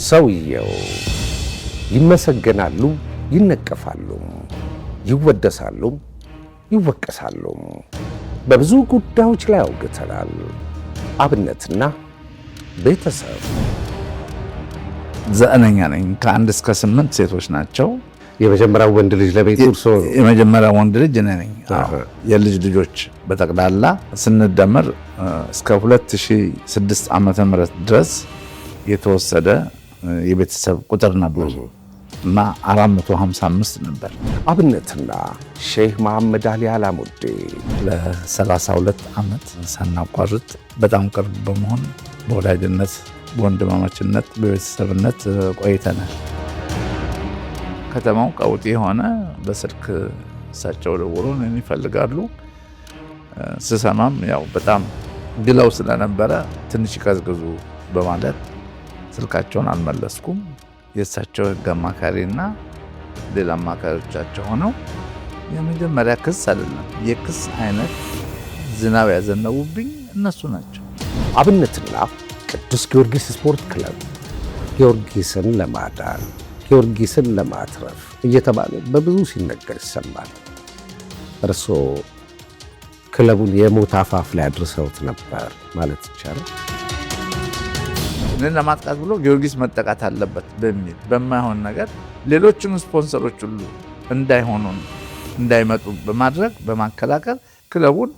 ሰውየው ይመሰገናሉ፣ ይነቀፋሉ፣ ይወደሳሉ፣ ይወቀሳሉ። በብዙ ጉዳዮች ላይ አውግተናል። አብነትና ቤተሰብ። ዘጠነኛ ነኝ። ከ1 እስከ 8 ሴቶች ናቸው። የመጀመሪያው ወንድ ልጅ ለቤቱ እርሶ? የመጀመሪያው ወንድ ልጅ እኔ ነኝ። የልጅ ልጆች በጠቅላላ ስንደመር እስከ 2006 ዓመተ ምህረት ድረስ የተወሰደ የቤተሰብ ቁጥር ነበር እና 455 ነበር። አብነትና ሼህ መሐመድ አሊ አላሙዲ ለ32 ዓመት ሳናቋርጥ በጣም ቅርብ በመሆን በወዳጅነት፣ በወንድማማችነት፣ በቤተሰብነት ቆይተናል። ከተማው ቀውጢ የሆነ በስልክ እሳቸው ደውለው እኔን ይፈልጋሉ። ስሰማም ያው በጣም ግለው ስለነበረ ትንሽ ይቀዝቅዙ በማለት ስልካቸውን አልመለስኩም። የእሳቸው ሕግ አማካሪና ሌላ አማካሪዎቻቸው ሆነው የመጀመሪያ ክስ አይደለም የክስ አይነት ዝናብ ያዘነቡብኝ እነሱ ናቸው። አብነትና ቅዱስ ጊዮርጊስ ስፖርት ክለብ ጊዮርጊስን ለማዳን ጊዮርጊስን ለማትረፍ እየተባለ በብዙ ሲነገር ይሰማል። እርስዎ ክለቡን የሞት አፋፍ ላይ አድርሰውት ነበር ማለት ይቻላል። እኔን ለማጥቃት ብሎ ጊዮርጊስ መጠቃት አለበት በሚል በማይሆን ነገር ሌሎችን ስፖንሰሮች ሁሉ እንዳይመጡ በማድረግ በማከላከል ክለቡን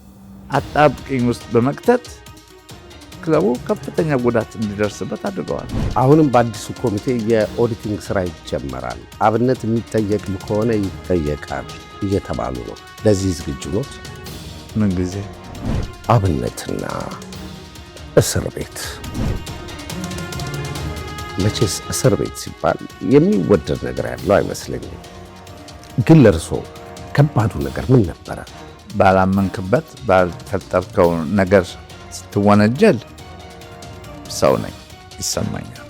አጣብቂኝ ውስጥ በመክተት ክለቡ ከፍተኛ ጉዳት እንዲደርስበት አድርገዋል። አሁንም በአዲሱ ኮሚቴ የኦዲቲንግ ስራ ይጀመራል። አብነት የሚጠየቅ ከሆነ ይጠየቃል እየተባሉ ነው። ለዚህ ዝግጁ ኖት? ምን ጊዜ አብነትና እስር ቤት። መቼስ እስር ቤት ሲባል የሚወደድ ነገር ያለው አይመስለኝም። ግን ለእርሶ ከባዱ ነገር ምን ነበረ? ባላመንክበት ባልፈጠርከው ነገር ስትወነጀል ሰው ነኝ ይሰማኛል።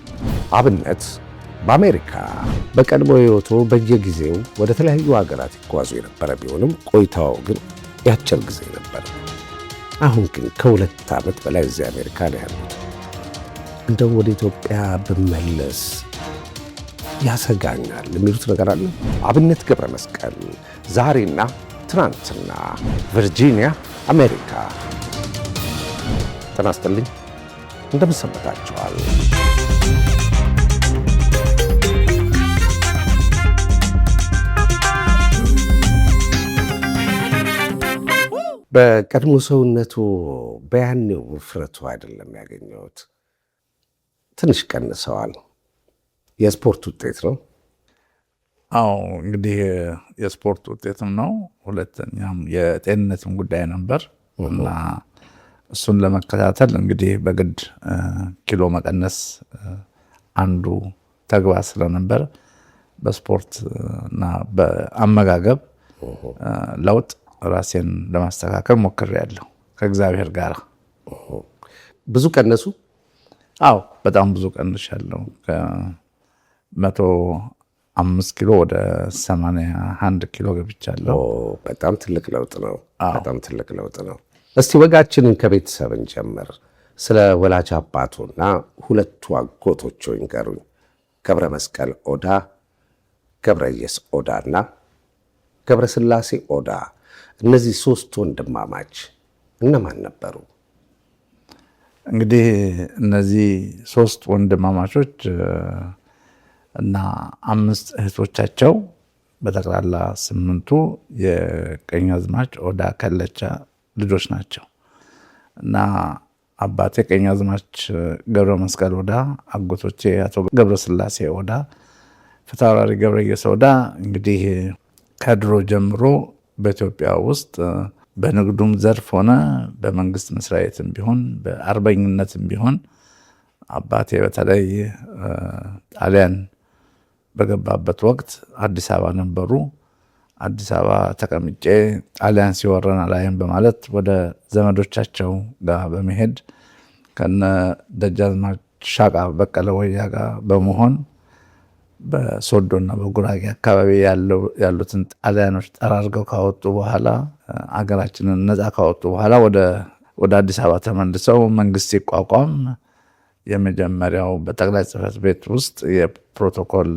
አብነት በአሜሪካ በቀድሞ ሕይወቶ በየጊዜው ወደ ተለያዩ ሀገራት ይጓዙ የነበረ ቢሆንም ቆይታው ግን ያጭር ጊዜ ነበር። አሁን ግን ከ2 ዓመት በላይ እዚህ አሜሪካ ነው ያሉት። እንደው ወደ ኢትዮጵያ ብመለስ ያሰጋኛል የሚሉት ነገር አለ? አብነት ገብረ መስቀል ዛሬና ትናንትና ቨርጂኒያ አሜሪካ። ጤና ይስጥልኝ፣ እንደምን ሰንብታችኋል? በቀድሞ ሰውነቱ በያኔው ውፍረቱ አይደለም ያገኘሁት፣ ትንሽ ቀንሰዋል። የስፖርት ውጤት ነው? አዎ እንግዲህ የስፖርት ውጤትም ነው። ሁለተኛም የጤንነትም ጉዳይ ነበር እና እሱን ለመከታተል እንግዲህ በግድ ኪሎ መቀነስ አንዱ ተግባር ስለነበር በስፖርት እና በአመጋገብ ለውጥ ራሴን ለማስተካከል ሞክሬያለሁ ከእግዚአብሔር ጋር። ብዙ ቀነሱ? አዎ በጣም ብዙ ቀንሻለሁ። ከ105 ኪሎ ወደ 81 ኪሎ ገብቻለሁ። በጣም ትልቅ ለውጥ ነው። በጣም ትልቅ ለውጥ ነው። እስቲ ወጋችንን ከቤተሰብ እንጀምር። ስለ ወላጅ አባቱና ሁለቱ አጎቶቹ ይንገሩኝ። ገብረ መስቀል ኦዳ፣ ገብረየስ ኦዳ እና ገብረ ስላሴ ኦዳ። እነዚህ 3 ወንድማማች እነማን ነበሩ? እንግዲህ እነዚህ 3 ወንድማማቾች እና 5 እህቶቻቸው በጠቅላላ 8ቱ የቀኛዝማች ኦዳ ከለቻ ልጆች ናቸው እና አባቴ ቀኛዝማች ገብረ መስቀል ኦዳ፣ አጎቶቼ አቶ ገብረ ስላሴ ኦዳ፣ ፊታውራሪ ገብረየስ ኦዳ እንግዲህ ከድሮ ጀምሮ በኢትዮጵያ ውስጥ በንግዱም ዘርፍ ሆነ በመንግስት መስሪያ ቤትም ቢሆን በአርበኝነትም ቢሆን አባቴ በተለይ ጣሊያን በገባበት ወቅት አዲስ አበባ ነበሩ። አዲስ አበባ ተቀምጬ ጣሊያን ሲወረን አላይም በማለት ወደ ዘመዶቻቸው ጋር በመሄድ ከነ ደጃዝማች ሻቃ በቀለ ወያ ጋር በመሆን በሶዶና በጉራጌ አካባቢ ያሉትን ጣሊያኖች ጠራርገው ካወጡ በኋላ አገራችንን ነፃ ካወጡ በኋላ ወደ አዲስ አበባ ተመልሰው መንግስት ሲቋቋም የመጀመሪያው በጠቅላይ ጽሕፈት ቤት ውስጥ የፕሮቶኮል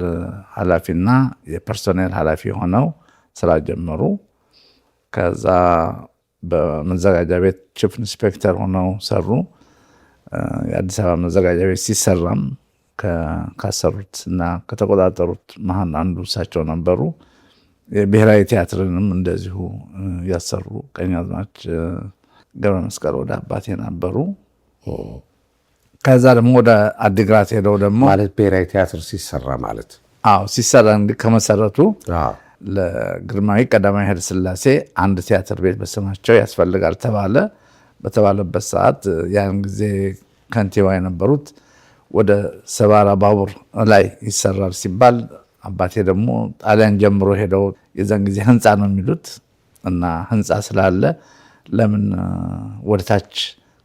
ኃላፊና የፐርሶኔል ኃላፊ ሆነው ስራ ጀመሩ። ከዛ በመዘጋጃ ቤት ቺፍ ኢንስፔክተር ሆነው ሰሩ። የአዲስ አበባ መዘጋጃ ቤት ሲሰራም ካሰሩት እና ከተቆጣጠሩት መሀል አንዱ እሳቸው ነበሩ። የብሔራዊ ቲያትርንም እንደዚሁ ያሰሩ ቀኛዝማች ገብረ መስቀል ኦዳ አባቴ ነበሩ። ከዛ ደግሞ ወደ አዲግራት ሄደው ደግሞ ማለት ብሔራዊ ቲያትር ሲሰራ ማለት ሲሰራ እንግዲህ ከመሰረቱ ለግርማዊ ቀዳማዊ ኃይለ ሥላሴ አንድ ቲያትር ቤት በስማቸው ያስፈልጋል ተባለ። በተባለበት ሰዓት ያን ጊዜ ከንቲባ የነበሩት ወደ ሰባራ ባቡር ላይ ይሰራል ሲባል አባቴ ደግሞ ጣሊያን ጀምሮ ሄደው የዛን ጊዜ ህንፃ ነው የሚሉት እና ህንፃ ስላለ ለምን ወደታች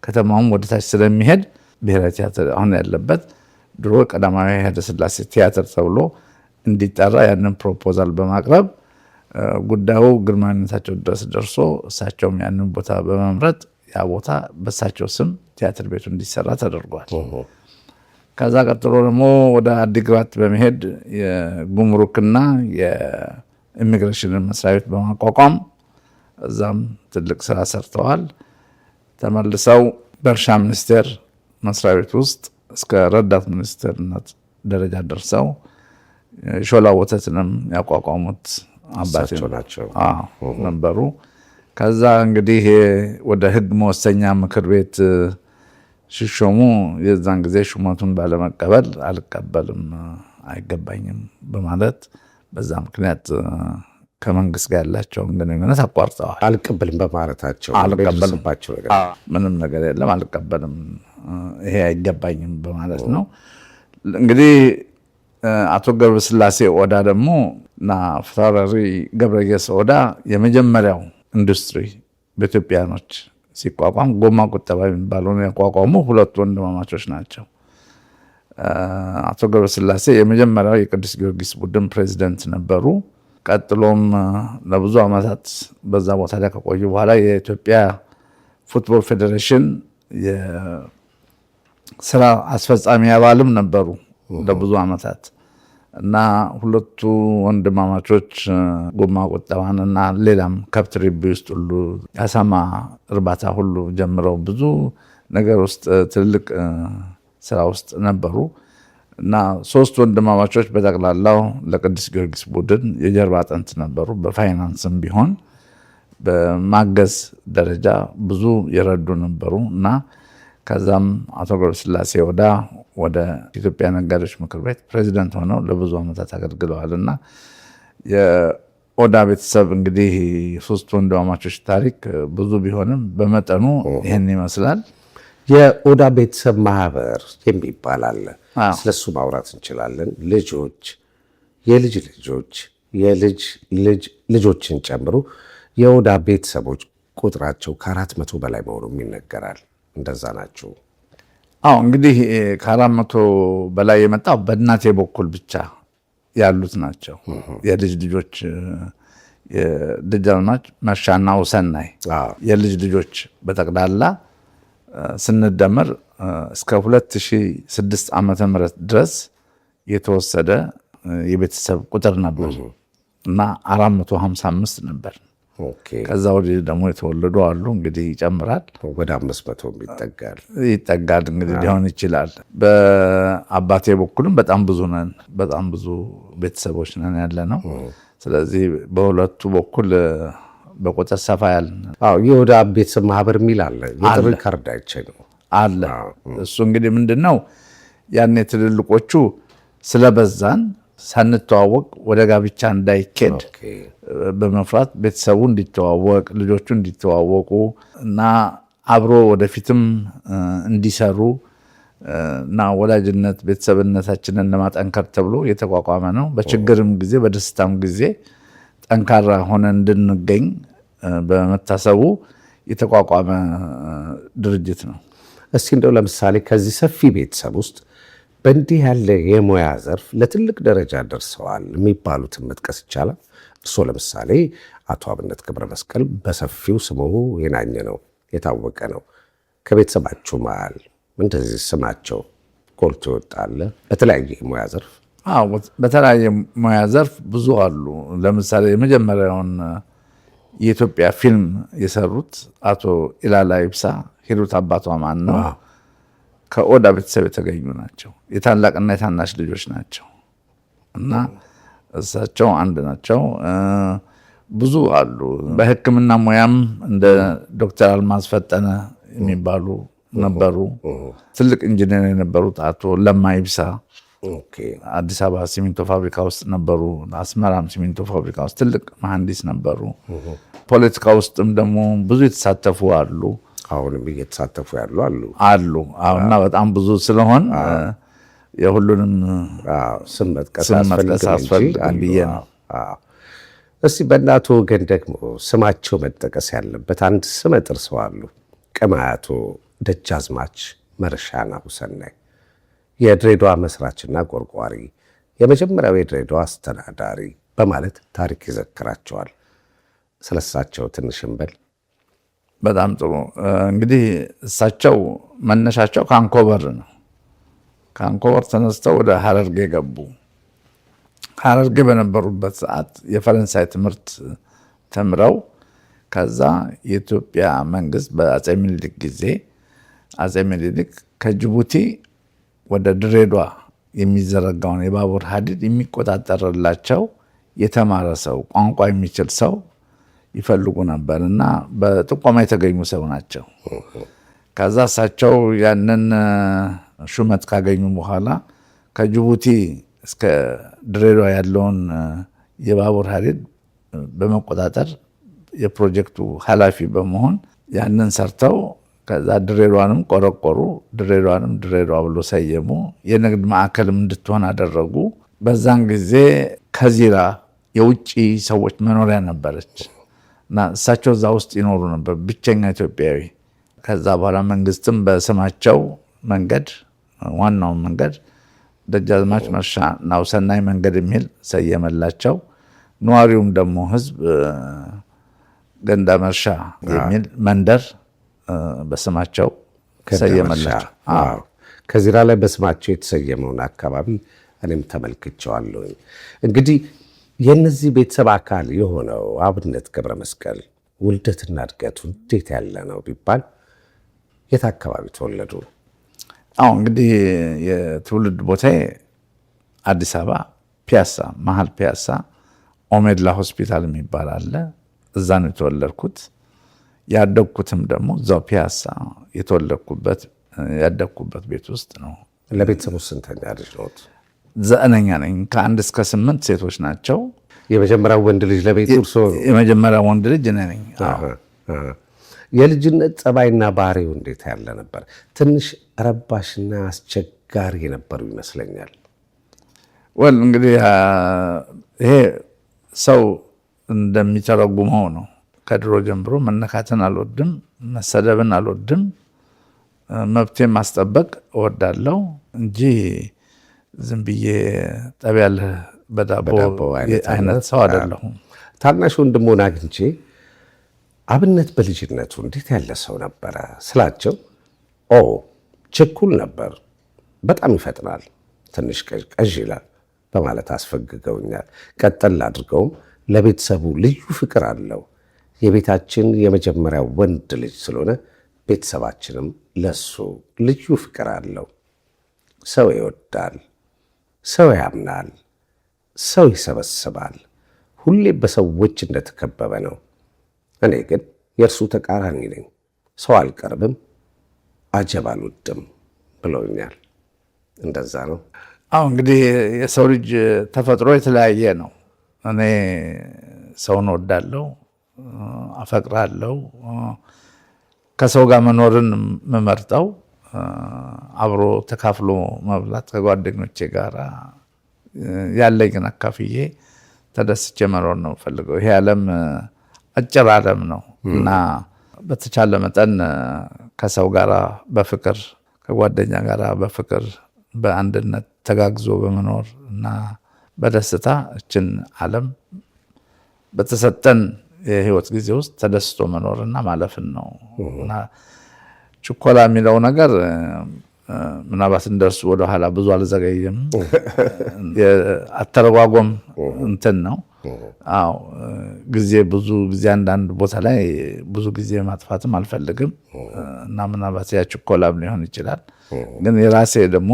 ከተማውም ወደታች ስለሚሄድ ብሔራዊ ቲያትር አሁን ያለበት ድሮ ቀዳማዊ ኃይለ ሥላሴ ቲያትር ተብሎ እንዲጠራ ያንን ፕሮፖዛል በማቅረብ ጉዳዩ ግርማዊነታቸው ድረስ ደርሶ እሳቸውም ያንን ቦታ በመምረጥ ያ ቦታ በእሳቸው ስም ቲያትር ቤቱ እንዲሰራ ተደርጓል። ከዛ ቀጥሎ ደግሞ ወደ አዲግራት በመሄድ የጉምሩክና የኢሚግሬሽንን መስሪያ ቤት በማቋቋም እዛም ትልቅ ስራ ሰርተዋል። ተመልሰው በእርሻ ሚኒስቴር መስሪያ ቤት ውስጥ እስከ ረዳት ሚኒስትርነት ደረጃ ደርሰው ሾላ ወተትንም ያቋቋሙት አባታቸው ናቸው ነበሩ። ከዛ እንግዲህ ወደ ህግ መወሰኛ ምክር ቤት ሲሾሙ የዛን ጊዜ ሹመቱን ባለመቀበል አልቀበልም አይገባኝም በማለት በዛ ምክንያት ከመንግስት ጋር ያላቸውን ግንኙነት አቋርጠዋል። አልቀበልም በማለታቸው ምንም ነገር የለም አልቀበልም ይሄ አይገባኝም በማለት ነው። እንግዲህ አቶ ገብረ ስላሴ ኦዳ ደግሞ እና ፊታውራሪ ገብረየስ ኦዳ የመጀመሪያው ኢንዱስትሪ በኢትዮጵያኖች ሲቋቋም ጎማ ቁጠባ የሚባለውን ያቋቋሙ ሁለቱ ወንድማማቾች ናቸው። አቶ ገብረ ስላሴ የመጀመሪያው የቅዱስ ጊዮርጊስ ቡድን ፕሬዚደንት ነበሩ። ቀጥሎም ለብዙ ዓመታት በዛ ቦታ ላይ ከቆዩ በኋላ የኢትዮጵያ ፉትቦል ፌዴሬሽን የስራ አስፈጻሚ አባልም ነበሩ ለብዙ ዓመታት እና ሁለቱ ወንድማማቾች ጎማ ቁጠባን እና ሌላም ከብት ርቢ ውስጥ ሁሉ የአሳማ እርባታ ሁሉ ጀምረው ብዙ ነገር ውስጥ ትልቅ ስራ ውስጥ ነበሩ እና ሶስት ወንድማማቾች በጠቅላላው ለቅዱስ ጊዮርጊስ ቡድን የጀርባ አጥንት ነበሩ። በፋይናንስም ቢሆን በማገዝ ደረጃ ብዙ የረዱ ነበሩ እና ከዛም አቶ ገብረ ስላሴ ኦዳ ወደ ኢትዮጵያ ነጋዴዎች ምክር ቤት ፕሬዚደንት ሆነው ለብዙ ዓመታት አገልግለዋል እና የኦዳ ቤተሰብ እንግዲህ ሶስት ወንድማማቾች ታሪክ ብዙ ቢሆንም በመጠኑ ይህን ይመስላል። የኦዳ ቤተሰብ ማህበር የሚባል አለ። ስለሱ ማውራት እንችላለን። ልጆች፣ የልጅ ልጆች፣ የልጅ ልጅ ልጆችን ጨምሮ የኦዳ ቤተሰቦች ቁጥራቸው ከ400 በላይ መሆኑም ይነገራል። እንደዛ ናቸው? አዎ እንግዲህ ከ400 በላይ የመጣው በእናቴ በኩል ብቻ ያሉት ናቸው። የልጅ ልጆች የደጃዝማች መርሻና ውሰናይ የልጅ ልጆች በጠቅላላ ስንደመር እስከ 2006 ዓመተ ምህረት ድረስ የተወሰደ የቤተሰብ ቁጥር ነበር እና 455 ነበር። ከዛ ወዲህ ደግሞ የተወለዱ አሉ። እንግዲህ ይጨምራል፣ ወደ 500 ይጠጋል እንግዲህ ሊሆን ይችላል። በአባቴ በኩልም በጣም ብዙ ነን፣ በጣም ብዙ ቤተሰቦች ነን ያለ ነው። ስለዚህ በሁለቱ በኩል በቁጥር ሰፋ ያለ የኦዳ ቤተሰብ ማህበር የሚል አለ። የጥሪ ካርድ አይቻልም አለ። እሱ እንግዲህ ምንድን ነው ያኔ ትልልቆቹ ስለበዛን ሳንተዋወቅ ወደ ጋብቻ እንዳይኬድ በመፍራት ቤተሰቡ እንዲተዋወቅ ልጆቹ እንዲተዋወቁ እና አብሮ ወደፊትም እንዲሰሩ እና ወላጅነት ቤተሰብነታችንን ለማጠንከር ተብሎ የተቋቋመ ነው። በችግርም ጊዜ በደስታም ጊዜ ጠንካራ ሆነ እንድንገኝ በመታሰቡ የተቋቋመ ድርጅት ነው። እስቲ እንደው ለምሳሌ ከዚህ ሰፊ ቤተሰብ ውስጥ በእንዲህ ያለ የሙያ ዘርፍ ለትልቅ ደረጃ ደርሰዋል የሚባሉትን መጥቀስ ይቻላል? እርስዎ ለምሳሌ አቶ አብነት ገብረ መስቀል በሰፊው ስሙ የናኘ ነው፣ የታወቀ ነው። ከቤተሰባችሁ መሃል እንደዚህ ስማቸው ጎልቶ ይወጣል በተለያየ ሙያ ዘርፍ? በተለያየ ሙያ ዘርፍ ብዙ አሉ። ለምሳሌ የመጀመሪያውን የኢትዮጵያ ፊልም የሰሩት አቶ ኢላላ ይብሳ ሂሩት አባቷ ማን ነው ከኦዳ ቤተሰብ የተገኙ ናቸው። የታላቅና የታናሽ ልጆች ናቸው እና እሳቸው አንድ ናቸው። ብዙ አሉ። በሕክምና ሙያም እንደ ዶክተር አልማዝ ፈጠነ የሚባሉ ነበሩ። ትልቅ ኢንጂነር የነበሩት አቶ ለማ ይብሳ አዲስ አበባ ሲሚንቶ ፋብሪካ ውስጥ ነበሩ። አስመራም ሲሚንቶ ፋብሪካ ውስጥ ትልቅ መሐንዲስ ነበሩ። ፖለቲካ ውስጥም ደግሞ ብዙ የተሳተፉ አሉ። አሁንም እየተሳተፉ ያሉ አሉ። እና በጣም ብዙ ስለሆን የሁሉንም ስም መጥቀስ አስፈልጋል ብዬ ነው። እስቲ በእናቶ ወገን ደግሞ ስማቸው መጠቀስ ያለበት አንድ ስመጥር ሰው አሉ። ቅማያቶ ደጃዝማች መርሻ ናሁሰናይ የድሬዳዋ መስራችና ቆርቋሪ፣ የመጀመሪያው የድሬዳዋ አስተዳዳሪ በማለት ታሪክ ይዘክራቸዋል። ስለሳቸው ትንሽ እንበል። በጣም ጥሩ። እንግዲህ እሳቸው መነሻቸው ከአንኮበር ነው። ከአንኮበር ተነስተው ወደ ሀረርጌ ገቡ። ሀረርጌ በነበሩበት ሰዓት የፈረንሳይ ትምህርት ተምረው ከዛ የኢትዮጵያ መንግስት በአፄ ምኒልክ ጊዜ አፄ ምኒልክ ከጅቡቲ ወደ ድሬዳዋ የሚዘረጋውን የባቡር ሀዲድ የሚቆጣጠርላቸው የተማረ ሰው፣ ቋንቋ የሚችል ሰው ይፈልጉ ነበር እና በጥቆማ የተገኙ ሰው ናቸው። ከዛ እሳቸው ያንን ሹመት ካገኙ በኋላ ከጅቡቲ እስከ ድሬዳዋ ያለውን የባቡር ሀዲድ በመቆጣጠር የፕሮጀክቱ ኃላፊ በመሆን ያንን ሰርተው ከዛ ድሬዳዋንም ቆረቆሩ። ድሬዳዋንም ድሬዳዋ ብሎ ሰየሙ። የንግድ ማዕከልም እንድትሆን አደረጉ። በዛን ጊዜ ከዚራ የውጭ ሰዎች መኖሪያ ነበረች እና እሳቸው እዛ ውስጥ ይኖሩ ነበር፣ ብቸኛ ኢትዮጵያዊ። ከዛ በኋላ መንግስትም በስማቸው መንገድ፣ ዋናውን መንገድ ደጃዝማች መርሻ ናሁሰናይ መንገድ የሚል ሰየመላቸው። ነዋሪውም ደግሞ ህዝብ ገንዳ መርሻ የሚል መንደር በስማቸው ሰየመላቸው። ከዚራ ላይ በስማቸው የተሰየመውን አካባቢ እኔም ተመልክቼዋለሁ። እንግዲህ የነዚህ ቤተሰብ አካል የሆነው አብነት ገብረ መስቀል ውልደትና እድገቱ እንዴት ያለ ነው ቢባል የት አካባቢ ተወለዱ? እንግዲህ የትውልድ ቦታዬ አዲስ አበባ ፒያሳ፣ መሀል ፒያሳ ኦሜድላ ሆስፒታል የሚባል አለ። እዛ ነው የተወለድኩት። ያደግኩትም ደግሞ እዛው ፒያሳ የተወለድኩበት ያደግኩበት ቤት ውስጥ ነው። ለቤተሰቡ ስንተኛ ልጅ ነዎት? ዘጠነኛ ነኝ። ከ1 እስከ 8 ሴቶች ናቸው። የመጀመሪያው ወንድ ልጅ ለቤቱ እርሶ? የመጀመሪያው ወንድ ልጅ እኔ ነኝ። የልጅነት ጸባይና ባህሪው እንዴት ያለ ነበር? ትንሽ ረባሽና አስቸጋሪ የነበሩ ይመስለኛል። እንግዲህ ይሄ ሰው እንደሚተረጉመው ነው። ከድሮ ጀምሮ መነካትን አልወድም፣ መሰደብን አልወድም፣ መብቴን ማስጠበቅ እወዳለሁ እንጂ ዝም ብዬ ጠብ ያለህ በዳቦ አይነት ሰው አይደለሁም። ታናሽ ወንድሞን አግኝቼ አብነት በልጅነቱ እንዴት ያለ ሰው ነበረ ስላቸው፣ ችኩል ነበር፣ በጣም ይፈጥናል፣ ትንሽ ቀዥ ይላል በማለት አስፈግገውኛል። ቀጠል አድርገውም ለቤተሰቡ ልዩ ፍቅር አለው፣ የቤታችን የመጀመሪያው ወንድ ልጅ ስለሆነ ቤተሰባችንም ለሱ ልዩ ፍቅር አለው። ሰው ይወዳል፣ ሰው ያምናል፣ ሰው ይሰበስባል፣ ሁሌም በሰዎች እንደተከበበ ነው። እኔ ግን የእርሱ ተቃራኒ ነኝ፣ ሰው አልቀርብም፣ አጀብ አልወድም ብለውኛል። እንደዛ ነው። እንግዲህ የሰው ልጅ ተፈጥሮ የተለያየ ነው። እኔ ሰውን ወዳለው፣ አፈቅራለሁ። ከሰው ጋር መኖርን የምመርጠው አብሮ ተካፍሎ መብላት፣ ከጓደኞቼ ጋር ያለኝን አካፍዬ ተደስቼ መኖር ነው ፈልገው። ይሄ ዓለም አጭር ዓለም ነው እና በተቻለ መጠን ከሰው ጋር በፍቅር ከጓደኛ ጋር በፍቅር በአንድነት ተጋግዞ በመኖር እና በደስታ እችን ዓለም በተሰጠን የህይወት ጊዜ ውስጥ ተደስቶ መኖርና ማለፍን ነው እና ችኮላ የሚለው ነገር ምናልባት እንደርሱ ወደኋላ ብዙ አልዘገየም። የአተረጓጎም እንትን ነው። አዎ ጊዜ ብዙ ጊዜ አንዳንድ ቦታ ላይ ብዙ ጊዜ ማጥፋትም አልፈልግም እና ምናልባት ያ ችኮላም ሊሆን ይችላል። ግን የራሴ ደግሞ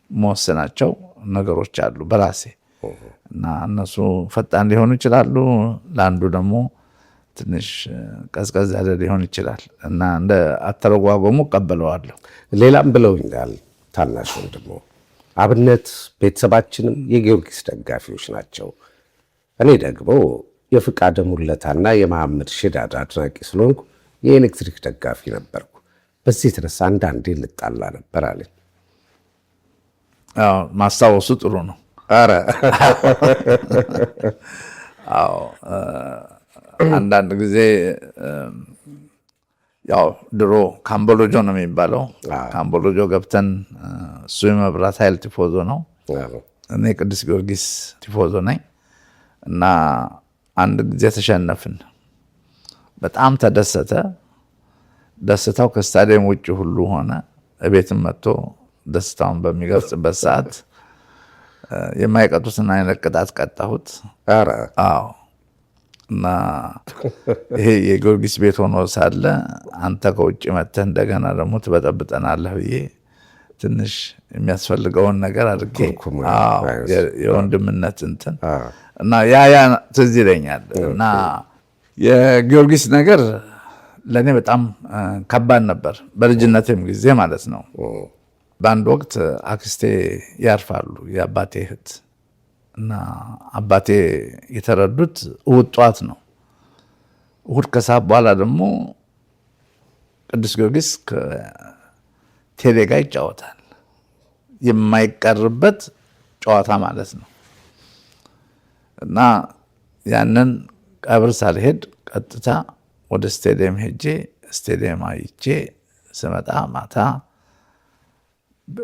መወሰናቸው ነገሮች አሉ በራሴ እና እነሱ ፈጣን ሊሆኑ ይችላሉ። ለአንዱ ደግሞ ትንሽ ቀዝቀዝ ያለ ሊሆን ይችላል እና እንደ አተረጓጎሙ ቀበለዋለሁ። ሌላም ብለውኛል ታናሽ ወንድሞ አብነት ቤተሰባችንም የጊዮርጊስ ደጋፊዎች ናቸው። እኔ ደግሞ የፍቃደ ሙለታና የመሐመድ ሽዳድ አድናቂ ስለሆንኩ የኤሌክትሪክ ደጋፊ ነበርኩ። በዚህ የተነሳ አንዳንዴ ልጣላ ነበር አለኝ። ማስታወሱ ጥሩ ነው። ኧረ አዎ አንዳንድ ጊዜ ያው ድሮ ካምቦሎጆ ነው የሚባለው። ካምቦሎጆ ገብተን እሱ የመብራት ኃይል ቲፎዞ ነው፣ እኔ ቅዱስ ጊዮርጊስ ቲፎዞ ነኝ እና አንድ ጊዜ ተሸነፍን። በጣም ተደሰተ። ደስታው ከስታዲየም ውጭ ሁሉ ሆነ። እቤትም መጥቶ ደስታውን በሚገልጽበት ሰዓት የማይቀጡትን አይነት ቅጣት ቀጣሁት። አዎ እና ይሄ የጊዮርጊስ ቤት ሆኖ ሳለ አንተ ከውጭ መጥተህ እንደገና ደግሞ ትበጠብጠናለህ ብዬ ትንሽ የሚያስፈልገውን ነገር አድርጌ የወንድምነት እንትን እና ያ ትዝ ይለኛል። እና የጊዮርጊስ ነገር ለእኔ በጣም ከባድ ነበር፣ በልጅነቴም ጊዜ ማለት ነው። በአንድ ወቅት አክስቴ ያርፋሉ፣ የአባቴ እህት እና አባቴ የተረዱት እሑድ ጠዋት ነው። እሑድ ከሰዓት በኋላ ደግሞ ቅዱስ ጊዮርጊስ ከቴሌ ጋር ይጫወታል። የማይቀርበት ጨዋታ ማለት ነው እና ያንን ቀብር ሳልሄድ ቀጥታ ወደ ስቴዲየም ሄጄ ስቴዲየም አይቼ ስመጣ ማታ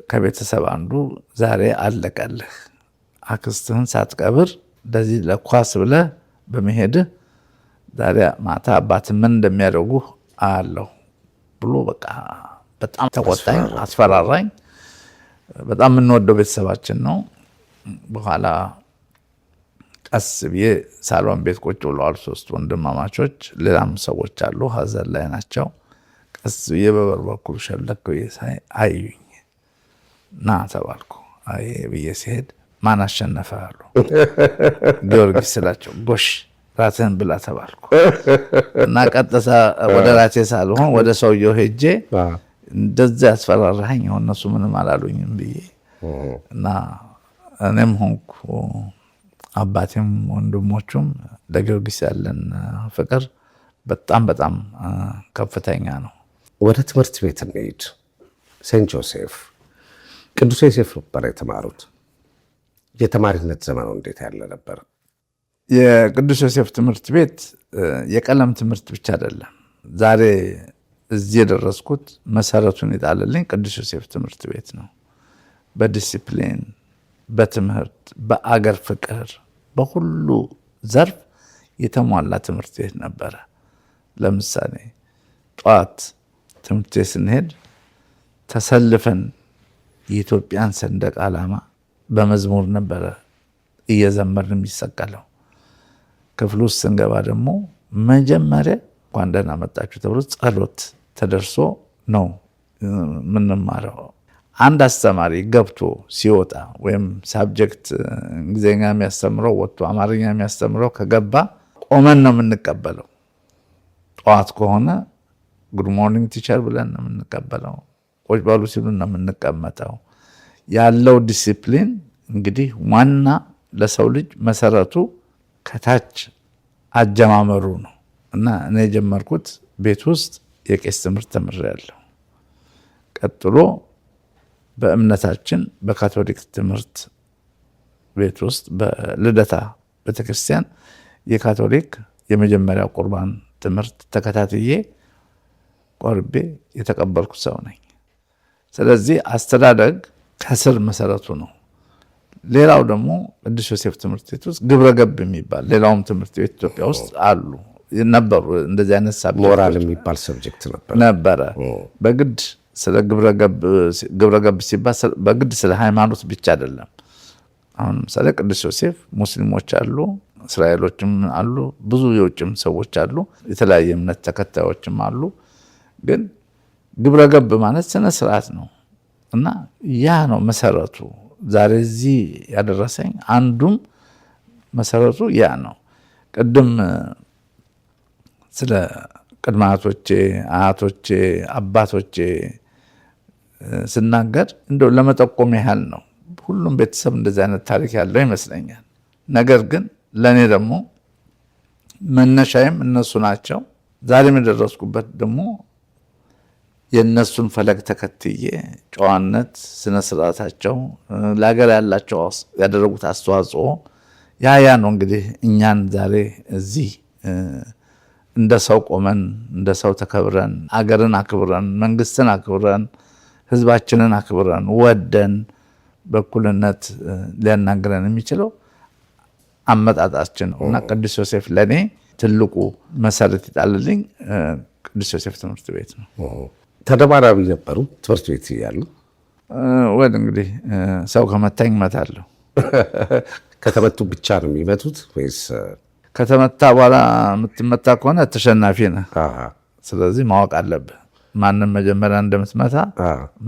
ከቤተሰብ አንዱ ዛሬ አለቀልህ፣ አክስትህን ሳትቀብር እንደዚህ ለኳስ ብለህ በመሄድህ ዛሬ ማታ አባት ምን እንደሚያደርጉ አያለሁ ብሎ በቃ በጣም ተቆጣኝ፣ አስፈራራኝ። በጣም የምንወደው ቤተሰባችን ነው። በኋላ ቀስ ብዬ ሳሎን ቤት ቁጭ ብለዋል ሶስት ወንድማማቾች፣ ሌላም ሰዎች አሉ ሀዘን ላይ ናቸው። ቀስ ብዬ በበር በኩል ሸለክ ብዬ ሳይ አዩኝ። ና ተባልኩ። አይ ብዬ ሲሄድ ማን አሸነፈ አሉ። ጊዮርጊስ ስላቸው ጎሽ ራትህን ብላ ተባልኩ እና ቀጥታ ወደ ራቴ ሳልሆን ወደ ሰውየው ሄጄ እንደዛ ያስፈራራኝ የሆነ እነሱ ምንም አላሉኝም ብዬ እና እኔም ሆንኩ አባቴም ወንድሞቹም ለጊዮርጊስ ያለን ፍቅር በጣም በጣም ከፍተኛ ነው። ወደ ትምህርት ቤት እንሂድ። ሴንት ጆሴፍ ቅዱስ ዮሴፍ ነበር የተማሩት። የተማሪነት ዘመኑ እንዴት ያለ ነበር? የቅዱስ ዮሴፍ ትምህርት ቤት የቀለም ትምህርት ብቻ አይደለም። ዛሬ እዚህ የደረስኩት መሰረቱን የጣለልኝ ቅዱስ ዮሴፍ ትምህርት ቤት ነው። በዲሲፕሊን፣ በትምህርት፣ በአገር ፍቅር፣ በሁሉ ዘርፍ የተሟላ ትምህርት ቤት ነበረ። ለምሳሌ ጠዋት ትምህርት ቤት ስንሄድ ተሰልፈን የኢትዮጵያን ሰንደቅ ዓላማ በመዝሙር ነበረ እየዘመርን የሚሰቀለው። ክፍል ውስጥ ስንገባ ደግሞ መጀመሪያ እንኳን ደህና መጣችሁ ተብሎ ጸሎት ተደርሶ ነው የምንማረው። አንድ አስተማሪ ገብቶ ሲወጣ ወይም ሳብጀክት እንግሊዝኛ የሚያስተምረው ወጥቶ አማርኛ የሚያስተምረው ከገባ ቆመን ነው የምንቀበለው። ጠዋት ከሆነ ጉድ ሞርኒንግ ቲቸር ብለን ነው የምንቀበለው። ቁጭ በሉ ሲሉ ነው የምንቀመጠው። ያለው ዲሲፕሊን እንግዲህ ዋና ለሰው ልጅ መሰረቱ ከታች አጀማመሩ ነው እና እኔ የጀመርኩት ቤት ውስጥ የቄስ ትምህርት ተምሬያለሁ። ቀጥሎ በእምነታችን በካቶሊክ ትምህርት ቤት ውስጥ በልደታ ቤተክርስቲያን የካቶሊክ የመጀመሪያ ቁርባን ትምህርት ተከታትዬ ቆርቤ የተቀበልኩ ሰው ነኝ። ስለዚህ አስተዳደግ ከስር መሰረቱ ነው። ሌላው ደግሞ ቅዱስ ዮሴፍ ትምህርት ቤት ውስጥ ግብረ ገብ የሚባል ሌላውም ትምህርት ቤት ኢትዮጵያ ውስጥ አሉ ነበሩ። እንደዚህ አይነት ሳብጀክት ሞራል የሚባል ሰብጀክት ነበረ። በግድ ስለ ግብረገብ ሲባል በግድ ስለ ሃይማኖት ብቻ አይደለም። አሁን ምሳሌ ቅዱስ ዮሴፍ ሙስሊሞች አሉ፣ እስራኤሎችም አሉ፣ ብዙ የውጭም ሰዎች አሉ፣ የተለያየ እምነት ተከታዮችም አሉ። ግን ግብረገብ ማለት ስነ ስርዓት ነው እና ያ ነው መሰረቱ። ዛሬ እዚህ ያደረሰኝ አንዱም መሰረቱ ያ ነው። ቅድም ስለ ቅድመ አያቶቼ አባቶቼ ስናገር እንደው ለመጠቆም ያህል ነው። ሁሉም ቤተሰብ እንደዚህ አይነት ታሪክ ያለው ይመስለኛል። ነገር ግን ለእኔ ደግሞ መነሻዬም እነሱ ናቸው። ዛሬም የደረስኩበት ደግሞ የእነሱን ፈለግ ተከትዬ ጨዋነት፣ ስነስርዓታቸው፣ ለሀገር ያላቸው ያደረጉት አስተዋጽኦ ያ ነው እንግዲህ እኛን ዛሬ እዚህ እንደ ሰው ቆመን እንደ ሰው ተከብረን አገርን አክብረን መንግስትን አክብረን ህዝባችንን አክብረን ወደን በኩልነት ሊያናግረን የሚችለው አመጣጣችን ነው እና ቅዱስ ዮሴፍ ለእኔ ትልቁ መሰረት ይጣልልኝ ቅዱስ ዮሴፍ ትምህርት ቤት ነው። ተደባራቢ ነበሩ ትምህርት ቤት እያሉ? ወደ እንግዲህ ሰው ከመታኝ እመታለሁ። ከተመቱ ብቻ ነው የሚመቱት ወይስ? ከተመታ በኋላ የምትመታ ከሆነ ተሸናፊ ነህ። ስለዚህ ማወቅ አለብህ ማንም መጀመሪያ እንደምትመታ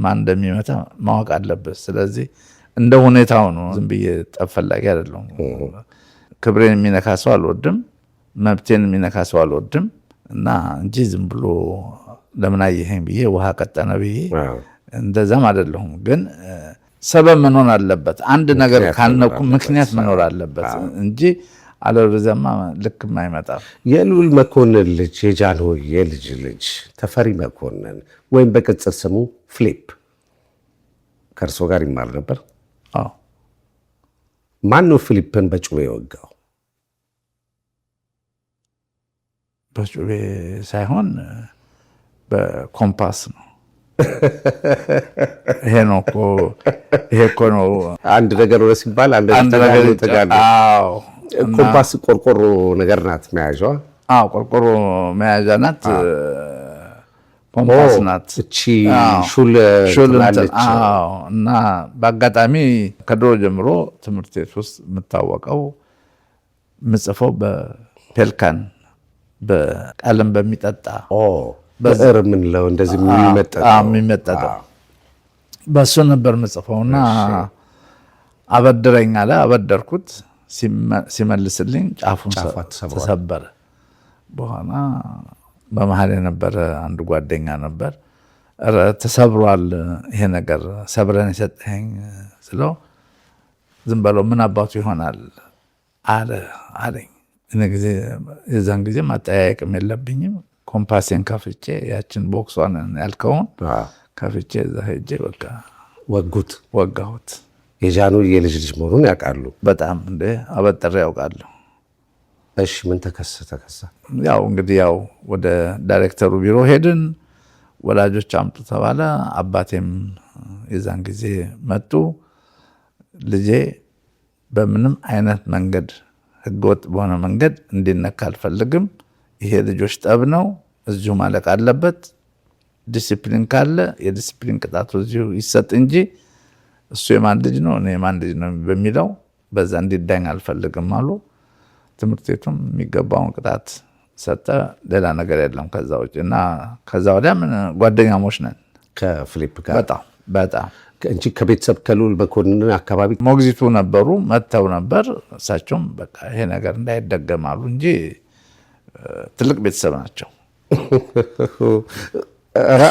ማን እንደሚመታ ማወቅ አለብህ። ስለዚህ እንደ ሁኔታው ነው። ዝም ብዬ ጠብ ፈላጊ አይደለሁም። ክብሬን የሚነካ ሰው አልወድም፣ መብቴን የሚነካ ሰው አልወድም እና እንጂ ዝም ብሎ ለምን አየኸኝ ብዬ ውሃ ቀጠነ ብዬ እንደዛም አይደለሁም። ግን ሰበብ መኖር አለበት። አንድ ነገር ካልነኩ ምክንያት መኖር አለበት እንጂ አለበለዚያማ ልክም አይመጣም። የልዑል መኮንን ልጅ የጃንሆይ የልጅ ልጅ ተፈሪ መኮንን ወይም በቅጽል ስሙ ፊሊፕ ከእርሶ ጋር ይማር ነበር? አዎ። ማን ነው ፊሊፕን በጩቤ የወጋው? በጩቤ ሳይሆን በኮምፓስ ነው። ይሄ እኮ ነው አንድ ነገር ወደ ሲባል አንድ ነገር ተጋለ። አዎ። ኮምፓስ ቆርቆሮ ነገር ናት መያዣዋ? አዎ፣ ቆርቆሮ መያዣ ናት። ኮምፓስ ናት። እቺ ሹል ትላለች። እና በአጋጣሚ ከድሮ ጀምሮ ትምህርት ቤት ውስጥ የምታወቀው ምጽፈው በፔልካን በቀለም በሚጠጣ ብዕር የምንለው እንደዚህ የሚመጠጠው በእሱ ነበር ምጽፈውና አበድረኝ አለ። አበደርኩት። ሲመልስልኝ ጫፉን ተሰበረ። በኋላ በመሀል የነበረ አንድ ጓደኛ ነበር። ተሰብሯል ይሄ ነገር ሰብረን የሰጠኸኝ ስለው ዝም በለው ምን አባቱ ይሆናል አለኝ። የዛን ጊዜ ማጠያየቅም የለብኝም። ኮምፓሴን ከፍቼ ያችን ቦክሷን ያልከውን ከፍቼ እዛ ሄጄ በቃ ወጋሁት። የጃንሆይ የልጅ ልጅ መሆኑን ያውቃሉ? በጣም እንደ አበጥሬ ያውቃለሁ። እሺ ምን ተከሰተ? ያው እንግዲህ ወደ ዳይሬክተሩ ቢሮ ሄድን። ወላጆች አምጡ ተባለ። አባቴም የዛን ጊዜ መጡ። ልጄ በምንም አይነት መንገድ ህገወጥ በሆነ መንገድ እንዲነካ አልፈልግም። ይሄ ልጆች ጠብ ነው፣ እዚሁ ማለቅ አለበት። ዲሲፕሊን ካለ የዲሲፕሊን ቅጣቱ እዚሁ ይሰጥ እንጂ እሱ የማን ልጅ ነው እኔ የማን ልጅ ነው በሚለው በዛ እንዲዳኝ አልፈልግም አሉ። ትምህርት ቤቱም የሚገባውን ቅጣት ሰጠ። ሌላ ነገር የለም ከዛ ውጭ እና ከዛ ወዲያ ምን ጓደኛሞች ነን ከፊሊፕ ጋር በጣም እንጂ ከቤተሰብ ከልዑል መኮንን አካባቢ ሞግዚቱ ነበሩ፣ መጥተው ነበር። እሳቸውም በቃ ይሄ ነገር እንዳይደገም አሉ እንጂ ትልቅ ቤተሰብ ናቸው።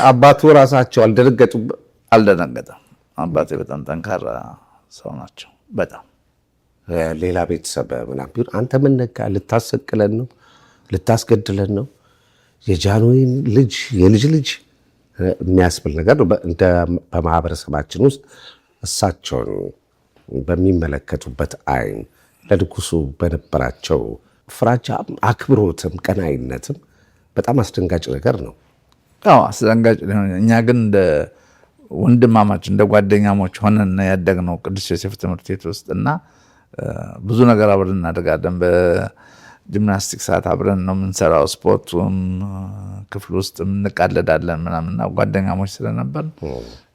አባቱ ራሳቸው አልደነገጡም? አልደነገጠም። አባቴ በጣም ጠንካራ ሰው ናቸው። በጣም ሌላ ቤተሰብ ምናምን ቢሆን አንተ ምን ነካ? ልታሰቅለን ነው? ልታስገድለን ነው? የጃንሆይን ልጅ የልጅ ልጅ የሚያስብል ነገር ነው። በማህበረሰባችን ውስጥ እሳቸውን በሚመለከቱበት አይን ለንጉሱ በነበራቸው ፍራቻ፣ አክብሮትም ቀናይነትም በጣም አስደንጋጭ ነገር ነው። አስደንጋጭ። እኛ ግን እንደ ወንድማማች እንደ ጓደኛሞች ሆነን ያደግነው ቅዱስ ዮሴፍ ትምህርት ቤት ውስጥ እና ብዙ ነገር አብረን እናደርጋለን። ጂምናስቲክ ሰዓት አብረን ነው የምንሰራው። ስፖርቱም ክፍል ውስጥ እንቃለዳለን ምናምንና ጓደኛሞች ስለነበር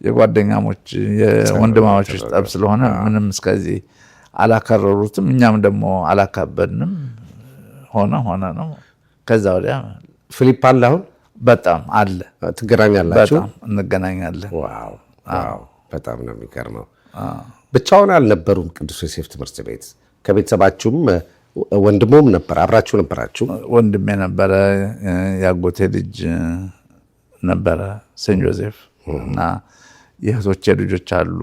የጓደኛሞች የወንድማማቾች ጠብ ስለሆነ ምንም እስከዚህ አላከረሩትም። እኛም ደግሞ አላካበድንም። ሆነ ነው። ከዛ ወዲያ ፊሊፕ አለ አሁን በጣም አለ። ትገናኛላችሁ? በጣም እንገናኛለን። ዋው በጣም ነው የሚገርመው። ብቻውን አልነበሩም ቅዱስ ዮሴፍ ትምህርት ቤት? ከቤተሰባችሁም ወንድሞም ነበር? አብራችሁ ነበራችሁ? ወንድሜ ነበረ፣ ያጎቴ ልጅ ነበረ ሴንት ጆዜፍ እና የእህቶቼ ልጆች አሉ።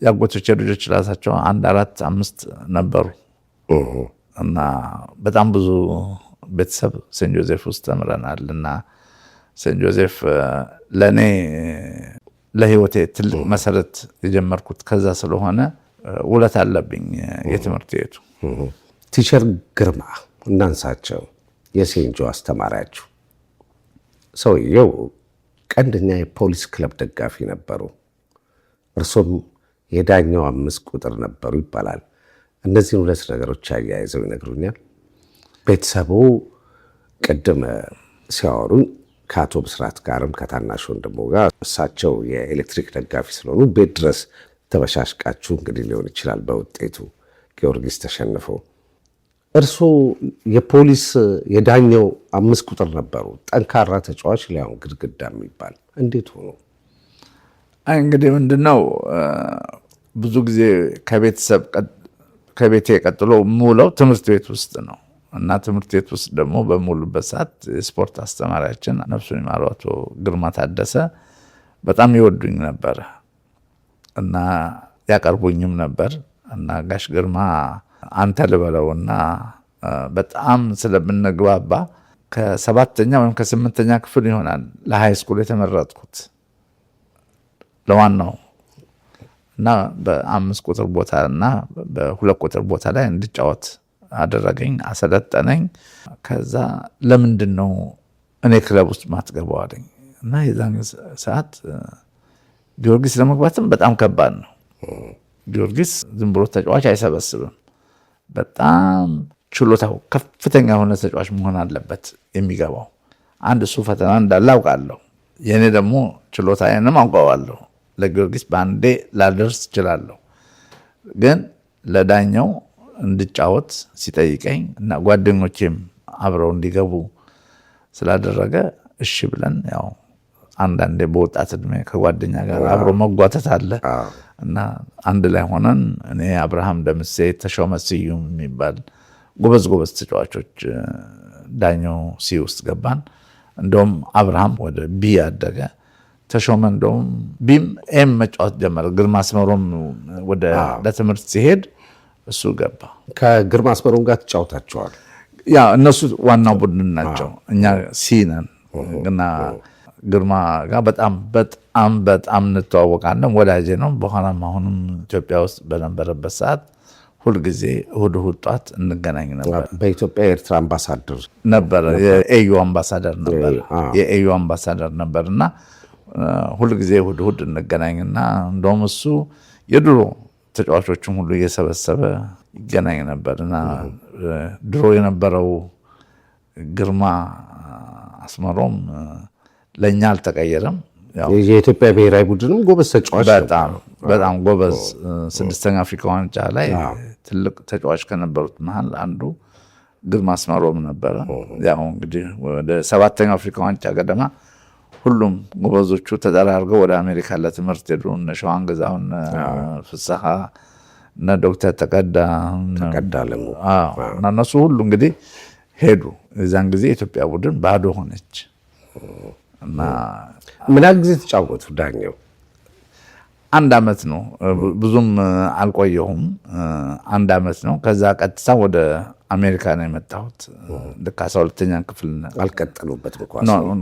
ያጎቶቼ ልጆች ራሳቸው 1 4 5 ነበሩ እና በጣም ብዙ ቤተሰብ ሴንት ጆዜፍ ውስጥ ተምረናል እና ሴንት ጆዜፍ ለእኔ ለህይወቴ ትልቅ መሰረት የጀመርኩት ከዛ ስለሆነ ውለት አለብኝ የትምህርት ቤቱ። ቲቸር ግርማ እናንሳቸው፣ የሴንጆ አስተማሪያችሁ። ሰውየው ቀንደኛ የፖሊስ ክለብ ደጋፊ ነበሩ። እርሶም የዳኛው 5 ቁጥር ነበሩ ይባላል። እነዚህን 2 ነገሮች አያይዘው ይነግሩኛል። ቤተሰቡ ቅድም ሲያወሩኝ ከአቶ ብስራት ጋርም ከታናሽ ወንድሞ ጋር እሳቸው የኤሌክትሪክ ደጋፊ ስለሆኑ ቤት ድረስ ተበሻሽቃችሁ እንግዲህ ሊሆን ይችላል በውጤቱ ጊዮርጊስ ተሸንፎ። እርስዎ የፖሊስ የዳኛው 5 ቁጥር ነበሩ፣ ጠንካራ ተጫዋች፣ ሊያውን ግድግዳ የሚባል እንዴት ሆኖ? እንግዲህ ምንድነው ብዙ ጊዜ ከቤቴ ቀጥሎ የምውለው ትምህርት ቤት ውስጥ ነው እና ትምህርት ቤት ውስጥ ደግሞ በሙሉበት ሰዓት የስፖርት አስተማሪያችን ነፍሱን ይማረው አቶ ግርማ ታደሰ በጣም ይወዱኝ ነበር እና ያቀርቡኝም ነበር እና ጋሽ ግርማ አንተ ልበለውና በጣም ስለምንግባባ ከ7ኛ ወይም ከ8ኛ ክፍል ይሆናል ለሃይ ስኩል የተመረጥኩት ለዋናው እና በ5 ቁጥር ቦታ እና በ2 ቁጥር ቦታ ላይ እንድጫወት አደረገኝ፣ አሰለጠነኝ። ከዛ ለምንድን ነው እኔ ክለብ ውስጥ ማትገባው አለኝ እና የዛን ሰዓት ጊዮርጊስ ለመግባትም በጣም ከባድ ነው። ጊዮርጊስ ዝም ብሎ ተጫዋች አይሰበስብም። በጣም ችሎታው ከፍተኛ የሆነ ተጫዋች መሆን አለበት የሚገባው። አንድ እሱ ፈተና እንዳለ አውቃለሁ። የእኔ ደግሞ ችሎታዬንም አውቀዋለሁ። ለጊዮርጊስ በአንዴ ላደርስ እችላለሁ። ግን ለዳኛው እንድጫወት ሲጠይቀኝ እና ጓደኞቼም አብረው እንዲገቡ ስላደረገ እሺ ብለን ያው አንዳንዴ በወጣት እድሜ ከጓደኛ ጋር አብሮ መጓተት አለ እና አንድ ላይ ሆነን እኔ አብርሃም ደምሴ፣ ተሾመ ስዩም የሚባል ጎበዝ ተጫዋቾች ዳኛው ሲ ውስጥ ገባን። እንደውም አብርሃም ወደ ቢ አደገ። ተሾመ እንደውም ቢም ኤም መጫወት ጀመረ። ግርማ አስመሮም ወደ ለትምህርት ሲሄድ እሱ ገባ። ከግርማ አስመሮም ጋር ተጫውታቸዋል? ያ እነሱ ዋናው ቡድን ናቸው፣ እኛ ሲ ነን እና ግርማ ጋር በጣም እንተዋወቃለን። ወዳጄ ነው። በኋላም አሁንም ኢትዮጵያ ውስጥ በነበረበት ሰዓት ሁልጊዜ እሑድ ጧት እንገናኝ ነበር። በኢትዮጵያ የኤርትራ አምባሳደር ነበረ፣ የኤዩ አምባሳደር ነበር እና ሁልጊዜ እሑድ እንገናኝና እንደውም እሱ የድሮ ተጫዋቾችን ሁሉ እየሰበሰበ ይገናኝ ነበር እና ድሮ የነበረው ግርማ አስመሮም ለእኛ አልተቀየረም። የኢትዮጵያ ብሔራዊ ቡድንም ጎበዝ ተጫዋች በጣም ጎበዝ 6ኛ አፍሪካ ዋንጫ ላይ ትልቅ ተጫዋች ከነበሩት መሀል አንዱ ግርማ አስመሮም ነበረ። ያው እንግዲህ ወደ 7ኛው አፍሪካ ዋንጫ ገደማ ሁሉም ጎበዞቹ ተጠራርገው ወደ አሜሪካ ለትምህርት ሄዱ። እነ ሸዋን ግዛውን፣ ፍስሐ፣ እነ ዶክተር ተቀዳ እና እነሱ ሁሉ እንግዲህ ሄዱ። የዛን ጊዜ የኢትዮጵያ ቡድን ባዶ ሆነች እና ምን ያህል ጊዜ ተጫወቱ ዳኛው? 1 ዓመት ነው፣ ብዙም አልቆየሁም። 1 ዓመት ነው። ከዛ ቀጥታ ወደ አሜሪካ ነው የመጣሁት። ልክ 12ኛ ክፍል አልቀጠሉበትም?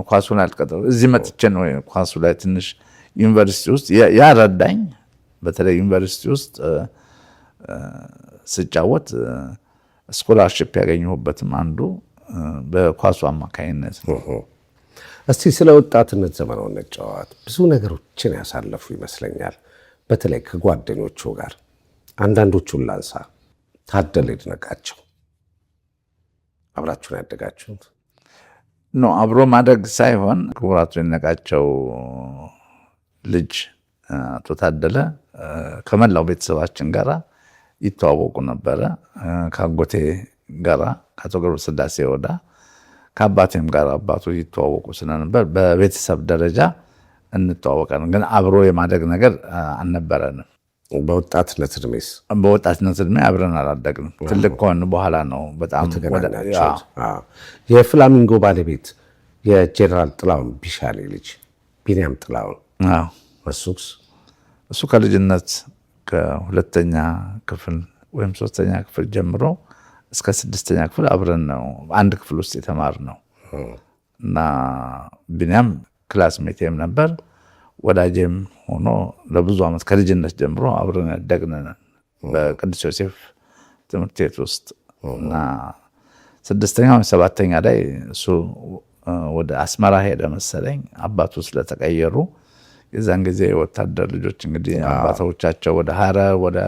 ኳሱን አልቀጠሉ። እዚህ መጥቼ ነው ኳሱ ላይ ትንሽ ዩኒቨርሲቲ ውስጥ ያረዳኝ። በተለይ ዩኒቨርሲቲ ውስጥ ስጫወት ስኮላርሽፕ ያገኘሁበትም አንዱ በኳሱ አማካኝነት ነው። እስቲ ስለ ወጣትነት ዘመነው እንጫወት። ብዙ ነገሮችን ያሳለፉ ይመስለኛል፣ በተለይ ከጓደኞቹ ጋር። አንዳንዶቹን ላንሳ። ታደለ ይድነቃቸው አብራችሁን ያደጋችሁት? አብሮ ማደግ ሳይሆን ክቡር አቶ ይድነቃቸው ልጅ አቶ ታደለ ከመላው ቤተሰባችን ጋር ይተዋወቁ ነበረ። ከአጎቴ ጋራ ከአቶ ገብረስላሴ ወዳ ከአባቴም ጋር አባቱ ይተዋወቁ ስለነበር በቤተሰብ ደረጃ እንተዋወቃለን። ግን አብሮ የማደግ ነገር አልነበረንም። በወጣትነት ዕድሜስ? በወጣትነት ዕድሜ አብረን አላደግንም። ትልቅ ከሆን በኋላ ነው በጣም የተገናኛችሁት። የፍላሚንጎ ባለቤት የጄኔራል ጥላሁን ቢሻሌ ልጅ ቢንያም ጥላሁን እሱ ከልጅነት ከሁለተኛ ክፍል ወይም ሶስተኛ ክፍል ጀምሮ እስከ 6ኛ ክፍል አብረን ነው አንድ ክፍል ውስጥ የተማርነው እና ቢንያም ክላስሜቴም ነበር፣ ወዳጄም ሆኖ ለብዙ ዓመት ከልጅነት ጀምሮ አብረን ያደግን በቅዱስ ዮሴፍ ትምህርት ቤት ውስጥ እና 6ኛ ወይም 7ኛ ላይ እሱ ወደ አስመራ ሄደ መሰለኝ አባቱ ስለተቀየሩ። የዛን ጊዜ ወታደር ልጆች እንግዲህ አባቶቻቸው ወደ ሐረር ወደ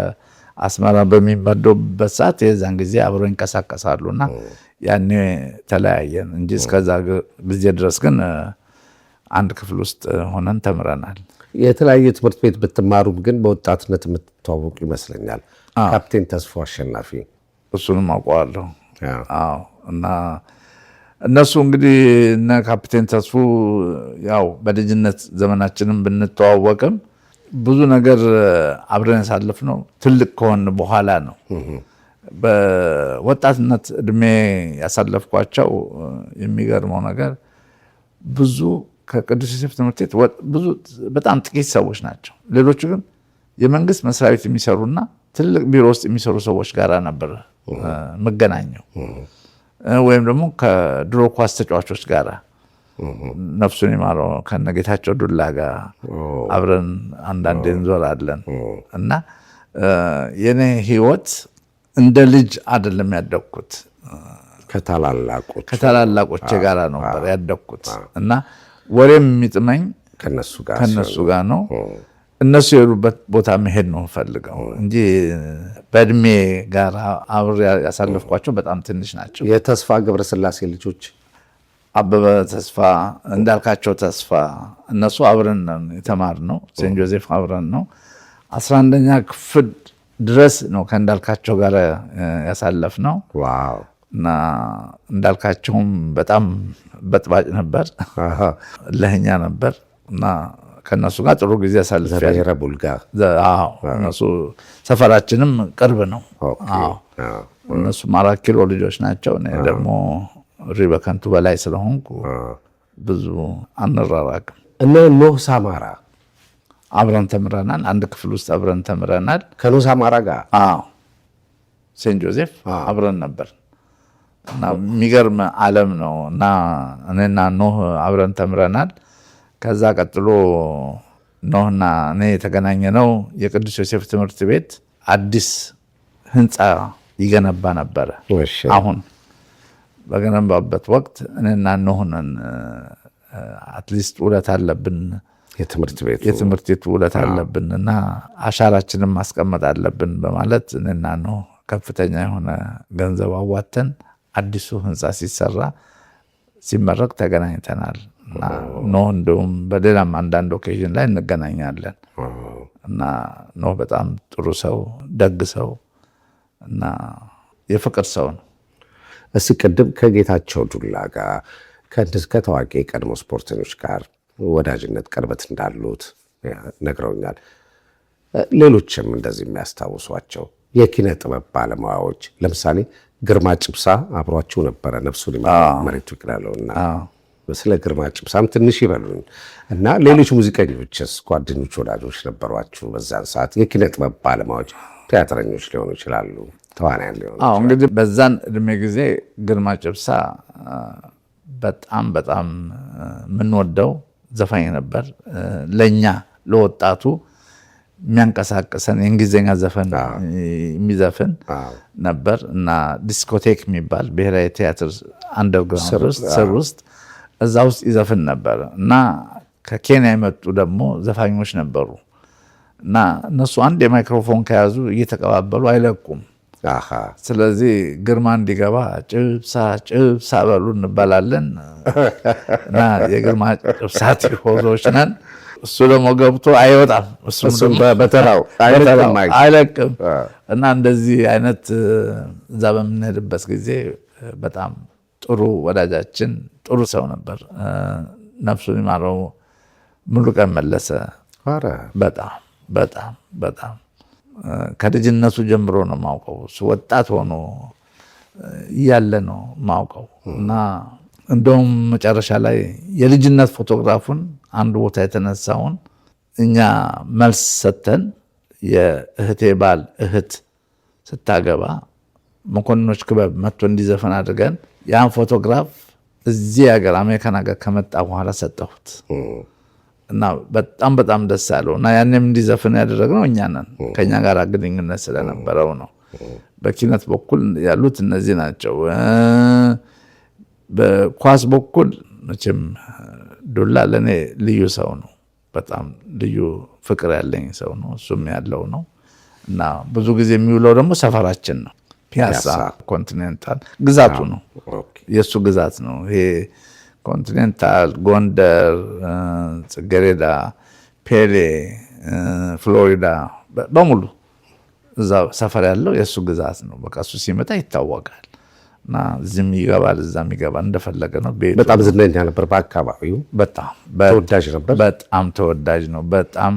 አስመራ በሚመደቡበት ሰዓት የዛን ጊዜ አብረው ይንቀሳቀሳሉና ያኔ ተለያየን እንጂ እስከዛ ጊዜ ድረስ ግን አንድ ክፍል ውስጥ ሆነን ተምረናል። የተለያየ ትምህርት ቤት ብትማሩም ግን በወጣትነት የምትተዋወቁ ይመስለኛል። ካፕቴን ተስፎ አሸናፊ እሱንም አውቀዋለሁ። እና እነሱ እንግዲህ እነ ካፕቴን ተስፉ ያው በልጅነት ዘመናችንም ብንተዋወቅም ብዙ ነገር አብረን ያሳለፍነው ትልቅ ከሆን በኋላ ነው። በወጣትነት እድሜ ያሳለፍኳቸው የሚገርመው ነገር ብዙ ከቅዱስ ዮሴፍ ትምህርት ቤት ብዙ በጣም ጥቂት ሰዎች ናቸው። ሌሎቹ ግን የመንግስት መስሪያ ቤት የሚሰሩና ትልቅ ቢሮ ውስጥ የሚሰሩ ሰዎች ጋር ነበር መገናኘው። ወይም ደግሞ ከድሮ ኳስ ተጫዋቾች ጋር ነፍሱን ይማረው ከነጌታቸው ዱላ ጋር አብረን አንዳንዴ እንዞራለን እና የኔ ህይወት እንደ ልጅ አይደለም ያደግኩት፣ ከታላላቆቼ ጋር ነበር ያደግኩት እና ወሬም የሚጥመኝ ከነሱ ጋር ነው። እነሱ የሄዱበት ቦታ መሄድ ነው ፈልገው እንጂ በእድሜ ጋር አብሬ ያሳለፍኳቸው በጣም ትንሽ ናቸው። የተስፋ ገብረስላሴ ልጆች አበበ ተስፋ፣ እንዳልካቸው ተስፋ እነሱ አብረን የተማርነው ሴንት ጆዜፍ አብረን ነው። 11ኛ ክፍል ድረስ ነው ከእንዳልካቸው ጋር ያሳለፍነው። እና እንዳልካቸውም በጣም በጥባጭ ነበር፣ ለህኛ ነበር እና ከነሱ ጋር ጥሩ ጊዜ አሳልፌያለሁ። እነሱ ሰፈራችንም ቅርብ ነው። እነሱም 4 ኪሎ ልጆች ናቸው። እኔ ደግሞ በከንቱ በላይ ስለሆንኩ ብዙ አንራራቅም። እነ ኖህ ሳማራ አብረን ተምረናል። አንድ ክፍል ውስጥ አብረን ተምረናል። ከኖህ ሳማራ ጋር ሴንት ጆዜፍ አብረን ነበር እና የሚገርም ዓለም ነው እና እኔና ኖህ አብረን ተምረናል። ከዛ ቀጥሎ ኖህና እኔ የተገናኘነው የቅዱስ ዮሴፍ ትምህርት ቤት አዲስ ህንፃ ይገነባ ነበረ። አሁን በገነባበት ወቅት እኔና ኖህን አትሊስት ውለት አለብን፣ የትምህርት ቤቱ ውለት አለብን እና አሻራችንን ማስቀመጥ አለብን በማለት እኔና ኖህ ከፍተኛ የሆነ ገንዘብ አዋተን አዲሱ ህንፃ ሲመረቅ ተገናኝተናል። ኖህ እንደውም በሌላም አንዳንድ ኦኬዥን ላይ እንገናኛለን እና ኖህ በጣም ጥሩ ሰው፣ ደግ ሰው እና የፍቅር ሰው ነው። እስኪ ቅድም ከጌታቸው ዱላ ጋር ከታዋቂ የቀድሞ ስፖርተኞች ጋር ወዳጅነት፣ ቅርበት እንዳሉት ነግረውኛል። ሌሎችም እንደዚህ የሚያስታውሷቸው የኪነ ጥበብ ባለሙያዎች ለምሳሌ ግርማ ጭብሳ አብሯችሁ ነበረ፣ ነፍሱን መሬቱ ይቅላለውና ስለ ግርማ ጭብሳም ትንሽ ይበሉኝ እና ሌሎች ሙዚቀኞችስ ጓደኞች፣ ወዳጆች ነበሯችሁ በዛን ሰዓት? የኪነ ጥበብ ባለሙያዎች ቲያትረኞች ሊሆኑ ይችላሉ፣ ተዋናያን ሊሆኑ ይችላሉ። እንግዲህ በዛን እድሜ ጊዜ ግርማ ጭብሳ በጣም በጣም የምንወደው ዘፋኝ ነበር። ለእኛ ለወጣቱ የሚያንቀሳቀሰን የእንግሊዝኛ ዘፈን የሚዘፍን ነበር እና ዲስኮቴክ የሚባል ብሔራዊ ቲያትር አንደርግራውንድ ስር ውስጥ እዛ ውስጥ ይዘፍን ነበር እና ከኬንያ የመጡ ደግሞ ዘፋኞች ነበሩ እና እነሱ አንድ የማይክሮፎን ከያዙ እየተቀባበሉ አይለቁም ስለዚህ ግርማ እንዲገባ ጭብሳ በሉ እንባላለን እና የግርማ ጭብሳ ቲፎዞች ነን። እሱ ደግሞ ገብቶ አይወጣም፣ እሱም በተራው አይለቅም እና እንደዚህ አይነት እዛ በምንሄድበት ጊዜ በጣም ጥሩ ወዳጃችን ጥሩ ሰው ነበር። ነፍሱን ይማረው ሙሉቀን መለሰ። በጣም በጣም በጣም ከልጅነቱ ጀምሮ ነው የማውቀው። እሱ ወጣት ሆኖ እያለ ነው የማውቀው እና እንደውም መጨረሻ ላይ የልጅነት ፎቶግራፉን አንድ ቦታ የተነሳውን እኛ መልስ ሰተን የእህቴ ባል እህት ስታገባ መኮንኖች ክበብ መጥቶ እንዲዘፈን አድርገን ያን ፎቶግራፍ እዚህ ሀገር አሜሪካን ሀገር ከመጣ በኋላ ሰጠሁት እና በጣም በጣም ደስ ያለው እና ያንም እንዲዘፍን ያደረግነው እኛ ነን። ከኛ ጋር ግንኙነት ስለነበረው ነው። በኪነት በኩል ያሉት እነዚህ ናቸው። በኳስ በኩል መቼም ዱላ ለእኔ ልዩ ሰው ነው። በጣም ልዩ ፍቅር ያለኝ ሰው ነው። እሱም ያለው ነው እና ብዙ ጊዜ የሚውለው ደግሞ ሰፈራችን ነው። ፒያሳ ኮንቲኔንታል ግዛቱ ነው፣ የእሱ ግዛት ነው። ይሄ ኮንቲኔንታል፣ ጎንደር፣ ጽጌሬዳ፣ ፔሌ፣ ፍሎሪዳ በሙሉ እዛ ሰፈር ያለው የእሱ ግዛት ነው። በቃ እሱ ሲመጣ ይታወቃል እና እዚህም ይገባል እዛም ይገባል እንደፈለገ ነው። በጣም ዝነኛ ነበር በአካባቢው። በጣም ተወዳጅ ነበር። በጣም ተወዳጅ ነው። በጣም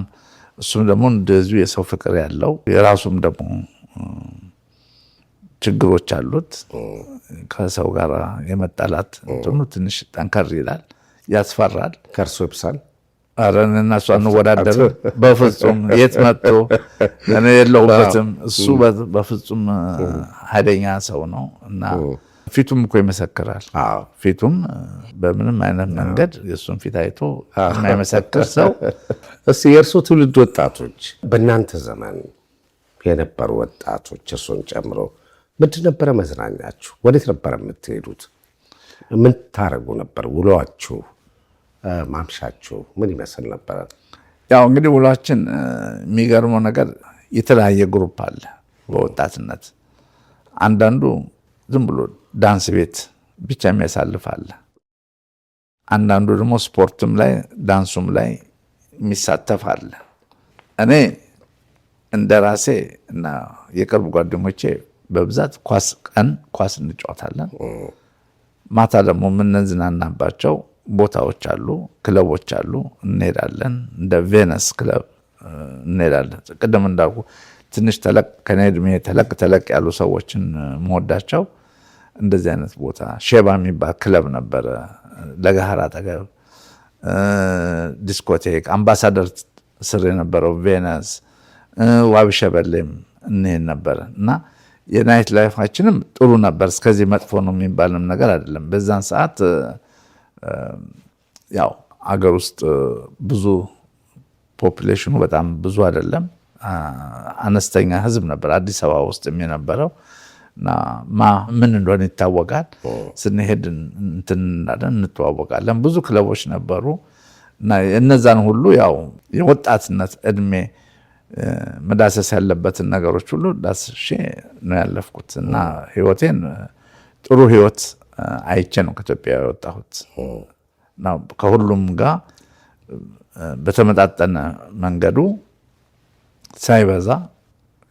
እሱም ደግሞ እንደዚሁ የሰው ፍቅር ያለው የራሱም ደግሞ ችግሮች አሉት። ከሰው ጋር የመጣላት እንትኑ ትንሽ ጠንከር ይላል፣ ያስፈራል። ከእርሶ ይብሳል። ኧረ እና እሱ አንወዳደርም በፍጹም። የት መጥቶ እኔ የለሁበትም። እሱ በፍጹም ኃይለኛ ሰው ነው እና ፊቱም እኮ ይመሰክራል። ፊቱም በምንም አይነት መንገድ የእሱን ፊት አይቶ የማይመሰክር ሰው። እስኪ የእርሶ ትውልድ ወጣቶች፣ በእናንተ ዘመን የነበሩ ወጣቶች እርሶን ጨምሮ ምንድን ነበረ መዝናኛችሁ? ወዴት ነበረ የምትሄዱት? ምን ታደርጉ ነበር? ውሏችሁ፣ ማምሻችሁ ምን ይመስል ነበረ? ያው እንግዲህ ውሏችን የሚገርመው ነገር የተለያየ ግሩፕ አለ በወጣትነት። አንዳንዱ ዝም ብሎ ዳንስ ቤት ብቻ የሚያሳልፍ አለ። አንዳንዱ ደግሞ ስፖርትም ላይ ዳንሱም ላይ የሚሳተፍ አለ። እኔ እንደ ራሴ እና የቅርብ ጓደኞቼ በብዛት ቀን ኳስ እንጫወታለን። ማታ ደግሞ የምንዝናናባቸው ቦታዎች አሉ፣ ክለቦች አሉ፣ እንሄዳለን። እንደ ቬነስ ክለብ እንሄዳለን። ቅድም እንዳልኩ ትንሽ ከኔ ዕድሜ ተለቅ ያሉ ሰዎችን መወዳቸው እንደዚህ አይነት ቦታ ሼባ የሚባል ክለብ ነበረ፣ ለገሃር አጠገብ ዲስኮቴክ፣ አምባሳደር ስር የነበረው ቬነስ፣ ዋቢ ሸበሌም እንሄድ ነበረ እና የናይት ላይፋችንም ጥሩ ነበር። እስከዚህ መጥፎ ነው የሚባልም ነገር አይደለም። በዛን ሰዓት ያው አገር ውስጥ ብዙ ፖፑሌሽኑ በጣም ብዙ አይደለም፣ አነስተኛ ህዝብ ነበር አዲስ አበባ ውስጥ የነበረው እና ምን እንደሆነ ይታወቃል። ስንሄድ እንተዋወቃለን። ብዙ ክለቦች ነበሩ እና እነዛን ሁሉ ያው የወጣትነት እድሜ መዳሰስ ያለበትን ነገሮች ሁሉ ዳስሼ ነው ያለፍኩት እና ህይወቴን ጥሩ ህይወት አይቼ ነው ከኢትዮጵያ የወጣሁት። ከሁሉም ጋር በተመጣጠነ መንገዱ ሳይበዛ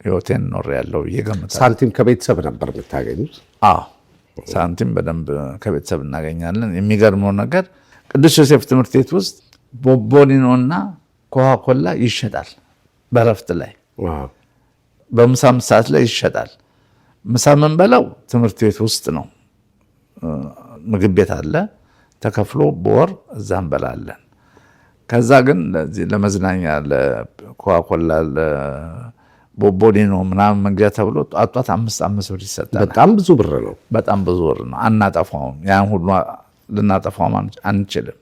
ህይወቴን ኖር ያለው እየገምታለሁ። ሳንቲም ከቤተሰብ ነበር የምታገኙት? አዎ ሳንቲም በደንብ ከቤተሰብ እናገኛለን። የሚገርመው ነገር ቅዱስ ዮሴፍ ትምህርት ቤት ውስጥ ቦቦሊኖና ኮካኮላ ይሸጣል። በረፍት ላይ በምሳም ሰዓት ላይ ይሸጣል። ምሳ የምንበላው ትምህርት ቤት ውስጥ ነው። ምግብ ቤት አለ ተከፍሎ በወር እዛ እንበላለን። ከዛ ግን ለመዝናኛ ለኮካኮላ ለቦቦሊኖ ምናምን መግዣ ተብሎ ጧት 5 ብር ይሰጣል። በጣም ብዙ ብር ነው። በጣም ብዙ ብር ነው። አናጠፋውም። ያን ሁሉ ልናጠፋውም አንችልም።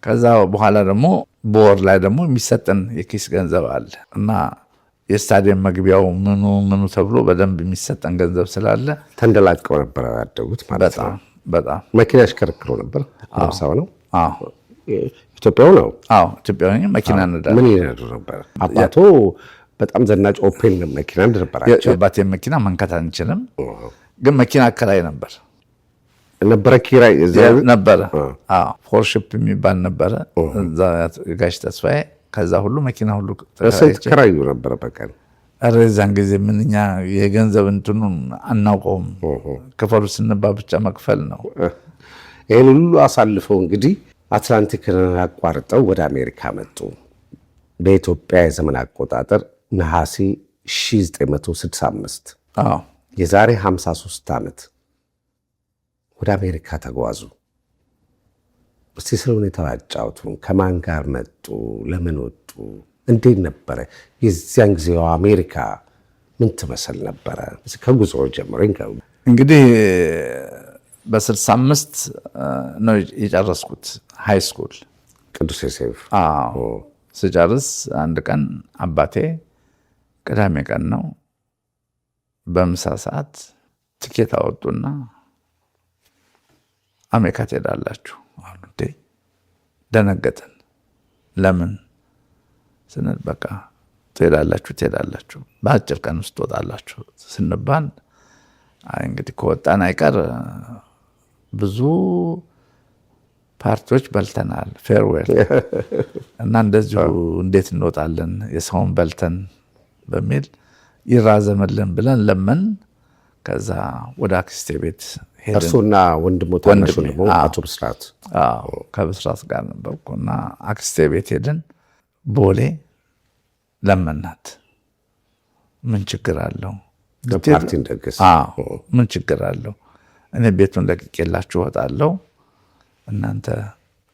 ከዛ በኋላ ደግሞ በወር ላይ ደግሞ የሚሰጠን የኪስ ገንዘብ አለ እና የስታዲየም መግቢያው ምኑ ተብሎ በደንብ የሚሰጠን ገንዘብ ስላለ ተንደላቀው ነበር ያደጉት ማለት ነው። በጣም መኪና ያሽከረክሩ ነበር። አብሳው ነው። አዎ ኢትዮጵያው ነው። አዎ ኢትዮጵያዊ መኪና ነዳ። ምን ይነዱ ነበር? አባቶ በጣም ዘናጭ ኦፔል መኪና ነበራቸው። የአባቴ መኪና መንካት አንችልም፣ ግን መኪና አከራይ ነበር ኪራይ ነበረ። ፎርሺፕ የሚባል ነበረ እዛ ጋሽ ተስፋዬ። ከዛ ሁሉ መኪና ሁሉ ከራዩ ነበረ በቀን። እዛን ጊዜ ምንኛ የገንዘብ እንትኑን አናውቀውም። ክፈሉ ስንባ ብቻ መክፈል ነው። ይህን ሁሉ አሳልፈው እንግዲህ አትላንቲክን አቋርጠው ወደ አሜሪካ መጡ። በኢትዮጵያ የዘመን አቆጣጠር ነሐሴ 1965 የዛሬ 53 ዓመት ወደ አሜሪካ ተጓዙ። እስቲ ስለ ሁኔታው ያጫውቱን። ከማን ጋር መጡ? ለምን ወጡ? እንዴት ነበረ? የዚያን ጊዜው አሜሪካ ምን ትመስል ነበረ? ከጉዞ ጀምሮ እንግዲህ በ65 ነው የጨረስኩት ሃይ ስኩል ቅዱስ ዮሴፍ። ስጨርስ አንድ ቀን አባቴ ቅዳሜ ቀን ነው በምሳ ሰዓት ትኬት አወጡና አሜሪካ ትሄዳላችሁ አሉ። ደነገጥን። ለምን ስንል በቃ ትሄዳላችሁ በአጭር ቀን ውስጥ ትወጣላችሁ ስንባል እንግዲህ ከወጣን አይቀር ብዙ ፓርቲዎች በልተናል፣ ፌርዌል እና እንደዚሁ እንዴት እንወጣለን የሰውን በልተን በሚል ይራዘምልን ብለን ለምን ከዛ ወደ አክስቴ ቤት ሄድን። እርሱና ወንድሙ አቶ ብስራት ከብስራት ጋር ነበርኩና አክስቴ ቤት ሄድን። ቦሌ ለመናት። ምን ችግር አለው? ፓርቲ እንደገስ ምን ችግር አለው? እኔ ቤቱን ለቅቄላችሁ እወጣለሁ፣ እናንተ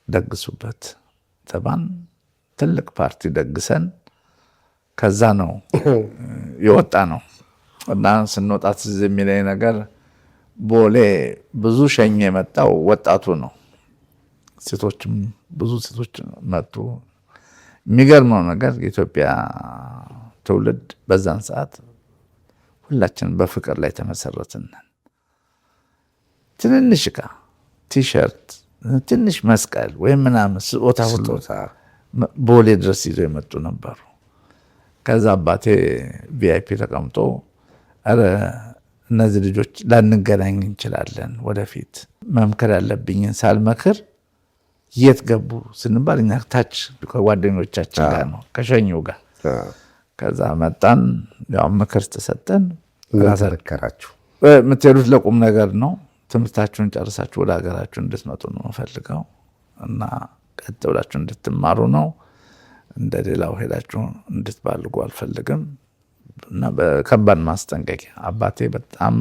ደግሱበት ተባን። ትልቅ ፓርቲ ደግሰን ከዛ ነው የወጣ ነው። እና ስንወጣ ትዝ የሚለኝ ነገር ቦሌ ብዙ ሸኝ የመጣው ወጣቱ ነው። ሴቶችም ብዙ ሴቶች መጡ። የሚገርመው ነገር የኢትዮጵያ ትውልድ በዛን ሰዓት ሁላችን በፍቅር ላይ ተመሰረትን። ትንንሽ ዕቃ ቲሸርት፣ ትንሽ መስቀል ወይም ምናምን ስጦታ ሁሉ ቦሌ ድረስ ይዘው የመጡ ነበሩ። ከዛ አባቴ ቪአይፒ ተቀምጦ ኧረ እነዚህ ልጆች ላንገናኝ እንችላለን፣ ወደፊት መምከር ያለብኝን ሳልመክር የት ገቡ ስንባል እኛ ታች ከጓደኞቻችን ጋር ነው ከሸኙ ጋር። ከዛ መጣን፣ ያው ምክር ተሰጠን። ራሳችሁ የምትሄዱት ለቁም ነገር ነው፣ ትምህርታችሁን ጨርሳችሁ ወደ ሀገራችሁ እንድትመጡ ነው የምፈልገው እና ቀጥ ብላችሁ እንድትማሩ ነው፣ እንደ ሌላው ሄዳችሁ እንድትባልጉ አልፈልግም እና በከባድ ማስጠንቀቂያ። አባቴ በጣም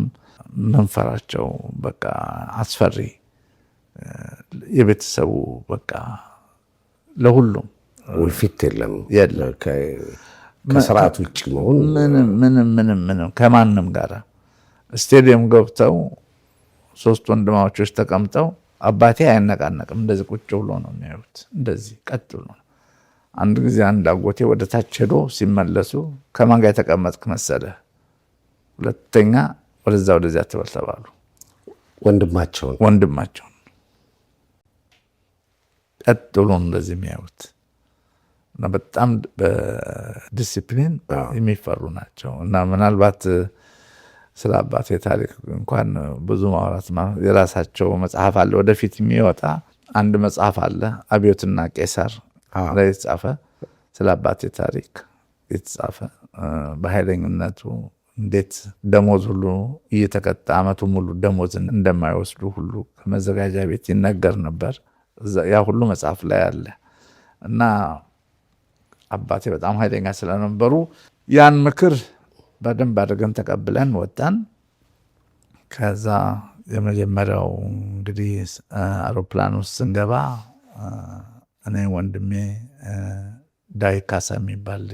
መንፈራቸው በቃ አስፈሪ፣ የቤተሰቡ በቃ ለሁሉም ውልፊት የለም ከስርዓት ውጭ መሆን ምንም ከማንም ጋር ስቴዲየም ገብተው 3 ወንድማማቾች ተቀምጠው አባቴ አይነቃነቅም፣ እንደዚህ ቁጭ ብሎ ነው የሚያዩት፣ እንደዚህ ቀጥ ብሎ። አንድ ጊዜ አንድ አጎቴ ወደ ታች ሄዶ ሲመለሱ ከማን ጋር የተቀመጥክ መሰለህ? ሁለተኛ ወደዚያ ትበል ተባሉ። ወንድማቸውን ቀጥ ብሎ እንደዚህ የሚያዩት እና በጣም በዲሲፕሊን የሚፈሩ ናቸው። እና ምናልባት ስለ አባቴ ታሪክ እንኳን ብዙ ማውራት የራሳቸው መጽሐፍ አለ፣ ወደፊት የሚወጣ አንድ መጽሐፍ አለ፣ አብዮትና ቄሳር ላይ የተጻፈ ስለ አባቴ ታሪክ የተጻፈ በኃይለኝነቱ እንዴት ደሞዝ ሁሉ እየተቀጣ ዓመቱ ሙሉ ደሞዝን እንደማይወስዱ ሁሉ ከመዘጋጃ ቤት ይነገር ነበር። ያ ሁሉ መጽሐፍ ላይ አለ እና አባቴ በጣም ኃይለኛ ስለነበሩ ያን ምክር በደንብ አድርገን ተቀብለን ወጣን። ከዛ የመጀመሪያው እንግዲህ አውሮፕላን ውስጥ ስንገባ እኔ ወንድሜ ዳዊት ካሳ የሚባል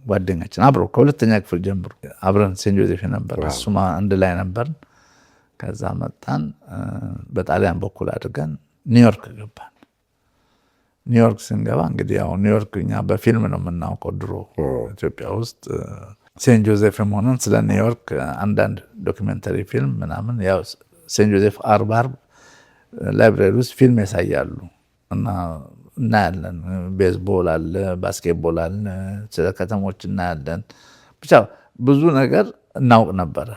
ጓደኛችን አብሮ ከሁለተኛ ክፍል ጀምሮ አብረን ሴንት ጆዜፍ ነበር፣ እሱም አንድ ላይ ነበር። ከዛ መጣን፣ በጣሊያን በኩል አድርገን ኒውዮርክ ገባን። ኒውዮርክ ስንገባ እንግዲህ ያው ኒውዮርክ እኛ በፊልም ነው የምናውቀው። ድሮ ኢትዮጵያ ውስጥ ሴንት ጆዜፍ ሆነን ስለ ኒውዮርክ አንዳንድ ዶክመንተሪ ፊልም ምናምን ያው ሴንት ጆዜፍ አርብ ላይብራሪ ውስጥ ፊልም ያሳያሉ እና እናያለን። ቤዝቦል አለ፣ ባስኬትቦል አለ፣ ስለ ከተሞች እናያለን። ብቻ ብዙ ነገር እናውቅ ነበረ።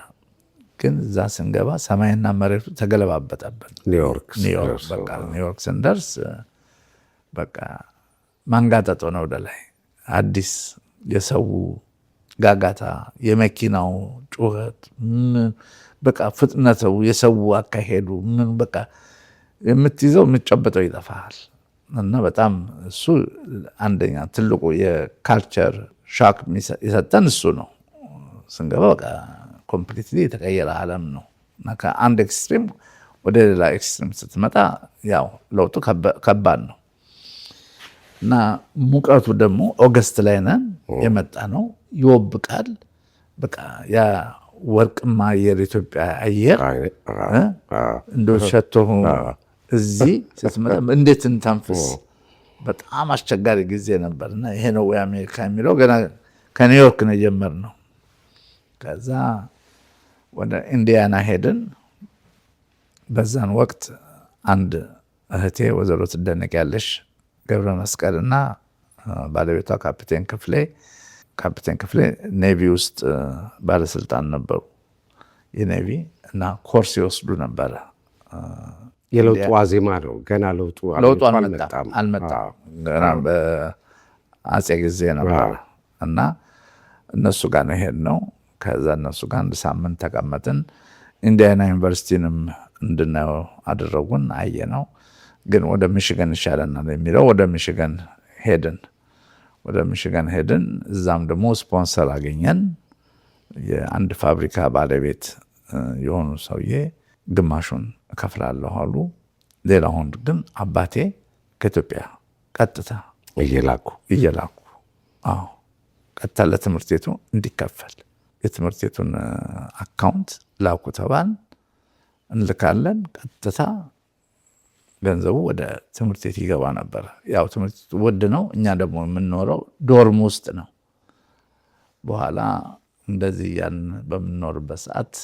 ግን እዛ ስንገባ ሰማይና መሬቱ ተገለባበጠብን። ኒውዮርክ ስንደርስ በቃ ማንጋጠጥ ነው ወደ ላይ። አዲስ የሰው ጋጋታ፣ የመኪናው ጩኸት፣ በቃ ፍጥነቱ፣ የሰው አካሄዱ ምን በቃ የምትይዘው የምትጨበጠው ይጠፋል። እና በጣም እሱ አንደኛ ትልቁ የካልቸር ሻክ የሰጠን እሱ ነው። ስንገባ በቃ ኮምፕሊትሊ የተቀየረ ዓለም ነው እና ከአንድ ኤክስትሪም ወደ ሌላ ኤክስትሪም ስትመጣ ያው ለውጡ ከባድ ነው እና ሙቀቱ ደግሞ ኦገስት ላይ ነን የመጣ ነው። ይወብቃል። በቃ ያ ወርቅማ አየር ኢትዮጵያ አየር እንደ ሸቶ እዚህ ስትመጣ እንዴት እንተንፍስ? በጣም አስቸጋሪ ጊዜ ነበር እና ይሄ ነው ወይ አሜሪካ የሚለው ገና ከኒውዮርክ ነው የጀመርነው። ከዛ ወደ ኢንዲያና ሄድን። በዛን ወቅት አንድ እህቴ ወይዘሮ ትደነቂያለሽ ገብረ መስቀልና ባለቤቷ ካፒቴን ክፍሌ ኔቪ ውስጥ ባለስልጣን ነበሩ። የኔቪ እና ኮርስ ይወስዱ ነበረ። የለውጡ ዋዜማ ነው። ገና ለውጡ አልመጣም። ገና በአፄ ጊዜ ነበረ እና እነሱ ጋር ነው የሄድነው። ከዛ እነሱ ጋር አንድ ሳምንት ተቀመጥን። ኢንዲያና ዩኒቨርሲቲንም እንድናየው አደረጉን። አየነው። ግን ወደ ሚሽገን ይሻለናል የሚለው ወደ ሚሽገን ሄድን። እዛም ደግሞ ስፖንሰር አገኘን። የአንድ ፋብሪካ ባለቤት የሆኑ ሰውዬ ግማሹን እከፍላለሁ አሉ። ሌላውን ግን አባቴ ከኢትዮጵያ ቀጥታ እየላኩ ቀጥታ ለትምህርት ቤቱ እንዲከፈል የትምህርት ቤቱን አካውንት ላኩ ተባል። እንልካለን። ቀጥታ ገንዘቡ ወደ ትምህርት ቤት ይገባ ነበር። ያው ትምህርት ቤቱ ውድ ነው። እኛ ደግሞ የምንኖረው ዶርም ውስጥ ነው። በኋላ እንደዚህ ያን በምንኖርበት ሰዓት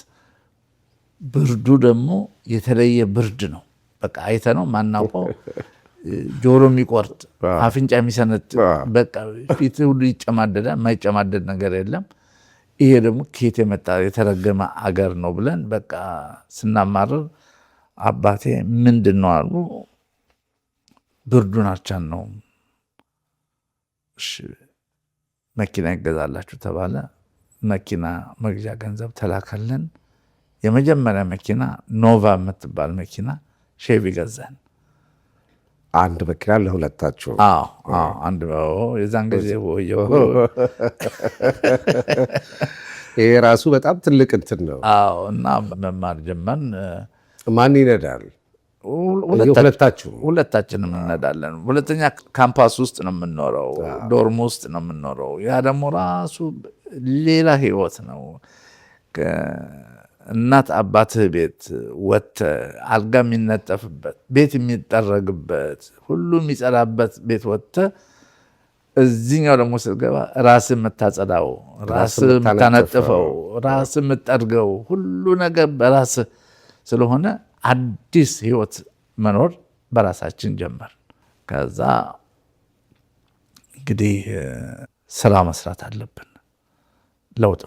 ብርዱ ደግሞ የተለየ ብርድ ነው። በቃ አይተነው ማናውቀው ጆሮ የሚቆርጥ አፍንጫ የሚሰነጥ በቃ ፊት ሁሉ ይጨማደዳል። የማይጨማደድ ነገር የለም። ይሄ ደግሞ ከየት የመጣ የተረገመ አገር ነው ብለን በቃ ስናማርር አባቴ ምንድን ነው አሉ። ብርዱን አልቻልነውም። እሺ መኪና ይገዛላችሁ ተባለ። መኪና መግዣ ገንዘብ ተላከልን። የመጀመሪያ መኪና ኖቫ የምትባል መኪና ሼቪ ገዛን። አንድ መኪና ለሁለታችሁ? አንድ የዛን ጊዜ ይሄ ራሱ በጣም ትልቅ እንትን ነው። እና መማር ጀመርን። ማን ይነዳል? ሁለታችንም እንነዳለን። ሁለተኛ ካምፓስ ውስጥ ነው የምንኖረው፣ ዶርም ውስጥ ነው የምንኖረው። ያ ደግሞ ራሱ ሌላ ህይወት ነው። እናት አባትህ ቤት ወጥተህ አልጋ የሚነጠፍበት ቤት የሚጠረግበት ሁሉ የሚጸዳበት ቤት ወጥተህ እዚህኛው ደግሞ ስትገባ ራስህ የምታጸዳው፣ ራስህ የምታነጥፈው፣ ራስህ የምትጠርገው ሁሉ ነገር በራስህ ስለሆነ አዲስ ህይወት መኖር በራሳችን ጀመር። ከዛ እንግዲህ ስራ መስራት አለብን። ለውጥ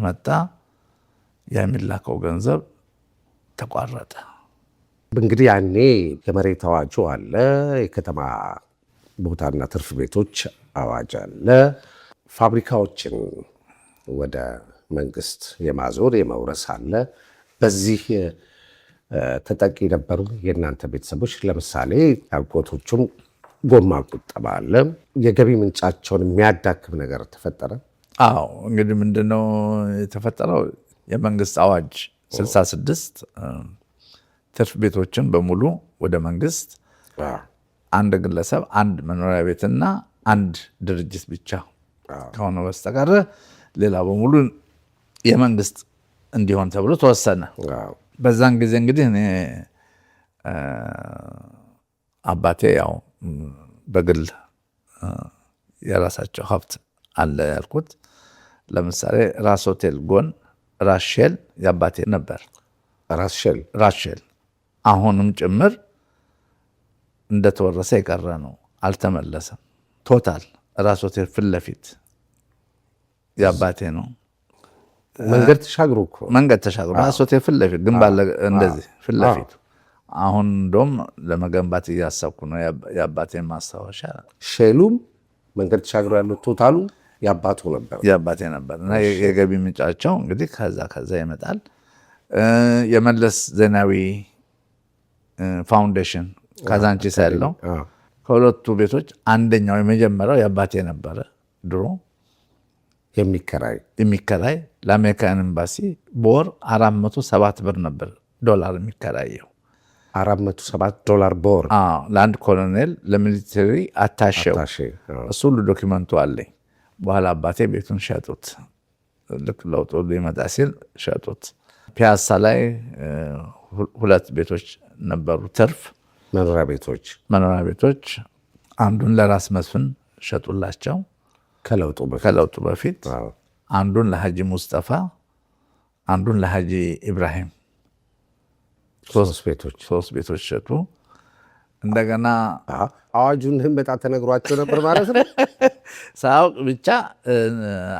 መጣ። የሚላከው ገንዘብ ተቋረጠ። እንግዲህ ያኔ የመሬት አዋጁ አለ፣ የከተማ ቦታና ትርፍ ቤቶች አዋጅ አለ። ፋብሪካዎችን ወደ መንግስት የማዞር የመውረስ አለ። በዚህ ተጠቂ ነበሩ የእናንተ ቤተሰቦች? ለምሳሌ አጎቶቹም ጎማ ቁጠባ አለ። የገቢ ምንጫቸውን የሚያዳክም ነገር ተፈጠረ? አዎ እንግዲህ ምንድነው የተፈጠረው? የመንግስት አዋጅ 66 ትርፍ ቤቶችን በሙሉ ወደ መንግስት፣ አንድ ግለሰብ አንድ መኖሪያ ቤትና አንድ ድርጅት ብቻ ከሆነ በስተቀር ሌላ በሙሉ የመንግስት እንዲሆን ተብሎ ተወሰነ። በዛን ጊዜ እንግዲህ እኔ አባቴ ያው በግል የራሳቸው ሀብት አለ ያልኩት፣ ለምሳሌ ራስ ሆቴል ጎን ራስሼል የአባቴ ነበር። ራስሼል አሁንም ጭምር እንደተወረሰ የቀረ ነው፣ አልተመለሰም። ቶታል ራስ ሆቴል ፊት ለፊት የአባቴ ነው። መንገድ ተሻግሮ እኮ መንገድ ተሻግሮ አሶቴ ፊት ለፊት ግን ባለ እንደዚህ ፊት ለፊቱ። አሁን እንደውም ለመገንባት እያሰብኩ ነው የአባቴን ማስታወሻ። ሼሉም መንገድ ተሻግሮ ያለው ቶታሉ የአባቴ ነበር እና የገቢ ምንጫቸው እንግዲህ ከዛ ይመጣል። የመለስ ዜናዊ ፋውንዴሽን ካዛንቺስ ያለው ከሁለቱ ቤቶች አንደኛው የመጀመሪያው የአባቴ ነበረ። ድሮ የሚከራይ ለአሜሪካን ኤምባሲ በወር 407 ብር ነበር ዶላር የሚከራየው። 407 ዶላር በወር ለአንድ ኮሎኔል ለሚሊተሪ አታሼው። እሱ ሁሉ ዶኪመንቱ አለኝ። በኋላ አባቴ ቤቱን ሸጡት። ልክ ለውጡ ሊመጣ ሲል ሸጡት። ፒያሳ ላይ 2 ቤቶች ነበሩ ትርፍ መኖሪያ ቤቶች። አንዱን ለራስ መስፍን ሸጡላቸው ከለውጡ በፊት፣ አንዱን ለሐጂ ሙስጠፋ፣ አንዱን ለሐጂ ኢብራሂም። 3 ቤቶች ሸጡ። እንደገና አዋጁን ህንበጣ ተነግሯቸው ነበር ማለት ነው። ሳያውቅ ብቻ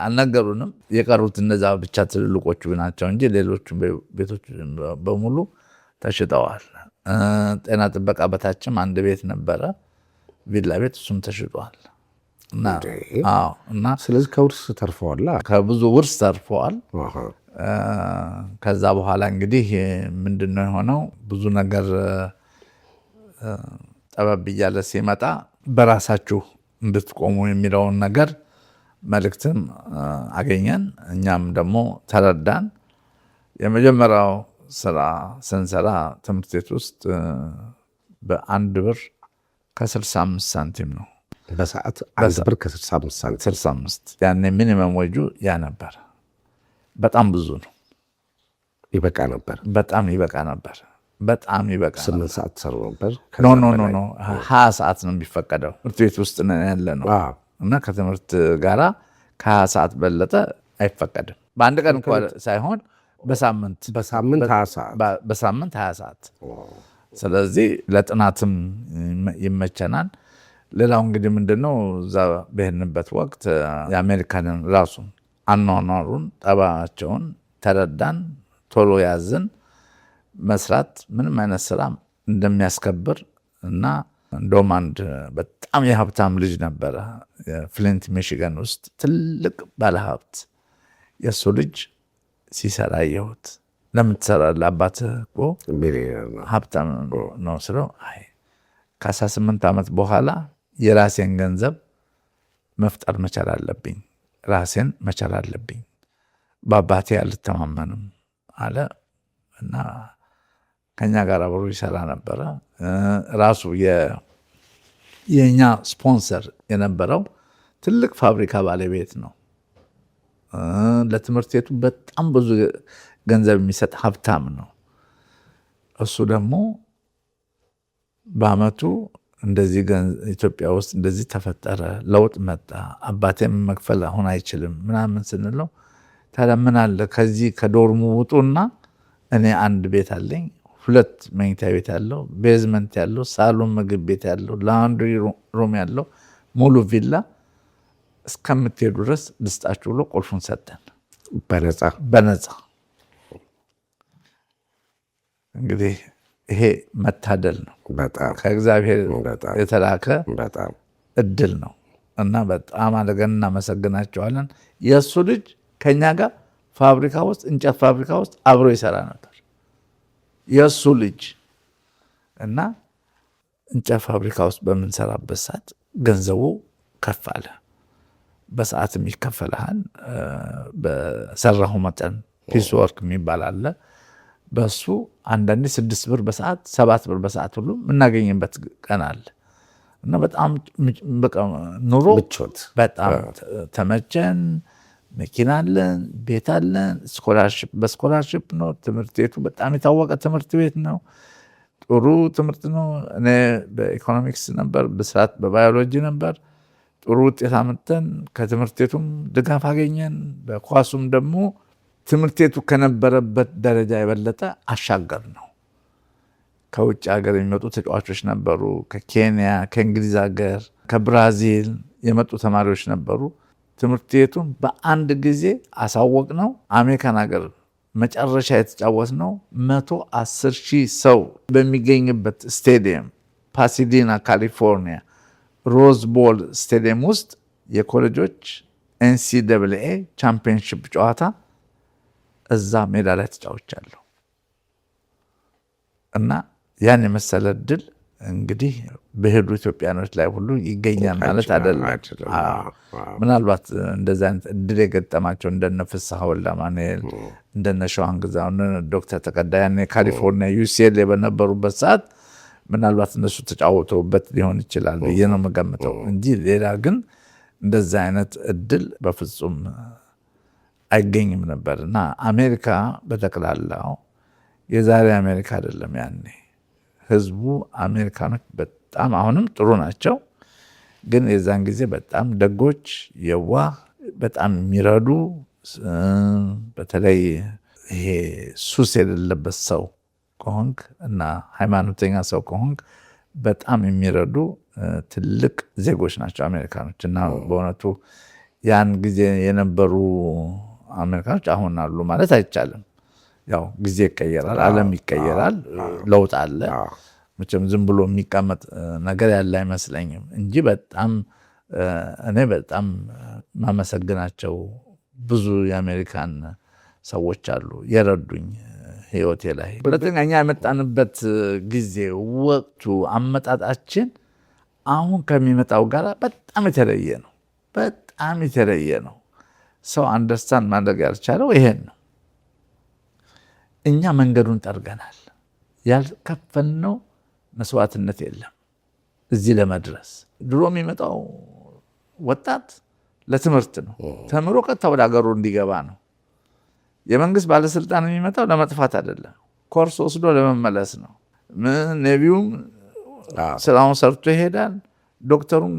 አልነገሩንም። የቀሩት እነዛ ብቻ ትልልቆቹ ናቸው እንጂ ሌሎቹ ቤቶች በሙሉ ተሽጠዋል። ጤና ጥበቃ በታችም አንድ ቤት ነበረ፣ ቪላ ቤት፣ እሱም ተሽጧል። እና ስለዚህ ከውርስ ተርፈዋል፣ ከብዙ ውርስ ተርፈዋል። ከዛ በኋላ እንግዲህ ምንድነው የሆነው? ብዙ ነገር ጠበብ እያለ ሲመጣ በራሳችሁ እንድትቆሙ የሚለውን ነገር መልእክትም አገኘን። እኛም ደግሞ ተረዳን። የመጀመሪያው ስራ ስንሰራ ትምህርት ቤት ውስጥ በ1 ብር ከ65 ሳንቲም ነው በሰዓት 1 ብር ከ65 ሳንቲም 65 ያኔ ሚኒመም ወጁ ያ ነበር። በጣም ብዙ ነው። ይበቃ ነበር። በጣም ይበቃ ነበር። 8 ሰዓት ሰሩ ነበር። ኖ 20 ሰዓት ነው የሚፈቀደው። ትምህርት ቤት ውስጥ ያለ ነው እና ከትምህርት ጋራ ከ20 ሰዓት በለጠ አይፈቀድም። በአንድ ቀን እንኳን ሳይሆን በሳምንት 20 ሰዓት። ስለዚህ ለጥናትም ይመቸናል። ሌላው እንግዲህ ምንድነው እዛ በሄድንበት ወቅት የአሜሪካንን ራሱን አኗኗሩን ጠባቸውን ተረዳን። ቶሎ ያዝን። መስራት ምንም አይነት ስራ እንደሚያስከብር እና እንደውም አንድ በጣም የሀብታም ልጅ ነበረ ፍሊንት ሚሽገን ውስጥ ትልቅ ባለሀብት። የእሱ ልጅ ሲሰራ አየሁት። ለምን ትሰራለህ? አባትህ እኮ ሀብታም ነው ስለው ከ18 ዓመት በኋላ የራሴን ገንዘብ መፍጠር መቻል አለብኝ፣ ራሴን መቻል አለብኝ፣ በአባቴ አልተማመንም አለ እና ከኛ ጋር አብሮ ይሰራ ነበረ። ራሱ የኛ ስፖንሰር የነበረው ትልቅ ፋብሪካ ባለቤት ነው። ለትምህርት ቤቱ በጣም ብዙ ገንዘብ የሚሰጥ ሀብታም ነው። እሱ ደግሞ በአመቱ እንደዚህ ኢትዮጵያ ውስጥ እንደዚህ ተፈጠረ፣ ለውጥ መጣ፣ አባቴም መክፈል አሁን አይችልም ምናምን ስንለው፣ ታዲያ ምን አለ ከዚህ ከዶርሙ ውጡና እኔ አንድ ቤት አለኝ፣ 2 መኝታ ቤት ያለው፣ ቤዝመንት ያለው፣ ሳሎን ምግብ ቤት ያለው፣ ላውንድሪ ሩም ያለው ሙሉ ቪላ እስከምትሄዱ ድረስ ልስጣችሁ ብሎ ቁልፉን ሰጠን በነፃ። እንግዲህ ይሄ መታደል ነው፣ ከእግዚአብሔር የተላከ እድል ነው እና በጣም አድርገን እናመሰግናቸዋለን። የእሱ ልጅ ከኛ ጋር ፋብሪካ ውስጥ እንጨት ፋብሪካ ውስጥ አብሮ ይሰራ ነበር የእሱ ልጅ እና እንጨት ፋብሪካ ውስጥ በምንሰራበት ሰዓት ገንዘቡ ከፍ አለ። በሰዓትም ይከፈልሃል። በሰራሁ መጠን ፒስ ወርክ የሚባል አለ። በሱ አንዳንዴ 6 ብር በሰዓት 7 ብር በሰዓት ሁሉ የምናገኝበት ቀን አለ እና በጣም ኑሮ በጣም ተመቸን። መኪና አለን፣ ቤት አለን፣ በስኮላርሽፕ ነው። ትምህርት ቤቱ በጣም የታወቀ ትምህርት ቤት ነው። ጥሩ ትምህርት ነው። እኔ በኢኮኖሚክስ ነበር፣ በስርዓት በባዮሎጂ ነበር። ጥሩ ውጤት አመጣን። ከትምህርት ቤቱም ድጋፍ አገኘን። በኳሱም ደግሞ ትምህርት ቤቱ ከነበረበት ደረጃ የበለጠ አሻገር ነው። ከውጭ ሀገር የሚመጡ ተጫዋቾች ነበሩ። ከኬንያ፣ ከእንግሊዝ ሀገር፣ ከብራዚል የመጡ ተማሪዎች ነበሩ። ትምህርት ቤቱን በአንድ ጊዜ አሳወቅ ነው። አሜሪካን ሀገር መጨረሻ የተጫወት ነው 110,000 ሰው በሚገኝበት ስቴዲየም ፓሳዲና ካሊፎርኒያ ሮዝ ቦል ስቴዲየም ውስጥ የኮሌጆች NCAA ቻምፒዮንሺፕ ጨዋታ እዛ ሜዳ ላይ ተጫውቻለሁ እና ያን የመሰለ እድል እንግዲህ በሄዱ ኢትዮጵያኖች ላይ ሁሉ ይገኛል ማለት አይደለም። ምናልባት እንደዛ አይነት እድል የገጠማቸው እንደነ ፍስሐ ወልደማኑኤል እንደነ ሸዋንግዛው ዶክተር ተቀዳ ያኔ ካሊፎርኒያ UCLA በነበሩበት ሰዓት ምናልባት እነሱ ተጫወተውበት ሊሆን ይችላል ብዬ ነው የምገምተው እንጂ ሌላ ግን እንደዛ አይነት እድል በፍጹም አይገኝም ነበር እና አሜሪካ በጠቅላላው የዛሬ አሜሪካ አይደለም። ያኔ ህዝቡ አሜሪካኖች በጣም አሁንም ጥሩ ናቸው፣ ግን የዛን ጊዜ በጣም ደጎች፣ የዋህ፣ በጣም የሚረዱ በተለይ ይሄ ሱስ የሌለበት ሰው ከሆንክ እና ሃይማኖተኛ ሰው ከሆንክ በጣም የሚረዱ ትልቅ ዜጎች ናቸው አሜሪካኖች እና በእውነቱ ያን ጊዜ የነበሩ አሜሪካኖች አሁን አሉ ማለት አይቻልም። ያው ጊዜ ይቀየራል፣ ዓለም ይቀየራል፣ ለውጥ አለ። መቼም ዝም ብሎ የሚቀመጥ ነገር ያለ አይመስለኝም እንጂ በጣም እኔ በጣም ማመሰግናቸው ብዙ የአሜሪካን ሰዎች አሉ የረዱኝ ህይወቴ ላይ። ሁለተኛ እኛ የመጣንበት ጊዜ ወቅቱ አመጣጣችን አሁን ከሚመጣው ጋር በጣም የተለየ ነው። በጣም የተለየ ነው። ሰው አንደርስታንድ ማድረግ ያልቻለው ይሄን ነው። እኛ መንገዱን ጠርገናል። ያልከፈልነው መስዋዕትነት የለም እዚህ ለመድረስ። ድሮ የሚመጣው ወጣት ለትምህርት ነው። ተምሮ ቀጥታ ወደ ሀገሩ እንዲገባ ነው። የመንግስት ባለስልጣን የሚመጣው ለመጥፋት አይደለም፣ ኮርስ ወስዶ ለመመለስ ነው። ኔቪውም ስራውን ሰርቶ ይሄዳል፣ ዶክተሩም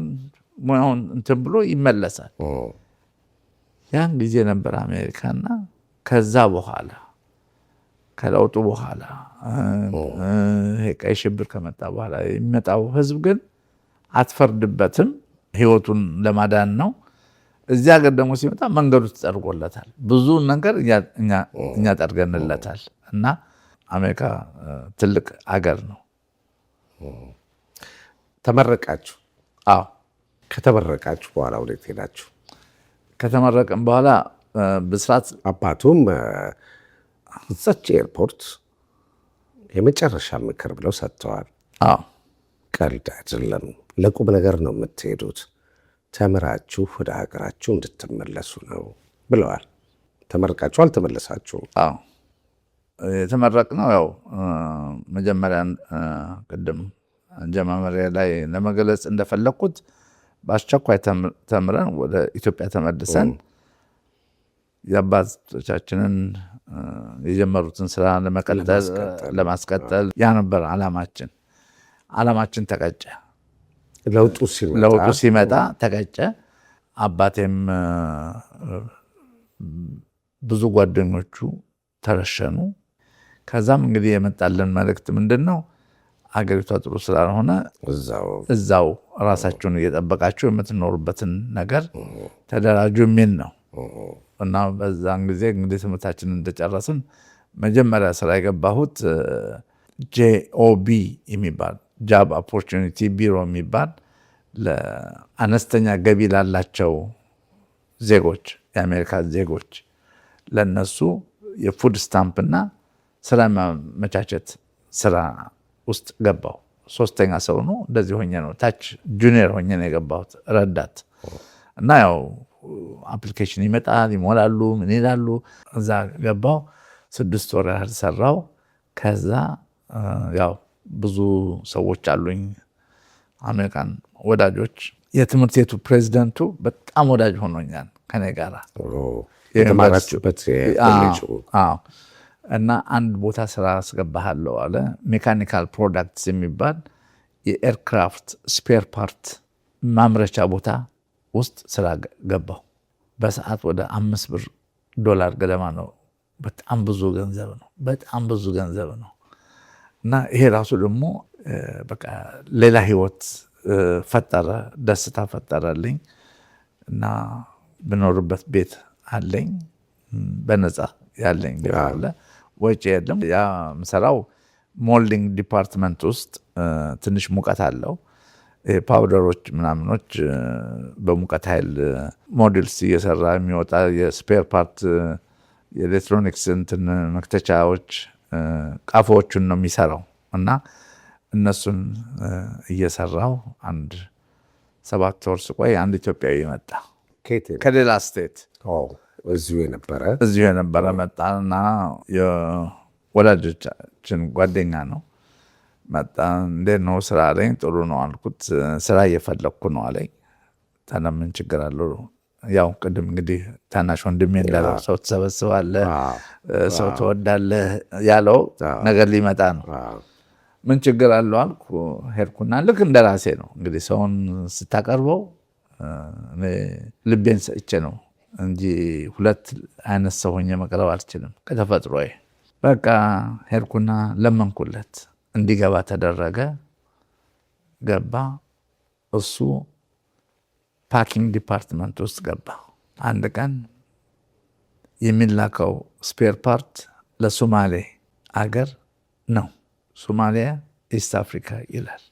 ሙያውን እንትን ብሎ ይመለሳል። ያን ጊዜ ነበር አሜሪካና ከዛ በኋላ ከለውጡ በኋላ ቀይ ሽብር ከመጣ በኋላ የሚመጣው ህዝብ ግን አትፈርድበትም፣ ህይወቱን ለማዳን ነው። እዚህ ሀገር ደግሞ ሲመጣ መንገዱ ተጠርጎለታል። ብዙ ነገር እኛ ጠርገንለታል እና አሜሪካ ትልቅ ሀገር ነው። ተመረቃችሁ? አዎ። ከተመረቃችሁ በኋላ ወዴት ሄዳችሁ? ከተመረቅን በኋላ ብስራት አባቱም እዛች ኤርፖርት የመጨረሻ ምክር ብለው ሰጥተዋል። አዎ፣ ቀልድ አይደለም፣ ለቁም ነገር ነው የምትሄዱት፣ ተምራችሁ ወደ ሀገራችሁ እንድትመለሱ ነው ብለዋል። ተመርቃችሁ አልተመለሳችሁም? አዎ፣ የተመረቅነው ያው መጀመሪያ ቅድም ጀማመሪያ ላይ ለመገለጽ እንደፈለግኩት በአስቸኳይ ተምረን ወደ ኢትዮጵያ ተመልሰን የአባቶቻችንን የጀመሩትን ስራ ለማስቀጠል ያ ነበር ዓላማችን። ዓላማችን ተቀጨ። ለውጡ ሲመጣ ተቀጨ። አባቴም ብዙ ጓደኞቹ ተረሸኑ። ከዛም እንግዲህ የመጣልን መልእክት ምንድን ነው? አገሪቷ ጥሩ ስላልሆነ እዛው ራሳችሁን እየጠበቃችሁ የምትኖሩበትን ነገር ተደራጁ የሚል ነው እና በዛን ጊዜ እንግዲህ ትምህርታችንን እንደጨረስን መጀመሪያ ስራ የገባሁት JOB የሚባል ጃብ ኦፖርቹኒቲ ቢሮ የሚባል ለአነስተኛ ገቢ ላላቸው ዜጎች፣ የአሜሪካ ዜጎች ለነሱ የፉድ ስታምፕና ስራ ማመቻቸት ስራ ውስጥ ገባሁ። ሶስተኛ ሰው ነው። እንደዚህ ሆኜ ነው ታች ጁኒየር ሆኜ ነው የገባሁት፣ ረዳት እና ያው አፕሊኬሽን ይመጣል፣ ይሞላሉ፣ ምን ይላሉ። እዛ ገባሁ። 6 ወር ያህል ሰራው። ከዛ ያው ብዙ ሰዎች አሉኝ አሜሪካን ወዳጆች። የትምህርት ቤቱ ፕሬዚደንቱ በጣም ወዳጅ ሆኖኛል ከኔ ጋር የተማራችሁበት እና አንድ ቦታ ስራ አስገባሃለሁ አለ። ሜካኒካል ፕሮዳክትስ የሚባል የኤርክራፍት ስፔር ፓርት ማምረቻ ቦታ ውስጥ ስራ ገባሁ። በሰዓት ወደ $5 ገደማ ነው። በጣም ብዙ ገንዘብ ነው። በጣም ብዙ ገንዘብ ነው። እና ይሄ ራሱ ደግሞ በቃ ሌላ ህይወት ፈጠረ፣ ደስታ ፈጠረልኝ። እና ብኖርበት ቤት አለኝ፣ በነፃ ያለኝ ቤት አለ፣ ወጪ የለም። ያ ምሰራው ሞልዲንግ ዲፓርትመንት ውስጥ ትንሽ ሙቀት አለው። ፓውደሮች ምናምኖች በሙቀት ኃይል ሞዴልስ እየሰራ የሚወጣ የስፔር ፓርት የኤሌክትሮኒክስ እንትን መክተቻዎች ቃፎዎቹን ነው የሚሰራው እና እነሱን እየሰራው አንድ 7 ወር ስቆይ አንድ ኢትዮጵያዊ መጣ ከሌላ ስቴት እዚሁ የነበረ መጣና የወላጆቻችን ጓደኛ ነው። መጣ። እንዴት ነው ስራ አለኝ። ጥሩ ነው አልኩት። ስራ እየፈለግኩ ነው አለኝ። ታዲያ ምን ችግር አለው? ያው ቅድም እንግዲህ ታናሽ ወንድሜ እንዳለው ሰው ትሰበስባለህ፣ ሰው ትወዳለህ ያለው ነገር ሊመጣ ነው። ምን ችግር አለው አልኩ። ሄድኩና ልክ እንደራሴ ነው እንግዲህ ሰውን ስታቀርበው ልቤን ሰጥቼ ነው እንጂ ሁለት አይነት ሰው ሆኜ መቅረብ አልችልም ከተፈጥሮዬ። በቃ ሄድኩና ለመንኩለት፣ እንዲገባ ተደረገ። ገባ። እሱ ፓኪንግ ዲፓርትመንት ውስጥ ገባ። አንድ ቀን የሚላከው ስፔር ፓርት ለሶማሌ አገር ነው። ሶማሊያ ኢስት አፍሪካ ይላል።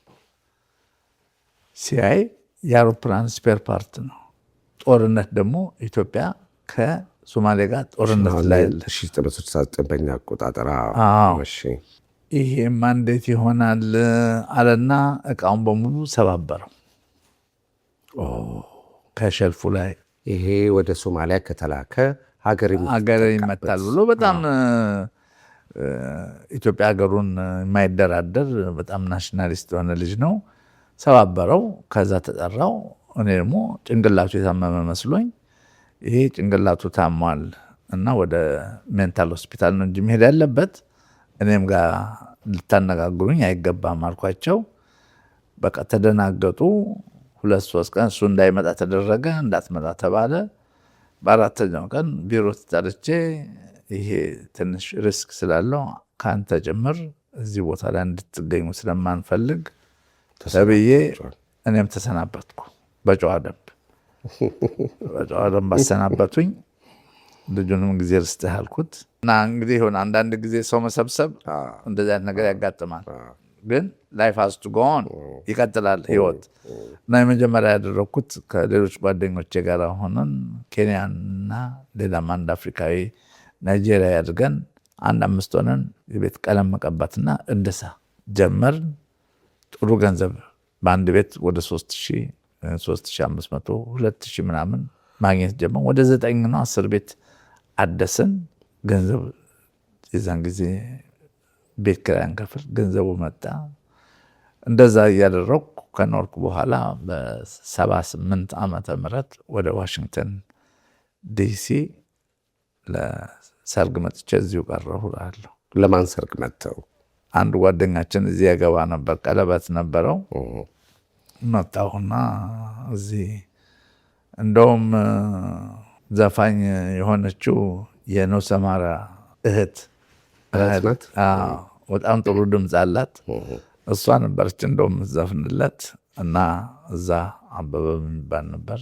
ሲያይ የአውሮፕላን ስፔር ፓርት ነው። ጦርነት ደግሞ ኢትዮጵያ ከሶማሌ ጋር ጦርነት ላይ በኛ አቆጣጠር ይሄማ እንዴት ይሆናል አለና እቃውን በሙሉ ሰባበረው ከሸልፉ ላይ። ይሄ ወደ ሶማሊያ ከተላከ ሀገር ይመታል ብሎ በጣም ኢትዮጵያ ሀገሩን የማይደራደር በጣም ናሽናሊስት የሆነ ልጅ ነው። ሰባበረው። ከዛ ተጠራው። እኔ ደግሞ ጭንቅላቱ የታመመ መስሎኝ ይሄ ጭንቅላቱ ታሟል እና ወደ ሜንታል ሆስፒታል ነው እንጂ መሄድ ያለበት እኔም ጋር ልታነጋግሩኝ አይገባም አልኳቸው። በቃ ተደናገጡ። 2-3 ቀን እሱ እንዳይመጣ ተደረገ። እንዳትመጣ ተባለ። በ4ኛው ቀን ቢሮ ተጠርቼ ይሄ ትንሽ ሪስክ ስላለው ከአንተ ጭምር እዚህ ቦታ ላይ እንድትገኙ ስለማንፈልግ ተብዬ እኔም ተሰናበትኩ። በጨዋ ደንብ አሰናበቱኝ። ልጁንም ጊዜ ርስትህ አልኩት እና እንግዲህ ሆነ አንዳንድ ጊዜ ሰው መሰብሰብ እንደዚህ አይነት ነገር ያጋጥማል። ግን ላይፍ ሃዝ ቱ ጎ ኦን ይቀጥላል ህይወት። እና የመጀመሪያ ያደረግኩት ከሌሎች ጓደኞቼ ጋር ሆነን ኬንያና ሌላም አንድ አፍሪካዊ ናይጄሪያ ያድርገን 5 ሆነን የቤት ቀለም መቀባትና እድሳ ጀመርን። ጥሩ ገንዘብ በአንድ ቤት ወደ 3500 2000 ምናምን ማግኘት ጀመርን። ወደ 9 ነው 10 ቤት አደስን። ገንዘብ የዛን ጊዜ ቤት ኪራይ አንከፍል፣ ገንዘቡ መጣ። እንደዛ እያደረግኩ ከኖርኩ በኋላ በ78 ዓመተ ምህረት ወደ ዋሽንግተን ዲሲ ለሰርግ መጥቼ እዚሁ ቀረሁ እላለሁ። ለማን ሰርግ መጥተው? አንድ ጓደኛችን እዚህ ያገባ ነበር፣ ቀለበት ነበረው። መጣሁና እዚህ እንደውም ዘፋኝ የሆነችው የኖሰማራ እህት በጣም ጥሩ ድምፅ አላት። እሷ ነበረች እንደውም ዘፍንለት እና እዛ አበበ የሚባል ነበር።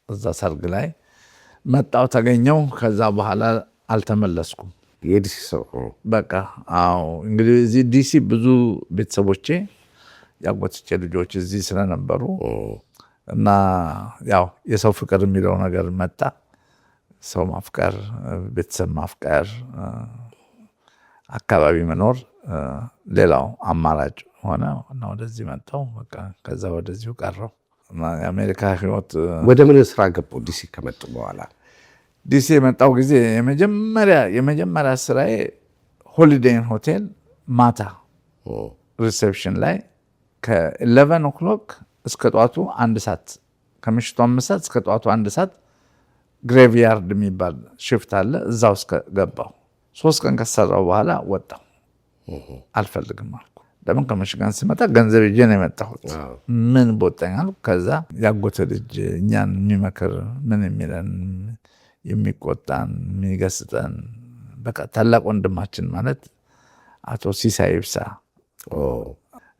እዛ ሰርግ ላይ መጣው ተገኘው። ከዛ በኋላ አልተመለስኩም። የዲሲ ሰው በቃ እንግዲህ እዚህ ዲሲ ብዙ ቤተሰቦቼ ያጎትቼ ልጆች እዚህ ስለነበሩ እና ያው የሰው ፍቅር የሚለው ነገር መጣ። ሰው ማፍቀር፣ ቤተሰብ ማፍቀር፣ አካባቢ መኖር ሌላው አማራጭ ሆነ እና ወደዚህ መጣሁ። በቃ ከዛ ወደዚሁ ቀረው። የአሜሪካ ህይወት። ወደ ምን ስራ ገቡ ዲሲ ከመጡ በኋላ? ዲሲ የመጣው ጊዜ የመጀመሪያ ስራዬ ሆሊዴይን ሆቴል ማታ ሪሴፕሽን ላይ ከ11 ኦክሎክ እስከ ጠዋቱ 1 ሰዓት፣ ከምሽቱ 5 ሰዓት እስከ ጠዋቱ 1 ሰዓት ግሬቭያርድ የሚባል ሽፍት አለ። እዛ ውስጥ ገባሁ። 3 ቀን ከሰራው በኋላ ወጣሁ። አልፈልግም አልኩ። ለምን ከሚሽጋን ሲመጣ ገንዘብ ይዤ ነው የመጣሁት። ምን ቦጠኛል። ከዛ ያጎተ ልጅ እኛን የሚመክር ምን የሚለን የሚቆጣን የሚገስጠን በቃ ታላቅ ወንድማችን ማለት አቶ ሲሳይ ይብሳ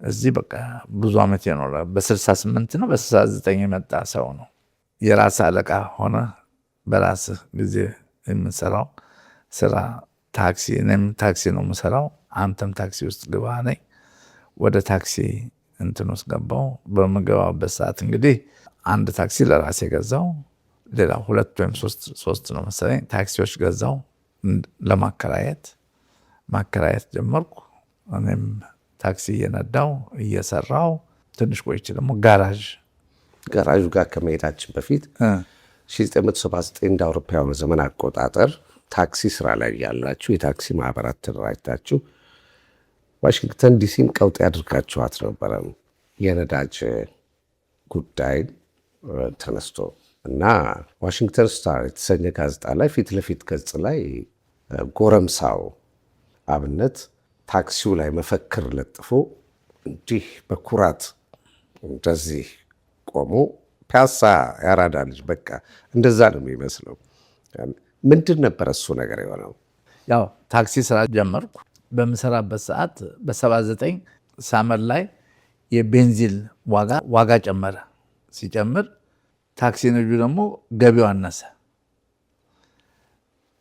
እዚህ በቃ ብዙ ዓመት የኖረ በ68 ነው በ69 የመጣ ሰው ነው። የራስ አለቃ ሆነ በራስህ ጊዜ የምሰራው ስራ ታክሲ፣ እኔም ታክሲ ነው የምሰራው፣ አንተም ታክሲ ውስጥ ግባ ነኝ። ወደ ታክሲ እንትን ውስጥ ገባው። በምገባበት ሰዓት እንግዲህ አንድ ታክሲ ለራሴ ገዛው፣ ሌላ 2 ወይም 3 ነው መሰለኝ ታክሲዎች ገዛው ማከራየት ጀመርኩ። እኔም ታክሲ እየነዳው እየሰራው ትንሽ ቆይቼ ደግሞ ጋራዡ ጋር ከመሄዳችን በፊት 1979 እንደ አውሮፓውያኑ ዘመን አቆጣጠር ታክሲ ስራ ላይ ያላችሁ የታክሲ ማህበራት ተደራጅታችሁ ዋሽንግተን ዲሲን ቀውጤ አድርጋችኋት ነበረ። የነዳጅ ጉዳይ ተነስቶ እና ዋሽንግተን ስታር የተሰኘ ጋዜጣ ላይ ፊት ለፊት ገጽ ላይ ጎረምሳው አብነት ታክሲው ላይ መፈክር ለጥፎ እንዲህ በኩራት እንደዚህ ቆሞ ፒያሳ ያራዳ ልጅ በቃ እንደዛ ነው የሚመስለው። ምንድን ነበር እሱ ነገር የሆነው? ያው ታክሲ ስራ ጀመርኩ። በምሰራበት ሰዓት በ79 ሳመር ላይ የቤንዚን ዋጋ ጨመረ። ሲጨምር ታክሲ ነጁ ደግሞ ገቢው አነሰ።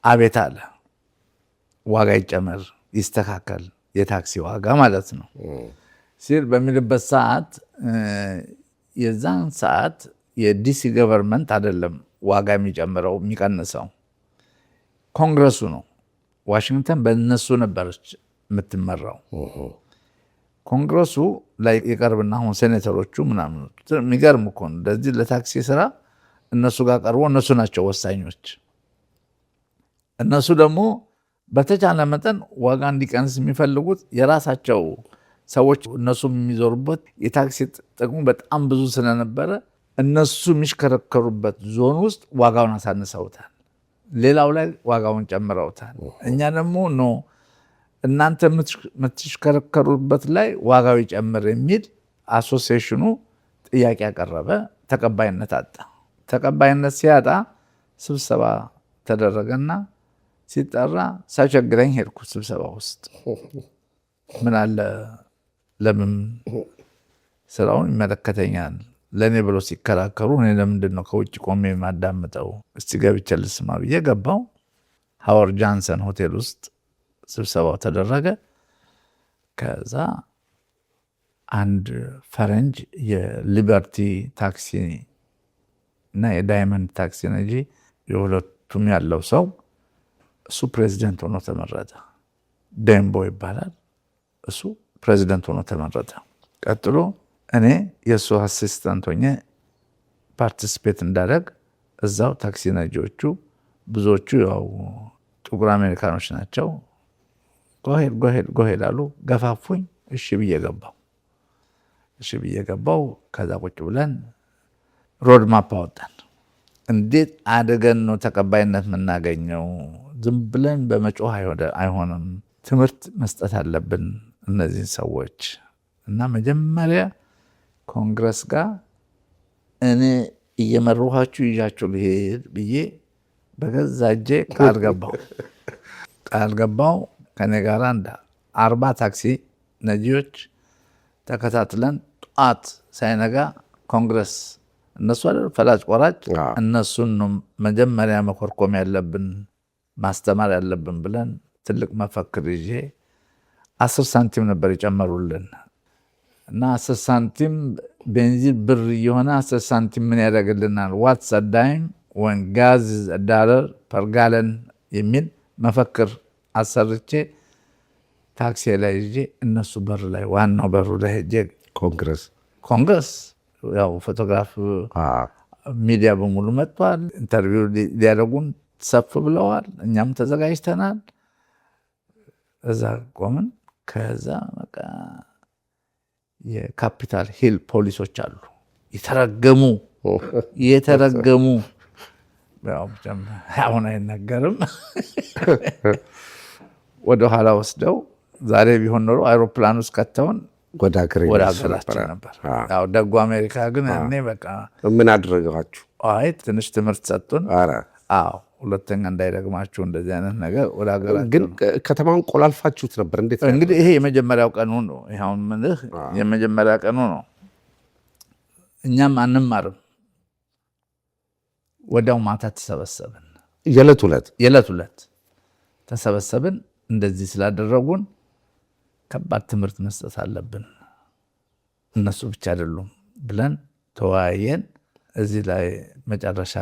አቤት አለ፣ ዋጋ ይጨመር ይስተካከል፣ የታክሲ ዋጋ ማለት ነው ሲል በሚልበት ሰዓት የዛን ሰዓት የዲሲ ገቨርንመንት አይደለም ዋጋ የሚጨምረው የሚቀንሰው፣ ኮንግረሱ ነው። ዋሽንግተን በእነሱ ነበረች የምትመራው። ኮንግረሱ ላይ የቀርብና አሁን ሴኔተሮቹ ምናምን የሚገርም እኮ ነው። እንደዚህ ለታክሲ ስራ እነሱ ጋር ቀርቦ እነሱ ናቸው ወሳኞች። እነሱ ደግሞ በተቻለ መጠን ዋጋ እንዲቀንስ የሚፈልጉት የራሳቸው ሰዎች እነሱ የሚዞሩበት የታክሲ ጥቅሙ በጣም ብዙ ስለነበረ እነሱ የሚሽከረከሩበት ዞን ውስጥ ዋጋውን አሳንሰውታል፣ ሌላው ላይ ዋጋውን ጨምረውታል። እኛ ደግሞ ኖ እናንተ የምትሽከረከሩበት ላይ ዋጋው ይጨምር የሚል አሶሲዬሽኑ ጥያቄ ያቀረበ፣ ተቀባይነት አጣ። ተቀባይነት ሲያጣ ስብሰባ ተደረገና ሲጠራ ሳይቸግረኝ ሄድኩ ስብሰባ ውስጥ። ምን አለ ለምን ስራውን ይመለከተኛል ለእኔ ብሎ ሲከራከሩ እኔ ለምንድን ነው ከውጭ ቆሜ የማዳምጠው? እስቲ ገብቼ ልስማ ብዬ ገባው። ሃዋርድ ጃንሰን ሆቴል ውስጥ ስብሰባው ተደረገ። ከዛ አንድ ፈረንጅ የሊበርቲ ታክሲ እና የዳይመንድ ታክሲ ነጂ የሁለቱም ያለው ሰው እሱ ፕሬዚደንት ሆኖ ተመረጠ። ደምቦ ይባላል። እሱ ፕሬዚደንት ሆኖ ተመረጠ። ቀጥሎ እኔ የእሱ አሲስታንት ሆኜ ፓርቲስፔት እንዳደረግ እዛው ታክሲ ነጂዎቹ ብዙዎቹ ያው ጥቁር አሜሪካኖች ናቸው። ጎሄድ አሉ፣ ገፋፉኝ። እሺ ብዬ ገባው። ከዛ ቁጭ ብለን ሮድ ማፕ አወጣን። እንዴት አድርገን ነው ተቀባይነት የምናገኘው? ዝም ብለን በመጮህ አይሆንም። ትምህርት መስጠት አለብን እነዚህን ሰዎች እና መጀመሪያ ኮንግረስ ጋር እኔ እየመራኋችሁ ይዣችሁ ልሄድ ብዬ በገዛ እጄ ቃል ገባው። ከኔ ጋር 40 ታክሲ ነጂዎች ተከታትለን ጠዋት ሳይነጋ ኮንግረስ እነሱ አይደል ፈላጭ ቆራጭ፣ እነሱን ነው መጀመሪያ መኮርኮም ያለብን ማስተማር ያለብን ብለን ትልቅ መፈክር ይዤ 10 ሳንቲም ነበር የጨመሩልን እና 10 ሳንቲም ቤንዚን ብር የሆነ 10 ሳንቲም ምን ያደርግልናል? ዋትስ አ ዳይም ወን ጋዝ $1 ፐር ጋለን የሚል መፈክር አሰርቼ ታክሲ ላይ ይዤ እነሱ በር ላይ ዋናው በሩ ላይ ሄጄ ኮንግረስ ያው ፎቶግራፍ ሚዲያ በሙሉ መጥቷል። ኢንተርቪው ሊያደርጉን ሰፍ ብለዋል። እኛም ተዘጋጅተናል። እዛ ቆምን። ከዛ በቃ የካፒታል ሂል ፖሊሶች አሉ የተረገሙ አሁን አይነገርም። ወደኋላ ወስደው ዛሬ ቢሆን ኖሮ አይሮፕላን ውስጥ ከተውን ወደ ሀገራችን ነበር። ደጉ አሜሪካ ግን ያኔ በቃ ምን አደረጋችሁ? አይ ትንሽ ትምህርት ሰጡን። ሁለተኛ እንዳይደግማችሁ እንደዚህ አይነት ነገር ወደ ሀገራችን። ግን ከተማውን ቆላልፋችሁት ነበር እንዴት? እንግዲህ ይሄ የመጀመሪያው ቀኑ ነው። ይሄውን ምንህ የመጀመሪያ ቀኑ ነው። እኛም አንማርም። ወዲያው ማታ ተሰበሰብን። የዕለት ዕለት ተሰበሰብን። እንደዚህ ስላደረጉን ከባድ ትምህርት መስጠት አለብን፣ እነሱ ብቻ አይደሉም ብለን ተወያየን። እዚህ ላይ መጨረሻ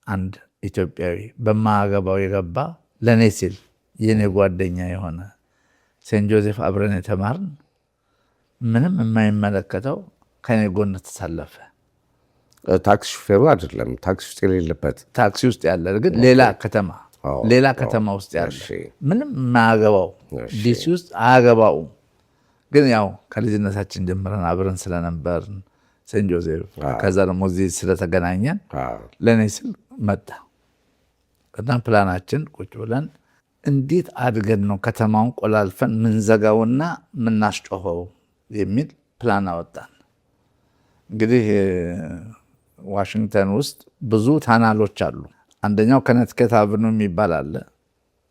አንድ ኢትዮጵያዊ በማያገባው የገባ ለእኔ ሲል የኔ ጓደኛ የሆነ ሴንት ጆዜፍ አብረን የተማርን ምንም የማይመለከተው ከኔ ጎን ተሳለፈ። ታክሲ ሹፌሩ አይደለም፣ ታክሲ ውስጥ የሌለበት፣ ታክሲ ውስጥ ያለ ግን ሌላ ከተማ ውስጥ ያለ ምንም የማያገባው ዲሲ ውስጥ አያገባውም። ግን ያው ከልጅነታችን ጀምረን አብረን ስለነበርን ሴንት ጆዜፍ ከዛ ደግሞ እዚህ ስለተገናኘን ለእኔ ስል መጣ እና ፕላናችን ቁጭ ብለን እንዴት አድገን ነው ከተማውን ቆላልፈን ምንዘጋውና ምናስጮኸው የሚል ፕላን አወጣን። እንግዲህ ዋሽንግተን ውስጥ ብዙ ታናሎች አሉ። አንደኛው ከነቲከት አቨኑ የሚባል አለ፣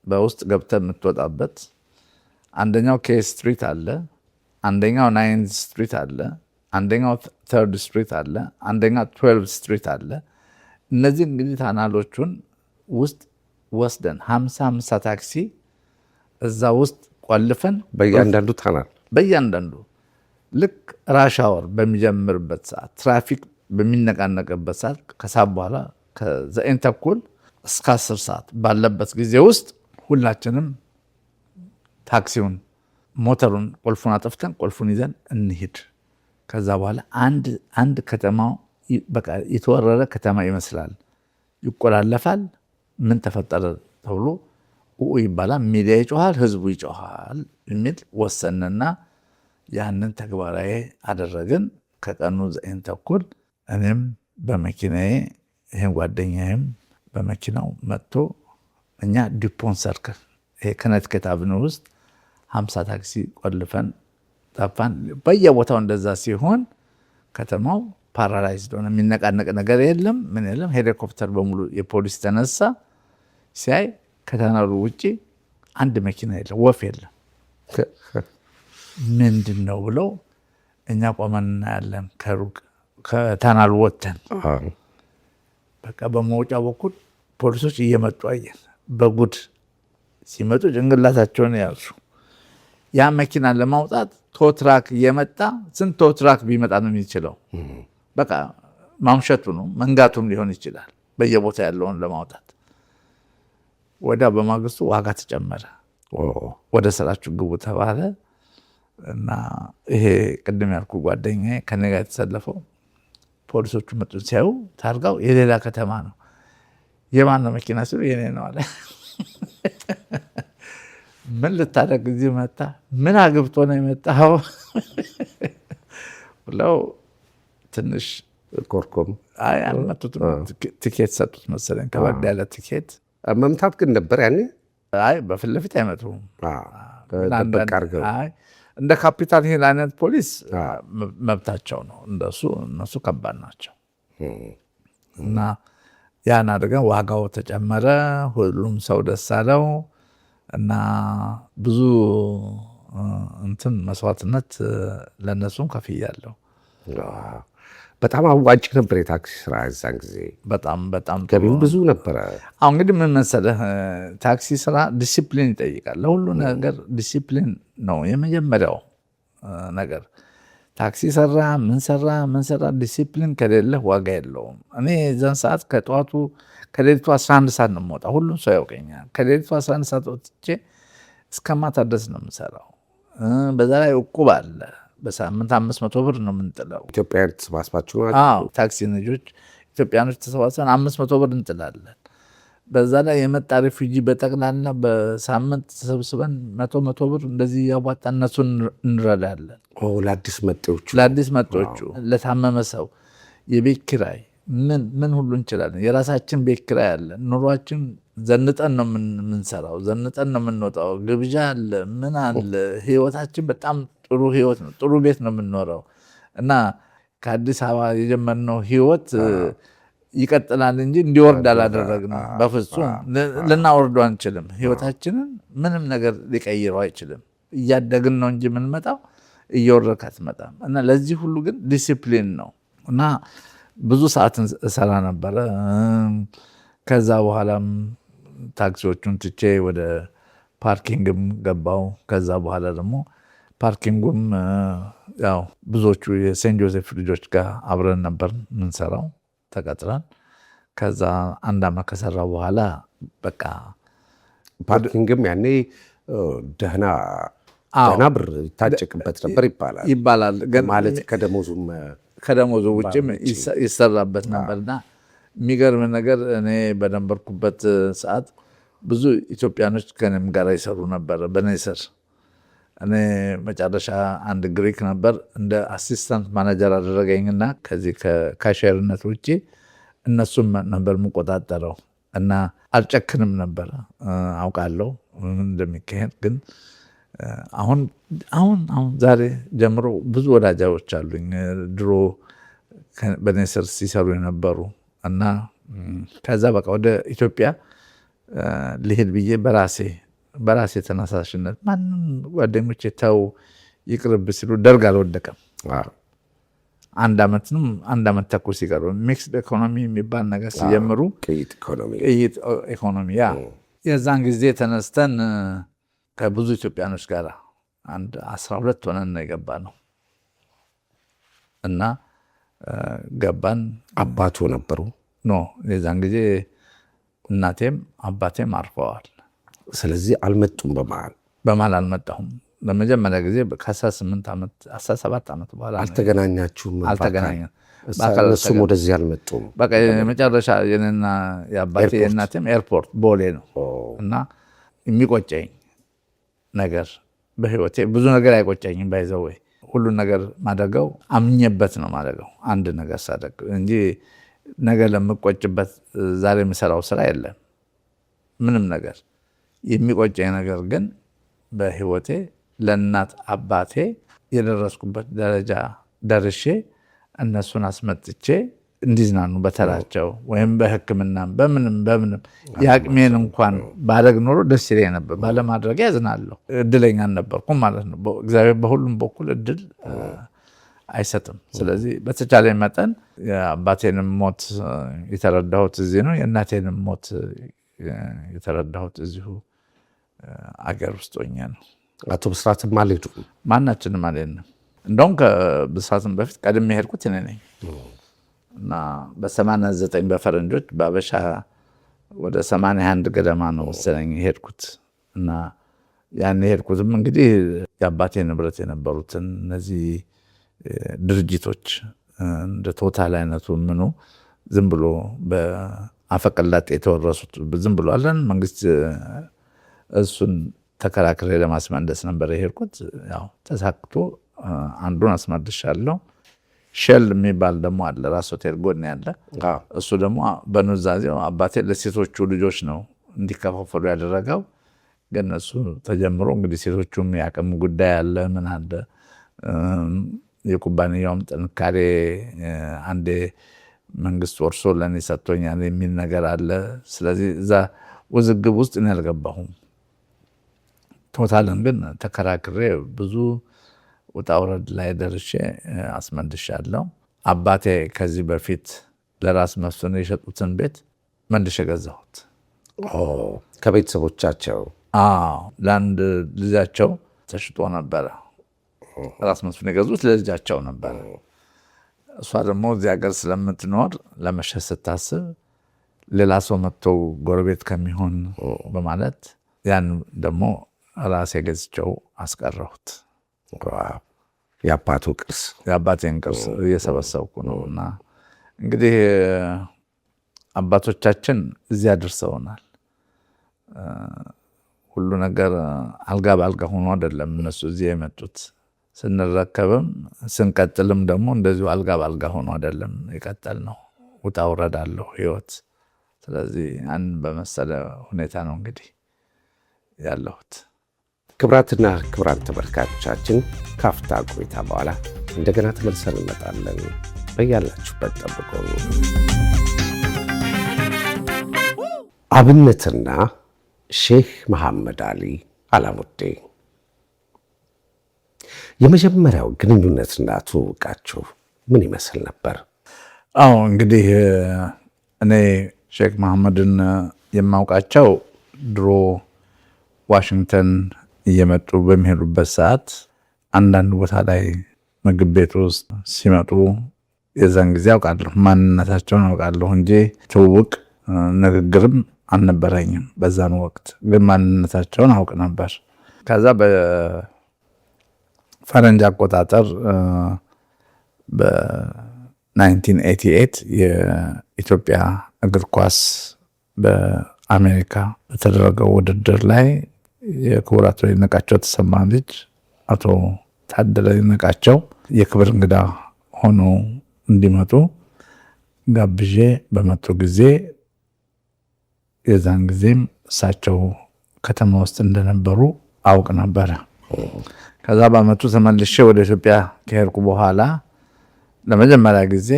በውስጥ ገብተህ የምትወጣበት። አንደኛው ኬ ስትሪት አለ፣ አንደኛው 9th ስትሪት አለ፣ አንደኛው 3rd ስትሪት አለ፣ አንደኛው 12th ስትሪት አለ። እነዚህ እንግዲህ ታናሎቹን ውስጥ ወስደን 50 ታክሲ እዛ ውስጥ ቆልፈን በእያንዳንዱ ልክ ራሽ አወር በሚጀምርበት ሰዓት፣ ትራፊክ በሚነቃነቅበት ሰዓት፣ ከሰዓት በኋላ ከ9 ተኩል እስከ 10 ሰዓት ባለበት ጊዜ ውስጥ ሁላችንም ታክሲውን ሞተሩን ቁልፉን አጥፍተን ቁልፉን ይዘን እንሂድ። ከዛ በኋላ አንድ ከተማው በቃ የተወረረ ከተማ ይመስላል፣ ይቆላለፋል። ምን ተፈጠረ ተብሎ ይባላል፣ ሚዲያ ይጮሃል፣ ህዝቡ ይጮሃል የሚል ወሰንና ያንን ተግባራዊ አደረግን። ከቀኑ 9 ተኩል እኔም በመኪናዬ ይህን ጓደኛዬም በመኪናው መጥቶ እኛ ዲፖን ሰርክል ይሄ ከነቲከት አቨኑ ውስጥ 50 ታክሲ ቆልፈን ጠፋን። በየቦታው እንደዛ ሲሆን ከተማው ፓራላይዝድ ሆነ። የሚነቃነቅ ነገር የለም፣ ምን የለም። ሄሊኮፕተር በሙሉ የፖሊስ ተነሳ። ሲያይ ከተናሩ ውጭ አንድ መኪና የለም፣ ወፍ የለም። ምንድን ነው ብለው እኛ ቆመን እናያለን። ከሩቅ ከተናሉ ወጥተን በቃ በመውጫ በኩል ፖሊሶች እየመጡ አየን። በጉድ ሲመጡ ጭንቅላታቸውን ያዙ። ያ መኪና ለማውጣት ቶትራክ እየመጣ ስንት ቶትራክ ቢመጣ ነው የሚችለው? በቃ ማምሸቱ ነው፣ መንጋቱም ሊሆን ይችላል በየቦታ ያለውን ለማውጣት። ወዲያ በማግስቱ ዋጋ ተጨመረ። ወደ ስራችሁ ግቡ ተባለ እና ይሄ ቅድም ያልኩ ጓደኛዬ ከኔ ጋር የተሰለፈው ፖሊሶቹ መጡ። ሲያዩ ታርጋው የሌላ ከተማ ነው። የማን ነው መኪና ሲሉ የኔ ነው አለ። ምን ልታደርግ እዚህ መጣ? ምን አግብቶ ነው የመጣው ብለው ትንሽ ኮርኮም አልመቱትም። ቲኬት ሰጡት መሰለኝ፣ ከበድ ያለ ቲኬት። መምታት ግን ነበር ያኔ? በፊት ለፊት አይመቱም። እንደ ካፒታል ሂል አይነት ፖሊስ መብታቸው ነው። እነሱ ከባድ ናቸው። እና ያን አድርገን ዋጋው ተጨመረ። ሁሉም ሰው ደስ አለው እና ብዙ መስዋዕትነት ለእነሱም ከፍያለሁ። በጣም አዋጭ ነበር የታክሲ ስራ እዛን ጊዜ። በጣም ገቢው ብዙ ነበረ። አሁን እንግዲህ ምን መሰለህ፣ ታክሲ ስራ ዲሲፕሊን ይጠይቃል። ለሁሉ ነገር ዲሲፕሊን ነው የመጀመሪያው ነገር። ታክሲ ሰራ ምን ሰራ ዲሲፕሊን ከሌለህ ዋጋ የለውም። እኔ እዛን ሰዓት ከሌሊቱ 11 ሰዓት ነው የምወጣው። ሁሉም ሰው ያውቀኛል። ከሌሊቱ 11 ሰዓት ወጥቼ እስከ ማታ ድረስ ነው የምሰራው። በዛ ላይ እቁብ አለ። በሳምንት 500 ብር ነው የምንጥለው። ኢትዮጵያውያን ተሰባስባችሁ? ታክሲ ነጆች ኢትዮጵያኖች ተሰባስበን 500 ብር እንጥላለን። በዛ ላይ የመጣ ሪፊጂ በጠቅላላ በሳምንት ተሰብስበን 100 ብር እንደዚህ ያዋጣ እነሱን እንረዳለን። ለአዲስ መጤዎቹ፣ ለታመመ ሰው የቤት ኪራይ ምን ሁሉ እንችላለን። የራሳችን ቤት ኪራይ አለ። ኑሯችን ዘንጠን ነው የምንሰራው፣ ዘንጠን ነው የምንወጣው። ግብዣ አለ፣ ምን አለ። ህይወታችን በጣም ጥሩ ህይወት ነው። ጥሩ ቤት ነው የምንኖረው እና ከአዲስ አበባ የጀመርነው ህይወት ይቀጥላል እንጂ እንዲወርድ አላደረግንም። በፍጹም ልናወርዶ አንችልም። ህይወታችንን ምንም ነገር ሊቀይረው አይችልም። እያደግን ነው እንጂ የምንመጣው፣ እየወረድክ አትመጣም። እና ለዚህ ሁሉ ግን ዲሲፕሊን ነው እና ብዙ ሰዓት እሰራ ነበረ። ከዛ በኋላም ታክሲዎቹን ትቼ ወደ ፓርኪንግም ገባው። ከዛ በኋላ ደግሞ ፓርኪንጉም ያው ብዙዎቹ የሴንት ጆሴፍ ልጆች ጋር አብረን ነበር ምንሰራው ተቀጥረን። ከዛ 1 ዓመት ከሰራ በኋላ በቃ ፓርኪንግም ያኔ ደህና ብር ይታጨቅበት ነበር ይባላል። ማለት ከደሞዙ ውጭም ይሰራበት ነበርና የሚገርም ነገር እኔ በነበርኩበት ሰዓት ብዙ ኢትዮጵያኖች ከኔም ጋር ይሰሩ ነበር በኔ ስር። እኔ መጨረሻ አንድ ግሪክ ነበር እንደ አሲስታንት ማኔጀር አደረገኝና ከዚህ ከካሽየርነት ውጭ እነሱም ነበር የምቆጣጠረው እና አልጨክንም ነበር። አውቃለሁ እንደሚካሄድ ግን አሁን ዛሬ ጀምሮ ብዙ ወዳጆች አሉኝ ድሮ በኔ ስር ሲሰሩ የነበሩ እና ከዛ በቃ ወደ ኢትዮጵያ ልሄድ ብዬ በራሴ ተነሳሽነት ማንም ጓደኞቼ ተው ይቅርብ ሲሉ ደርግ አልወደቀም። 1 ዓመት ተኩል ሲቀሩ ሚክስድ ኢኮኖሚ የሚባል ነገር ሲጀምሩ ቅይጥ ኢኮኖሚ የዛን ጊዜ ተነስተን ከብዙ ኢትዮጵያኖች ጋር 12 ሆነን ነው የገባ ነው እና ገባን። አባቱ ነበሩ? ኖ የዛን ጊዜ እናቴም አባቴም አርፈዋል። ስለዚህ አልመጡም። በመሀል አልመጣሁም። ለመጀመሪያ ጊዜ ከ17 ዓመት በኋላ አልተገናኛችሁም? አልተገናኘን። እሱም ወደዚህ አልመጡም። በቃ የመጨረሻ የኔና የአባቴ የእናቴም ኤርፖርት ቦሌ ነው እና የሚቆጨኝ ነገር በህይወቴ ብዙ ነገር አይቆጨኝም። ባይዘው ሁሉን ነገር ማደርገው አምኜበት ነው ማደርገው አንድ ነገር ሳደርግ እንጂ ነገር ለምቆጭበት ዛሬ የምሰራው ስራ የለም ምንም ነገር። የሚቆጨኝ ነገር ግን በህይወቴ ለእናት አባቴ የደረስኩበት ደረጃ ደርሼ እነሱን አስመጥቼ እንዲዝናኑ በተራቸው ወይም በሕክምናም በምንም የአቅሜን እንኳን ባደርግ ኖሮ ደስ ይለኝ ነበር። ባለማድረግ ያዝናለሁ። እድለኛ አልነበርኩም ማለት ነው። እግዚአብሔር በሁሉም በኩል እድል አይሰጥም። ስለዚህ በተቻለ መጠን የአባቴንም ሞት የተረዳሁት እዚህ ነው። የእናቴንም ሞት የተረዳሁት እዚሁ አገር ውስጥ ሆኜ ነው። አቶ ብስራትም አልሄዱም? ማናችንም አልሄድንም። እንደውም ከብስራትም በፊት ቀድሜ ሄድኩት እኔ ነኝ እና በ89 በፈረንጆች በአበሻ ወደ 81 ገደማ ነው መሰለኝ ሄድኩት እና ያን ሄድኩትም እንግዲህ የአባቴ ንብረት የነበሩትን እነዚህ ድርጅቶች እንደ ቶታል አይነቱ ምኑ ዝም ብሎ በአፈቀላጤ የተወረሱት ዝም ብሎ አለን መንግስት እሱን ተከራክሬ ለማስመለስ ነበር የሄድኩት። ያው ተሳክቶ አንዱን አስመልሻለሁ። ሼል የሚባል ደግሞ አለ ራስ ሆቴል ጎን ያለ እሱ ደግሞ በኑዛዜው አባቴ ለሴቶቹ ልጆች ነው እንዲከፋፈሉ ያደረገው። ግን እሱ ተጀምሮ እንግዲህ ሴቶቹም የአቅም ጉዳይ አለ ምን አለ የኩባንያውም ጥንካሬ አንዴ መንግስት ወርሶ ለኔ ሰጥቶኛል የሚል ነገር አለ። ስለዚህ እዛ ውዝግብ ውስጥ እኔ አልገባሁም። ቶታልን ግን ተከራክሬ ብዙ ውጣ ውረድ ላይ ደርሼ አስመልሻለሁ። አባቴ ከዚህ በፊት ለራስ መስፍን የሸጡትን ቤት መልሼ ገዛሁት። ከቤተሰቦቻቸው? ለአንድ ልጃቸው ተሽጦ ነበረ። ራስ መስፍን የገዙት ለልጃቸው ነበረ። እሷ ደግሞ እዚህ ሀገር ስለምትኖር ለመሸጥ ስታስብ ሌላ ሰው መጥቶ ጎረቤት ከሚሆን በማለት ያን ደግሞ ራሴ ገዝቼው አስቀረሁት። የአባቱ ቅርስ የአባቴን ቅርስ እየሰበሰብኩ ነው። እና እንግዲህ አባቶቻችን እዚያ ደርሰውናል። ሁሉ ነገር አልጋ በአልጋ ሆኖ አይደለም እነሱ እዚህ የመጡት። ስንረከብም ስንቀጥልም ደግሞ እንደዚሁ አልጋ በአልጋ ሆኖ አይደለም የቀጠል ነው። ውጣ ውረድ አለው ህይወት። ስለዚህ ያን በመሰለ ሁኔታ ነው እንግዲህ ያለሁት። ክቡራትና ክቡራን ተመልካቾቻችን ካፍታ ቆይታ በኋላ እንደገና ተመልሰን እንመጣለን። በያላችሁበት ጠብቁ። አብነትና ሼህ መሐመድ አሊ አላሙዲ የመጀመሪያው ግንኙነትና ትውውቃችሁ ምን ይመስል ነበር? አዎ እንግዲህ እኔ ሼክ መሐመድን የማውቃቸው ድሮ ዋሽንግተን እየመጡ በሚሄዱበት ሰዓት አንዳንድ ቦታ ላይ ምግብ ቤት ውስጥ ሲመጡ የዛን ጊዜ አውቃለሁ፣ ማንነታቸውን አውቃለሁ እንጂ ትውውቅ ንግግርም አልነበረኝም። በዛን ወቅት ግን ማንነታቸውን አውቅ ነበር። ከዛ በፈረንጅ አቆጣጠር በ1988 የኢትዮጵያ እግር ኳስ በአሜሪካ በተደረገው ውድድር ላይ የክቡር አቶ ይድነቃቸው ተሰማ ልጅ አቶ ታደለ ይድነቃቸው የክብር እንግዳ ሆኖ እንዲመጡ ጋብዤ በመጡ ጊዜ የዛን ጊዜም እሳቸው ከተማ ውስጥ እንደነበሩ አውቅ ነበረ። ከዛ በአመቱ ተመልሼ ወደ ኢትዮጵያ ከሄድኩ በኋላ ለመጀመሪያ ጊዜ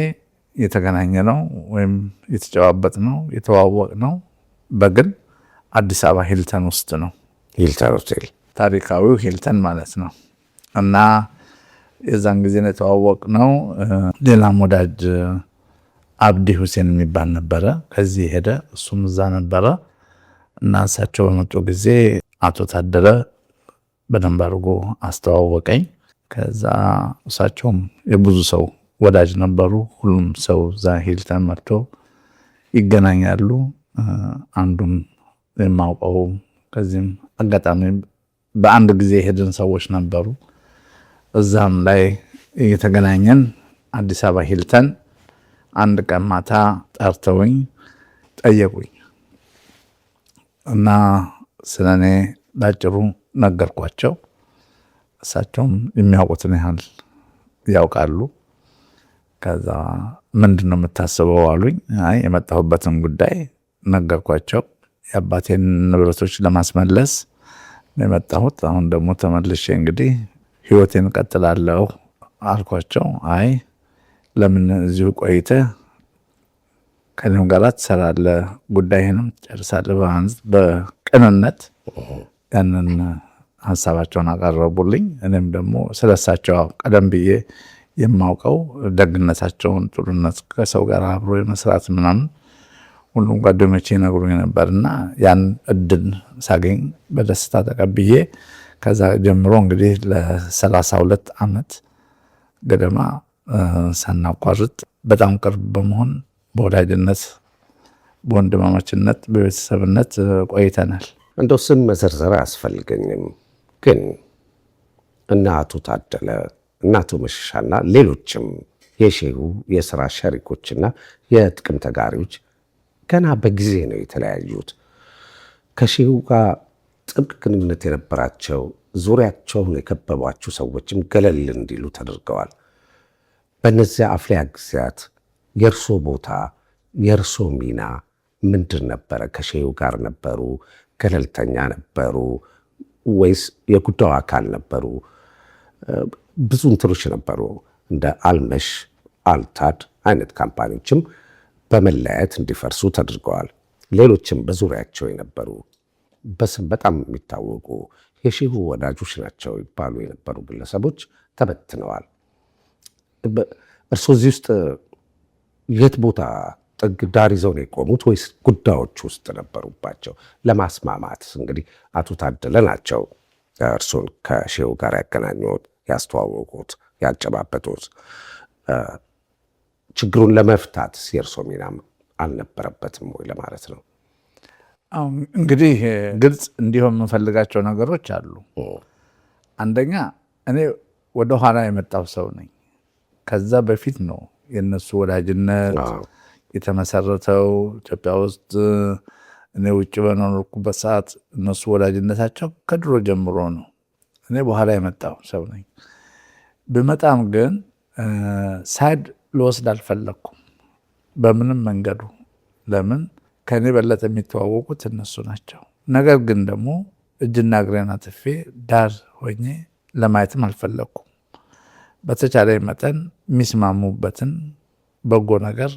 የተገናኘ ነው ወይም የተጨዋበጥ ነው የተዋወቅ ነው በግል አዲስ አበባ ሂልተን ውስጥ ነው። ሂልተን ሆቴል ታሪካዊው ሂልተን ማለት ነው። እና የዛን ጊዜ ነው የተዋወቅ ነው። ሌላም ወዳጅ አብዲ ሁሴን የሚባል ነበረ፣ ከዚህ ሄደ፣ እሱም እዛ ነበረ። እና እሳቸው በመጡ ጊዜ አቶ ታደለ በደንብ አድርጎ አስተዋወቀኝ። ከዛ እሳቸውም የብዙ ሰው ወዳጅ ነበሩ። ሁሉም ሰው እዛ ሂልተን መጥቶ ይገናኛሉ። አንዱም የማውቀው ከዚህም አጋጣሚ በአንድ ጊዜ ሄድን ሰዎች ነበሩ። እዛም ላይ እየተገናኘን አዲስ አበባ ሂልተን አንድ ቀን ማታ ጠርተውኝ ጠየቁኝ እና ስለኔ ባጭሩ ነገርኳቸው። እሳቸውም የሚያውቁትን ያህል ያውቃሉ። ከዛ ምንድን ነው የምታስበው አሉኝ። አይ የመጣሁበትን ጉዳይ ነገርኳቸው። የአባቴን ንብረቶች ለማስመለስ ነው የመጣሁት። አሁን ደግሞ ተመልሼ እንግዲህ ህይወቴን እቀጥላለሁ አልኳቸው። አይ ለምን እዚሁ ቆይተህ ከኔም ጋር ትሰራለህ፣ ጉዳይህንም ትጨርሳለህ በቅንነት ያንን ሀሳባቸውን አቀረቡልኝ። እኔም ደግሞ ስለሳቸው ቀደም ብዬ የማውቀው ደግነታቸውን፣ ጥሩነት፣ ከሰው ጋር አብሮ የመስራት ምናምን ሁሉም ጓደኞቼ ይነግሩኝ ነበርና ያን እድል ሳገኝ በደስታ ተቀብዬ ከዛ ጀምሮ እንግዲህ ለ32 ዓመት ገደማ ሳናቋርጥ በጣም ቅርብ በመሆን በወዳጅነት፣ በወንድማማችነት፣ በቤተሰብነት ቆይተናል። እንደው ስም መዘርዘር አያስፈልገኝም፣ ግን እና አቶ ታደለ እና አቶ መሸሻና ሌሎችም የሼሁ የስራ ሸሪኮችና የጥቅም ተጋሪዎች ገና በጊዜ ነው የተለያዩት። ከሼሁ ጋር ጥብቅ ግንኙነት የነበራቸው ዙሪያቸውን የከበቧቸው ሰዎችም ገለል እንዲሉ ተደርገዋል። በእነዚያ አፍሊያ ጊዜያት የእርሶ ቦታ የእርሶ ሚና ምንድን ነበረ? ከሼሁ ጋር ነበሩ? ገለልተኛ ነበሩ ወይስ የጉዳዩ አካል ነበሩ? ብዙ እንትኖች ነበሩ። እንደ አልመሽ፣ አልታድ አይነት ካምፓኒዎችም በመለያየት እንዲፈርሱ ተደርገዋል። ሌሎችም በዙሪያቸው የነበሩ በስም በጣም የሚታወቁ የሼሁ ወዳጆች ናቸው ይባሉ የነበሩ ግለሰቦች ተበትነዋል። እርስዎ እዚህ ውስጥ የት ቦታ ጥግ ዳር ይዘው ነው የቆሙት ወይስ ጉዳዮች ውስጥ ነበሩባቸው? ለማስማማት እንግዲህ አቶ ታደለ ናቸው እርሶን ከሼሁ ጋር ያገናኙት፣ ያስተዋወቁት፣ ያጨባበጡት። ችግሩን ለመፍታት የእርሶ ሚናም አልነበረበትም ወይ ለማለት ነው? እንግዲህ ግልጽ እንዲሆን የምፈልጋቸው ነገሮች አሉ። አንደኛ እኔ ወደኋላ የመጣው ሰው ነኝ። ከዛ በፊት ነው የነሱ ወዳጅነት የተመሰረተው ኢትዮጵያ ውስጥ። እኔ ውጭ በኖርኩበት ሰዓት እነሱ ወዳጅነታቸው ከድሮ ጀምሮ ነው። እኔ በኋላ የመጣው ሰው ነኝ። ብመጣም ግን ሳይድ ልወስድ አልፈለግኩም በምንም መንገዱ። ለምን ከኔ በለጠ የሚተዋወቁት እነሱ ናቸው። ነገር ግን ደግሞ እጅና እግሬን አጥፌ ዳር ሆኜ ለማየትም አልፈለግኩም። በተቻለ መጠን የሚስማሙበትን በጎ ነገር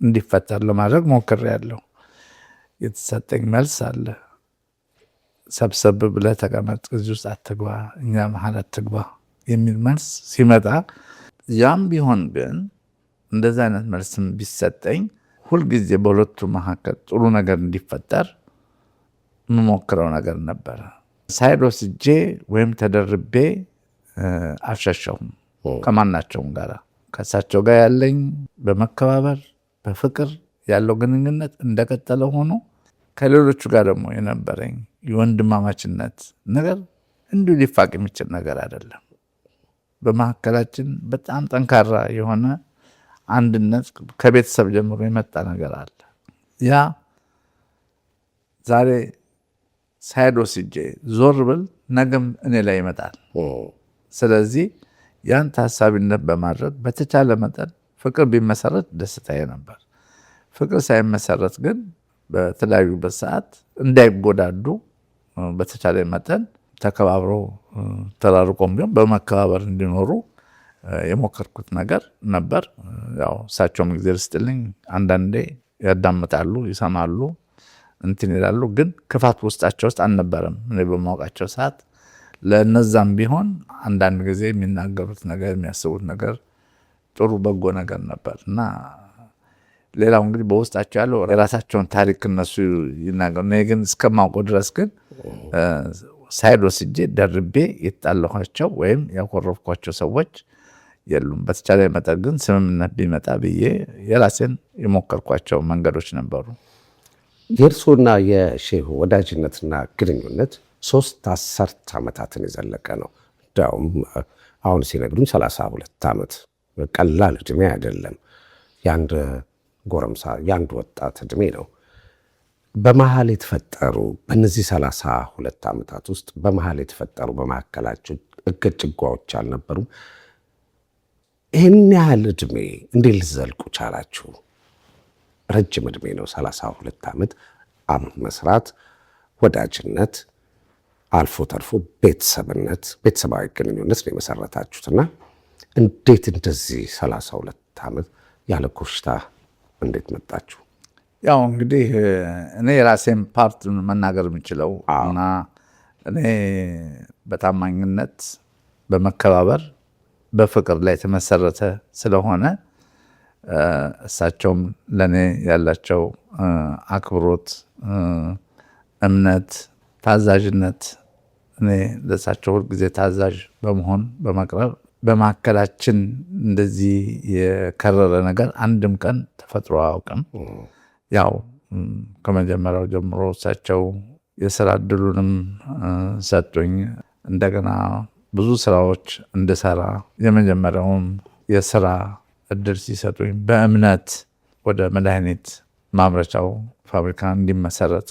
እንዲፈጠር ለማድረግ ሞክሬያለሁ። የተሰጠኝ መልስ አለ። ሰብሰብ ብለህ ተቀመጥ፣ እዚህ ውስጥ አትግባ፣ እኛ መሀል አትግባ የሚል መልስ ሲመጣ፣ ያም ቢሆን ግን እንደዛ አይነት መልስም ቢሰጠኝ ሁልጊዜ በሁለቱ መካከል ጥሩ ነገር እንዲፈጠር የምሞክረው ነገር ነበረ። ሳይድ ወስጄ ወይም ተደርቤ አልሸሸሁም ከማናቸውም ጋር። ከእሳቸው ጋር ያለኝ በመከባበር በፍቅር ያለው ግንኙነት እንደቀጠለ ሆኖ ከሌሎቹ ጋር ደግሞ የነበረኝ የወንድማማችነት ነገር እንዲሁ ሊፋቅ የሚችል ነገር አይደለም። በመካከላችን በጣም ጠንካራ የሆነ አንድነት ከቤተሰብ ጀምሮ የመጣ ነገር አለ። ያ ዛሬ ሳይድ ወስጄ ዞር ብል ነገም እኔ ላይ ይመጣል። ስለዚህ ያን ታሳቢነት በማድረግ በተቻለ መጠን ፍቅር ቢመሰረት ደስታዬ ነበር። ፍቅር ሳይመሰረት ግን በተለያዩበት ሰዓት እንዳይጎዳዱ በተቻለ መጠን ተከባብሮ ተራርቆም ቢሆን በመከባበር እንዲኖሩ የሞከርኩት ነገር ነበር። ያው እሳቸውም ጊዜ ርስጥልኝ አንዳንዴ ያዳምጣሉ፣ ይሰማሉ፣ እንትን ይላሉ። ግን ክፋት ውስጣቸው ውስጥ አልነበረም። እኔ በማውቃቸው ሰዓት ለነዛም ቢሆን አንዳንድ ጊዜ የሚናገሩት ነገር የሚያስቡት ነገር ጥሩ በጎ ነገር ነበር እና ሌላው እንግዲህ በውስጣቸው ያለው የራሳቸውን ታሪክ እነሱ ይናገሩ። እኔ ግን እስከማውቀው ድረስ ግን ሳይድ ወስጄ ደርቤ የጣለኋቸው ወይም ያኮረፍኳቸው ሰዎች የሉም። በተቻለ መጠን ግን ስምምነት ቢመጣ ብዬ የራሴን የሞከርኳቸው መንገዶች ነበሩ። የእርሶና የሼሁ ወዳጅነትና ግንኙነት 3 አስርት ዓመታትን የዘለቀ ነው። እንዲያውም አሁን ሲነግሩኝ 32 ዓመት ቀላል ዕድሜ አይደለም። የአንድ ጎረምሳ የአንድ ወጣት ዕድሜ ነው። በመሀል የተፈጠሩ በእነዚህ 32 ዓመታት ውስጥ በመሀል የተፈጠሩ በመካከላቸው እግጭጓዎች አልነበሩም? ይህን ያህል ዕድሜ እንዴት ልዘልቁ ቻላችሁ? ረጅም ዕድሜ ነው። 32 ዓመት መስራት፣ ወዳጅነት፣ አልፎ ተርፎ ቤተሰብነት፣ ቤተሰባዊ ግንኙነት ነው የመሰረታችሁትና እንዴት እንደዚህ 32 ዓመት ያለ ኮሽታ እንዴት መጣችሁ? ያው እንግዲህ እኔ የራሴን ፓርት መናገር የምችለው እና እኔ በታማኝነት በመከባበር በፍቅር ላይ የተመሰረተ ስለሆነ እሳቸውም ለእኔ ያላቸው አክብሮት፣ እምነት፣ ታዛዥነት እኔ ለእሳቸው ሁልጊዜ ታዛዥ በመሆን በመቅረብ በመካከላችን እንደዚህ የከረረ ነገር አንድም ቀን ተፈጥሮ አያውቅም። ያው ከመጀመሪያው ጀምሮ እሳቸው የስራ እድሉንም ሰጡኝ። እንደገና ብዙ ስራዎች እንድሰራ የመጀመሪያውም የስራ እድል ሲሰጡኝ በእምነት ወደ መድኃኒት ማምረቻው ፋብሪካ እንዲመሰረት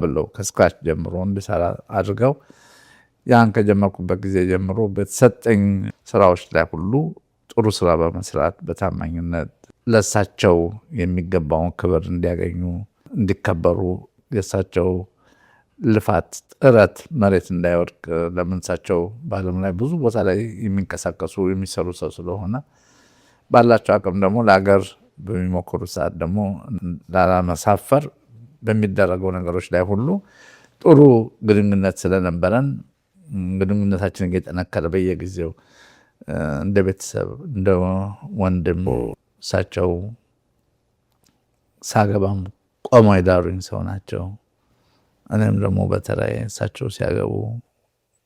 ብለው ከስክራች ጀምሮ እንድሰራ አድርገው ያን ከጀመርኩበት ጊዜ ጀምሮ በተሰጠኝ ስራዎች ላይ ሁሉ ጥሩ ስራ በመስራት በታማኝነት ለእሳቸው የሚገባውን ክብር እንዲያገኙ እንዲከበሩ የእሳቸው ልፋት ጥረት መሬት እንዳይወድቅ ለምን እሳቸው በዓለም ላይ ብዙ ቦታ ላይ የሚንቀሳቀሱ የሚሰሩ ሰው ስለሆነ ባላቸው አቅም ደግሞ ለሀገር በሚሞክሩ ሰዓት ደግሞ ላለመሳፈር በሚደረገው ነገሮች ላይ ሁሉ ጥሩ ግንኙነት ስለነበረን ግንኙነታችን እየጠነከረ በየጊዜው እንደ ቤተሰብ እንደ ወንድም እሳቸው ሳገባም ቆመው የዳሩኝ ሰው ናቸው። እኔም ደግሞ በተለይ እሳቸው ሲያገቡ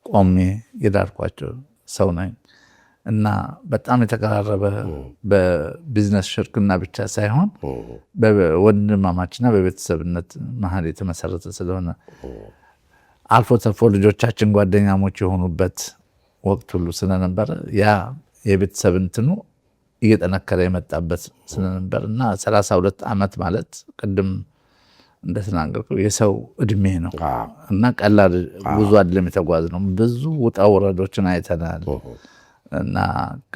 ቆሜ የዳርኳቸው ሰው ነኝ እና በጣም የተቀራረበ በቢዝነስ ሽርክና ብቻ ሳይሆን በወንድማማችና በቤተሰብነት መሀል የተመሰረተ ስለሆነ አልፎ ተርፎ ልጆቻችን ጓደኛሞች የሆኑበት ወቅት ሁሉ ስለነበረ ያ የቤተሰብ እንትኑ እየጠነከረ የመጣበት ስለነበር እና 32 ዓመት ማለት ቅድም እንደተናገርኩ የሰው እድሜ ነው እና ቀላል ጉዞ አይደለም የተጓዝ ነው። ብዙ ውጣ ውረዶችን አይተናል እና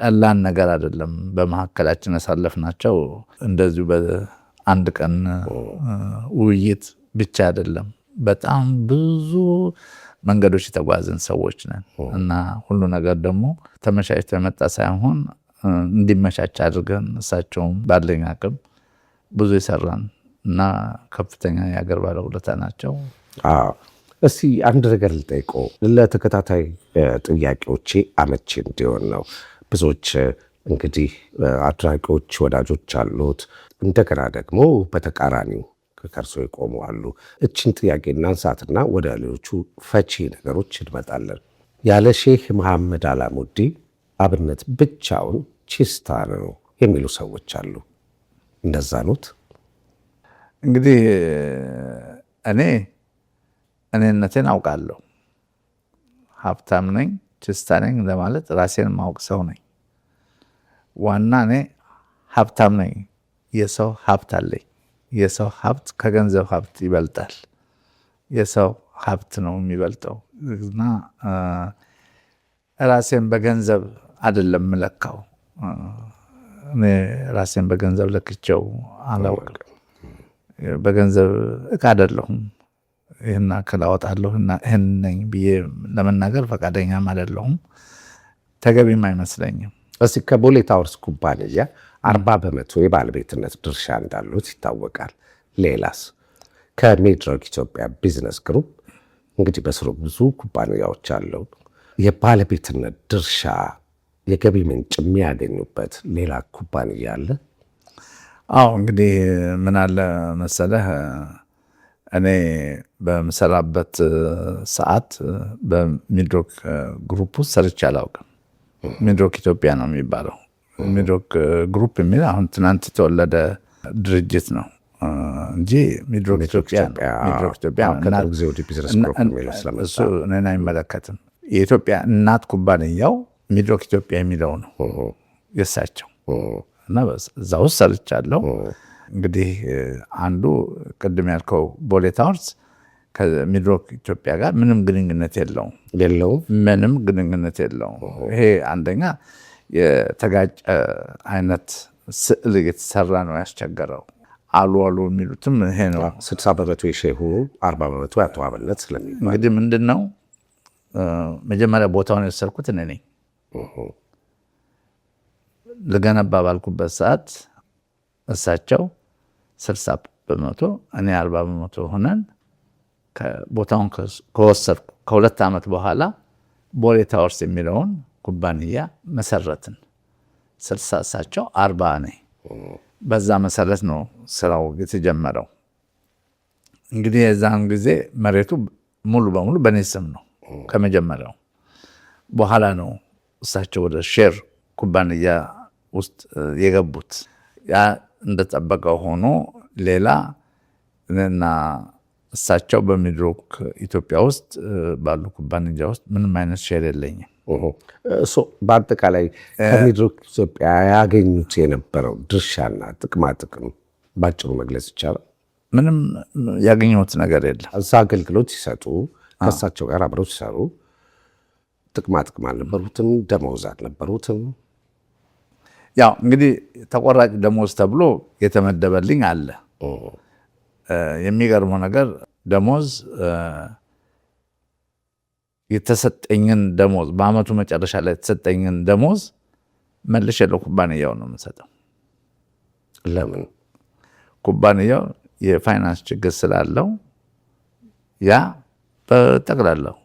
ቀላል ነገር አይደለም። በመካከላችን ያሳለፍናቸው እንደዚሁ በአንድ ቀን ውይይት ብቻ አይደለም። በጣም ብዙ መንገዶች የተጓዝን ሰዎች ነን እና ሁሉ ነገር ደግሞ ተመቻችቶ የመጣ ሳይሆን እንዲመቻች አድርገን እሳቸውም ባለኝ አቅም ብዙ የሰራን እና ከፍተኛ የሀገር ባለውለታ ናቸው። እስቲ አንድ ነገር ልጠይቀው፣ ለተከታታይ ጥያቄዎቼ አመቺ እንዲሆን ነው። ብዙዎች እንግዲህ አድራጊዎች፣ ወዳጆች አሉት። እንደገና ደግሞ በተቃራኒው ከከርሶ የቆሙ አሉ። እችን ጥያቄ እናንሳትና ወደ ሌሎቹ ፈቺ ነገሮች እንመጣለን። ያለ ሼህ መሐመድ አላሙዲ አብነት ብቻውን ቺስታ ነው የሚሉ ሰዎች አሉ። እንደዛ ኖት? እንግዲህ እኔነቴን አውቃለሁ። ሀብታም ነኝ፣ ቺስታ ነኝ ለማለት ራሴን ማውቅ ሰው ነኝ። ዋና እኔ ሀብታም ነኝ። የሰው ሀብት አለኝ። የሰው ሀብት ከገንዘብ ሀብት ይበልጣል። የሰው ሀብት ነው የሚበልጠው እና ራሴን በገንዘብ አይደለም የምለካው። እኔ ራሴን በገንዘብ ለክቼው አላውቅም። በገንዘብ እቃ አይደለሁም። ይህን አክል አወጣለሁ እና ይህን ነኝ ብዬ ለመናገር ፈቃደኛም አይደለሁም፣ ተገቢም አይመስለኝም። እስኪ ከቦሌ ታወርስ ኩባንያ 40% የባለቤትነት ድርሻ እንዳሉት ይታወቃል። ሌላስ? ከሚድሮክ ኢትዮጵያ ቢዝነስ ግሩፕ እንግዲህ በስሩ ብዙ ኩባንያዎች አለው። የባለቤትነት ድርሻ የገቢ ምንጭ የሚያገኙበት ሌላ ኩባንያ አለ? አዎ እንግዲህ ምን አለ መሰለህ፣ እኔ በምሰራበት ሰዓት በሚድሮክ ግሩፕ ውስጥ ሰርቼ አላውቅም። ሚድሮክ ኢትዮጵያ ነው የሚባለው። ሚድሮክ ግሩፕ የሚል አሁን ትናንት የተወለደ ድርጅት ነው እንጂ ሚድሮክ ኢትዮጵያ እሱ እኔን አይመለከትም። የኢትዮጵያ እናት ኩባንያው ሚድሮክ ኢትዮጵያ የሚለው ነው የሳቸው እና እዛ ውስጥ ሰርቻለሁ። እንግዲህ አንዱ ቅድም ያልከው ቦሌ ታወርስ ከሚድሮክ ኢትዮጵያ ጋር ምንም ግንኙነት የለውም። ምንም ግንኙነት የለውም። ይሄ አንደኛ የተጋጨ አይነት ስዕል የተሰራ ነው ያስቸገረው። አሉ የሚሉትም ይሄ ነው። 60% የሼሁ 40% ያቶ አብነት ስለሚባል እንግዲህ ምንድን ነው መጀመሪያ ቦታውን የወሰድኩት እኔ ነኝ። ልገነባ ባልኩበት ሰዓት እሳቸው 60% እኔ 40% ሆነን ቦታውን ከወሰድኩ ከ2 ዓመት በኋላ ቦሌ ታወርስ የሚለውን ኩባንያ መሰረትን። 60 እሳቸው 40 ነኝ። በዛ መሰረት ነው ስራው የተጀመረው። እንግዲህ የዛን ጊዜ መሬቱ ሙሉ በሙሉ በእኔ ስም ነው ከመጀመሪያው። በኋላ ነው እሳቸው ወደ ሼር ኩባንያ ውስጥ የገቡት። ያ እንደጠበቀው ሆኖ ሌላ እና እሳቸው በሚድሮክ ኢትዮጵያ ውስጥ ባሉ ኩባንያ ውስጥ ምንም አይነት ሼር የለኝም። በአጠቃላይ ከሚድሮክ ኢትዮጵያ ያገኙት የነበረው ድርሻና ጥቅማጥቅም ባጭሩ መግለጽ ይቻላል? ምንም ያገኘሁት ነገር የለም። እዛ አገልግሎት ሲሰጡ ከእሳቸው ጋር አብረው ሲሰሩ ጥቅማጥቅም አልነበሩትም? ደመወዝ አልነበሩትም? ያው እንግዲህ ተቆራጭ ደመወዝ ተብሎ የተመደበልኝ አለ። የሚገርመው ነገር ደመወዝ የተሰጠኝን ደመወዝ በአመቱ መጨረሻ ላይ የተሰጠኝን ደመወዝ መልሼ ለኩባንያው ነው የምሰጠው። ለምን? ኩባንያው የፋይናንስ ችግር ስላለው ያ በጠቅላላው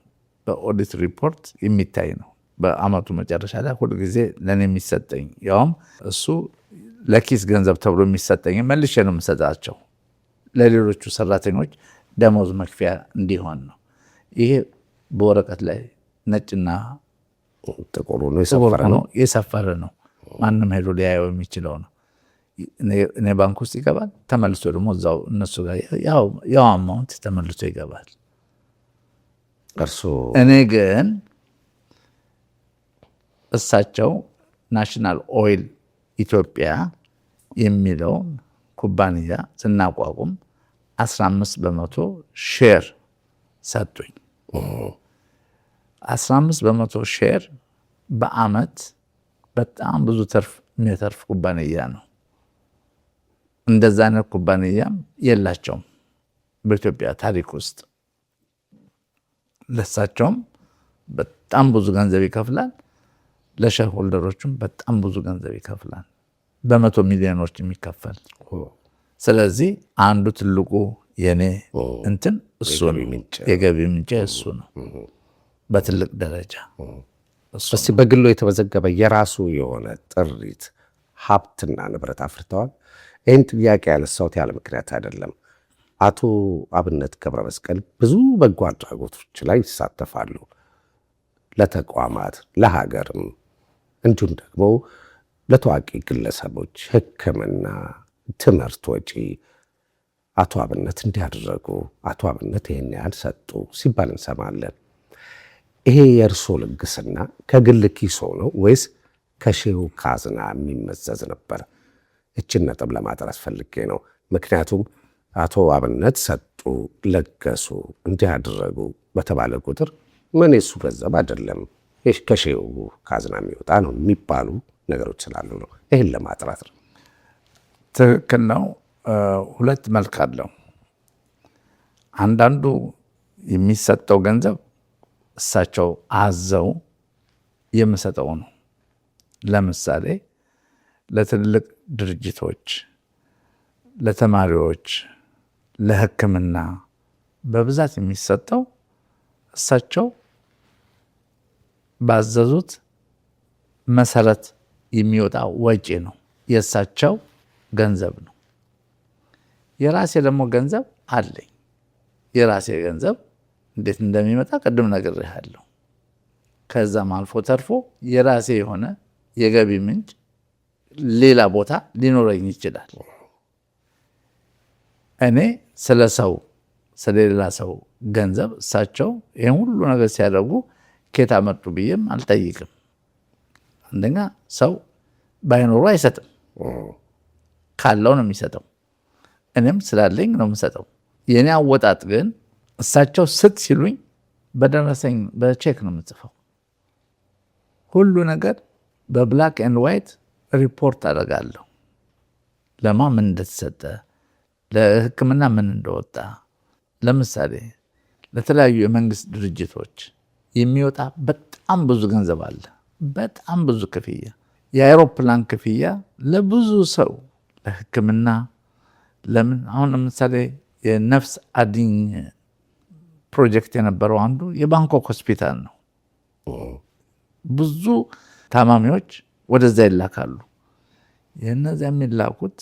በኦዲት ሪፖርት የሚታይ ነው። በአመቱ መጨረሻ ላይ ሁል ጊዜ ለእኔ የሚሰጠኝ ያውም እሱ ለኪስ ገንዘብ ተብሎ የሚሰጠኝ መልሼ ነው የምሰጣቸው ለሌሎቹ ሰራተኞች ደመወዝ መክፊያ እንዲሆን ነው። ይሄ በወረቀት ላይ ነጭና ጥቁር ነው የሰፈረ ነው። ማንም ሄዶ ሊያየው የሚችለው ነው። እኔ ባንክ ውስጥ ይገባል፣ ተመልሶ ደግሞ እዛው እነሱ ጋር ያው አማውንት ተመልሶ ይገባል። እኔ ግን እሳቸው ናሽናል ኦይል ኢትዮጵያ የሚለውን ኩባንያ ስናቋቁም 15% ሼር ሰጡኝ። 15% ሼር በአመት በጣም ብዙ ትርፍ የሚያተርፍ ኩባንያ ነው። እንደዛ አይነት ኩባንያም የላቸውም በኢትዮጵያ ታሪክ ውስጥ። ለሳቸውም በጣም ብዙ ገንዘብ ይከፍላል፣ ለሼር ሆልደሮችም በጣም ብዙ ገንዘብ ይከፍላል፣ በመቶ ሚሊዮኖች የሚከፈል። ስለዚህ አንዱ ትልቁ የኔ እሱ ነው፣ የገቢ ምንጭ እሱ ነው በትልቅ ደረጃ። እስቲ በግሎ የተመዘገበ የራሱ የሆነ ጥሪት ሀብትና ንብረት አፍርተዋል? ይህን ጥያቄ ያነሳሁት ያለ ምክንያት አይደለም። አቶ አብነት ገብረ መስቀል ብዙ በጎ አድራጎቶች ላይ ይሳተፋሉ። ለተቋማት ለሀገርም፣ እንዲሁም ደግሞ ለታዋቂ ግለሰቦች ሕክምና፣ ትምህርት ወጪ አቶ አብነት እንዲያደረጉ አቶ አብነት ይህን ያህል ሰጡ ሲባል እንሰማለን። ይሄ የእርሶ ልግስና ከግል ኪሶ ነው ወይስ ከሼሁ ካዝና የሚመዘዝ ነበር? እችን ነጥብ ለማጥራት ፈልጌ ነው። ምክንያቱም አቶ አብነት ሰጡ፣ ለገሱ፣ እንዲያደረጉ በተባለ ቁጥር ምን የሱ ገንዘብ አይደለም ከሼሁ ካዝና የሚወጣ ነው የሚባሉ ነገሮች ስላሉ ነው። ይህን ለማጥራት ነው። ትክክል ነው። ሁለት መልክ አለው። አንዳንዱ የሚሰጠው ገንዘብ እሳቸው አዘው የምሰጠው ነው። ለምሳሌ ለትልቅ ድርጅቶች፣ ለተማሪዎች፣ ለሕክምና በብዛት የሚሰጠው እሳቸው ባዘዙት መሰረት የሚወጣ ወጪ ነው። የእሳቸው ገንዘብ ነው። የራሴ ደግሞ ገንዘብ አለኝ። የራሴ ገንዘብ እንዴት እንደሚመጣ ቅድም ነግሬሃለሁ። ከዛም አልፎ ተርፎ የራሴ የሆነ የገቢ ምንጭ ሌላ ቦታ ሊኖረኝ ይችላል። እኔ ስለሌላ ሰው ገንዘብ እሳቸው ይህን ሁሉ ነገር ሲያደርጉ ኬታ መጡ ብዬም አልጠይቅም። አንደኛ ሰው ባይኖሩ አይሰጥም፣ ካለው ነው የሚሰጠው። እኔም ስላለኝ ነው የምሰጠው። የእኔ አወጣጥ ግን እሳቸው ስጥ ሲሉኝ በደረሰኝ በቼክ ነው የምጽፈው። ሁሉ ነገር በብላክ ኤንድ ዋይት ሪፖርት አደርጋለሁ። ለማ ምን እንደተሰጠ፣ ለሕክምና ምን እንደወጣ። ለምሳሌ ለተለያዩ የመንግስት ድርጅቶች የሚወጣ በጣም ብዙ ገንዘብ አለ። በጣም ብዙ ክፍያ፣ የአይሮፕላን ክፍያ ለብዙ ሰው ለሕክምና ለምን አሁን ለምሳሌ የነፍስ አድኝ ፕሮጀክት የነበረው አንዱ የባንኮክ ሆስፒታል ነው። ብዙ ታማሚዎች ወደዛ ይላካሉ። የእነዚያ የሚላኩት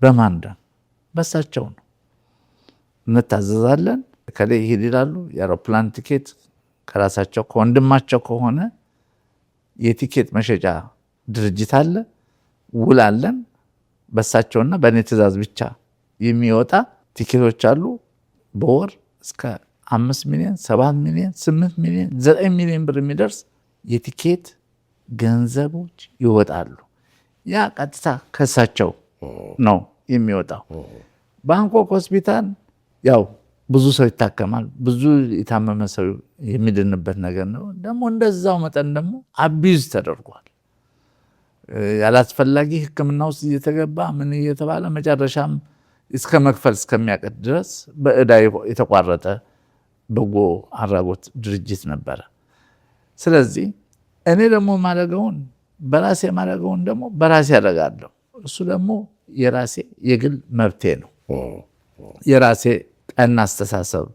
በማንዳን በሳቸው ነው። እንታዘዛለን፣ ከላይ ይሄድ ይላሉ። የአውሮፕላን ቲኬት ከራሳቸው ከወንድማቸው ከሆነ የቲኬት መሸጫ ድርጅት አለ፣ ውል አለን። በሳቸውና በእኔ ትእዛዝ ብቻ የሚወጣ ቲኬቶች አሉ። በወር እስከ 5 ሚሊዮን፣ 7 ሚሊዮን፣ 8 ሚሊዮን፣ 9 ሚሊዮን ብር የሚደርስ የቲኬት ገንዘቦች ይወጣሉ። ያ ቀጥታ ከሳቸው ነው የሚወጣው። ባንኮክ ሆስፒታል ያው ብዙ ሰው ይታከማል። ብዙ የታመመ ሰው የሚድንበት ነገር ነው። ደግሞ እንደዛው መጠን ደግሞ አቢዩዝ ተደርጓል። ያላስፈላጊ ሕክምና ውስጥ እየተገባ ምን እየተባለ መጨረሻም እስከ መክፈል እስከሚያቀት ድረስ በዕዳ የተቋረጠ በጎ አድራጎት ድርጅት ነበረ። ስለዚህ እኔ ደግሞ ማደርገውን በራሴ ማደርገውን ደግሞ በራሴ ያደርጋለሁ። እሱ ደግሞ የራሴ የግል መብቴ ነው። የራሴ ቀና አስተሳሰብ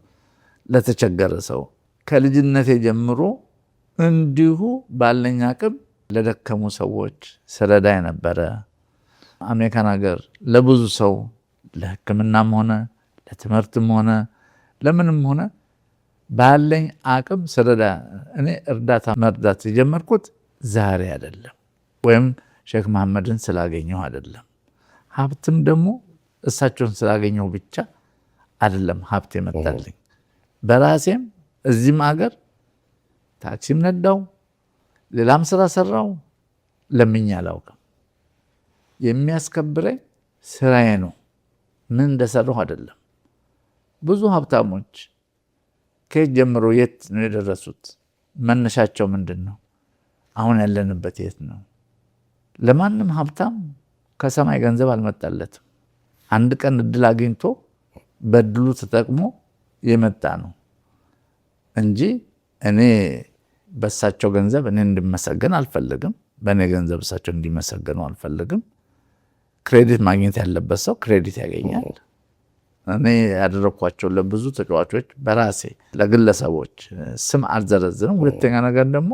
ለተቸገረ ሰው ከልጅነቴ ጀምሮ እንዲሁ ባለኝ አቅም ለደከሙ ሰዎች ስረዳ የነበረ አሜሪካን ሀገር ለብዙ ሰው ለሕክምናም ሆነ ለትምህርትም ሆነ ለምንም ሆነ ባለኝ አቅም ስረዳ። እኔ እርዳታ መርዳት የጀመርኩት ዛሬ አይደለም፣ ወይም ሼክ መሐመድን ስላገኘው አይደለም። ሀብትም ደግሞ እሳቸውን ስላገኘው ብቻ አይደለም ሀብት የመጣልኝ። በራሴም እዚህም ሀገር ታክሲም ነዳው፣ ሌላም ስራ ሰራው፣ ለምኜ አላውቅም። የሚያስከብረኝ ስራዬ ነው፣ ምን እንደሰራሁ አይደለም። ብዙ ሀብታሞች ከየት ጀምሮ የት ነው የደረሱት? መነሻቸው ምንድን ነው? አሁን ያለንበት የት ነው? ለማንም ሀብታም ከሰማይ ገንዘብ አልመጣለትም። አንድ ቀን እድል አግኝቶ በድሉ ተጠቅሞ የመጣ ነው እንጂ እኔ በሳቸው ገንዘብ እኔ እንዲመሰገን አልፈልግም። በእኔ ገንዘብ እሳቸው እንዲመሰገኑ አልፈልግም። ክሬዲት ማግኘት ያለበት ሰው ክሬዲት ያገኛል። እኔ ያደረግኳቸው ለብዙ ተጫዋቾች በራሴ ለግለሰቦች ስም አልዘረዝርም። ሁለተኛ ነገር ደግሞ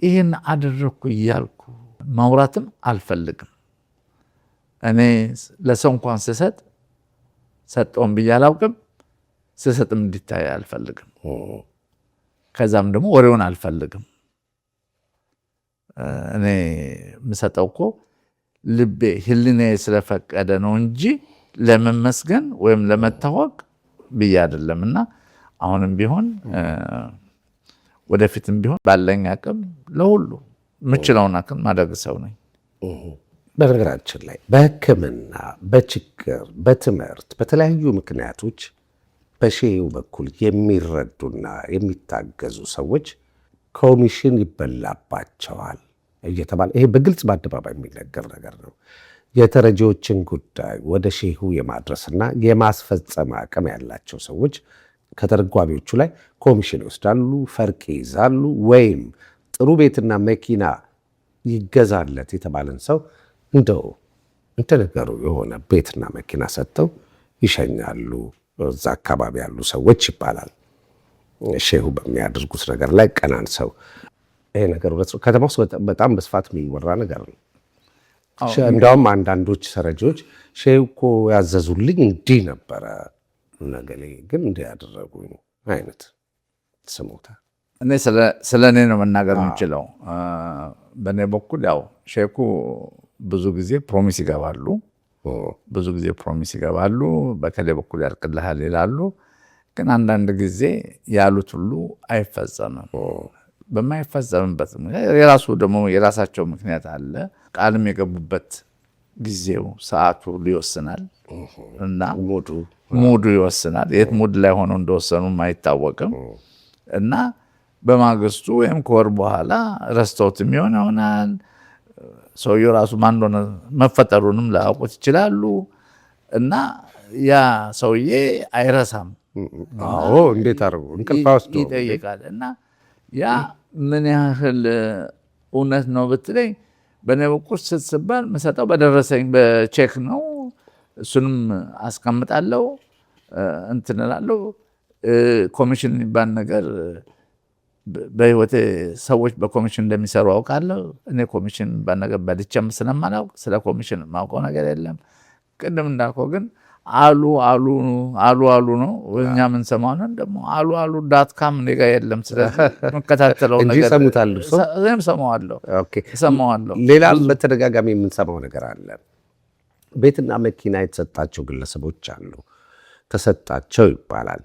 ይህን አደረግኩ እያልኩ ማውራትም አልፈልግም። እኔ ለሰው እንኳን ስሰጥ ሰጠውን ብዬ አላውቅም፣ ስሰጥም እንዲታይ አልፈልግም። ከዛም ደግሞ ወሬውን አልፈልግም። እኔ የምሰጠው እኮ ልቤ ህሊናዬ ስለፈቀደ ነው እንጂ ለመመስገን ወይም ለመታወቅ ብዬ አይደለም። እና አሁንም ቢሆን ወደፊትም ቢሆን ባለኝ አቅም ለሁሉ የምችለውን አቅም ማድረግ ሰው ነኝ። በነገራችን ላይ በሕክምና፣ በችግር፣ በትምህርት፣ በተለያዩ ምክንያቶች በሼሁ በኩል የሚረዱና የሚታገዙ ሰዎች ኮሚሽን ይበላባቸዋል እየተባለ ይሄ በግልጽ በአደባባይ የሚነገር ነገር ነው። የተረጂዎችን ጉዳይ ወደ ሼሁ የማድረስና የማስፈጸም አቅም ያላቸው ሰዎች ከተረጓሚዎቹ ላይ ኮሚሽን ይወስዳሉ፣ ፈርቅ ይይዛሉ፣ ወይም ጥሩ ቤትና መኪና ይገዛለት የተባለን ሰው እንደው እንደ ነገሩ የሆነ ቤትና መኪና ሰጥተው ይሸኛሉ እዛ አካባቢ ያሉ ሰዎች ይባላል። ሼሁ በሚያደርጉት ነገር ላይ ቀናን ሰው ይሄ ነገር ከተማ ውስጥ በጣም በስፋት የሚወራ ነገር ነው። እንዳውም አንዳንዶች ሰረጆች ሼሁ እኮ ያዘዙልኝ እንዲህ ነበረ፣ ነገሌ ግን እንዲህ ያደረጉኝ አይነት ስሞታ። እኔ ስለ እኔ ነው መናገር የምችለው። በእኔ በኩል ያው ሼኩ ብዙ ጊዜ ፕሮሚስ ይገባሉ፣ በከሌ በኩል ያልቅልሃል ይላሉ። ግን አንዳንድ ጊዜ ያሉት ሁሉ አይፈጸምም። በማይፈጸምበት የራሳቸው ምክንያት አለ። ቃልም የገቡበት ጊዜው ሰዓቱ ሊወስናል እና ሙዱ ይወስናል። የት ሙድ ላይ ሆነው እንደወሰኑም አይታወቅም እና በማግስቱ ወይም ከወር በኋላ ረስተውትም ይሆናል። ሰውየው ራሱ ማን እንደሆነ መፈጠሩንም ላያውቁት ይችላሉ እና ያ ሰውዬ አይረሳም። እንዴት አድርጎ እንቅልፍ ወስዶ ይጠይቃል። እና ያ ምን ያህል እውነት ነው ብትለኝ፣ በእኔ በኩል ስትባል የምሰጠው በደረሰኝ በቼክ ነው። እሱንም አስቀምጣለሁ እንትን እላለሁ። ኮሚሽን የሚባል ነገር በህይወቴ ሰዎች በኮሚሽን እንደሚሰሩ አውቃለሁ። እኔ ኮሚሽን የሚባል ነገር በልቼም ስለማላውቅ ስለ ኮሚሽን ማውቀው ነገር የለም። ቅድም እንዳልከው ግን አሉ ነው እኛ የምንሰማው ነን። ደግሞ alu.com እኔ ጋ የለም። ስለዚህ የምከታተለው ነገር ሰማዋለሁ። ሌላም በተደጋጋሚ የምንሰማው ነገር አለ። ቤትና መኪና የተሰጣቸው ግለሰቦች አሉ፣ ተሰጣቸው ይባላል።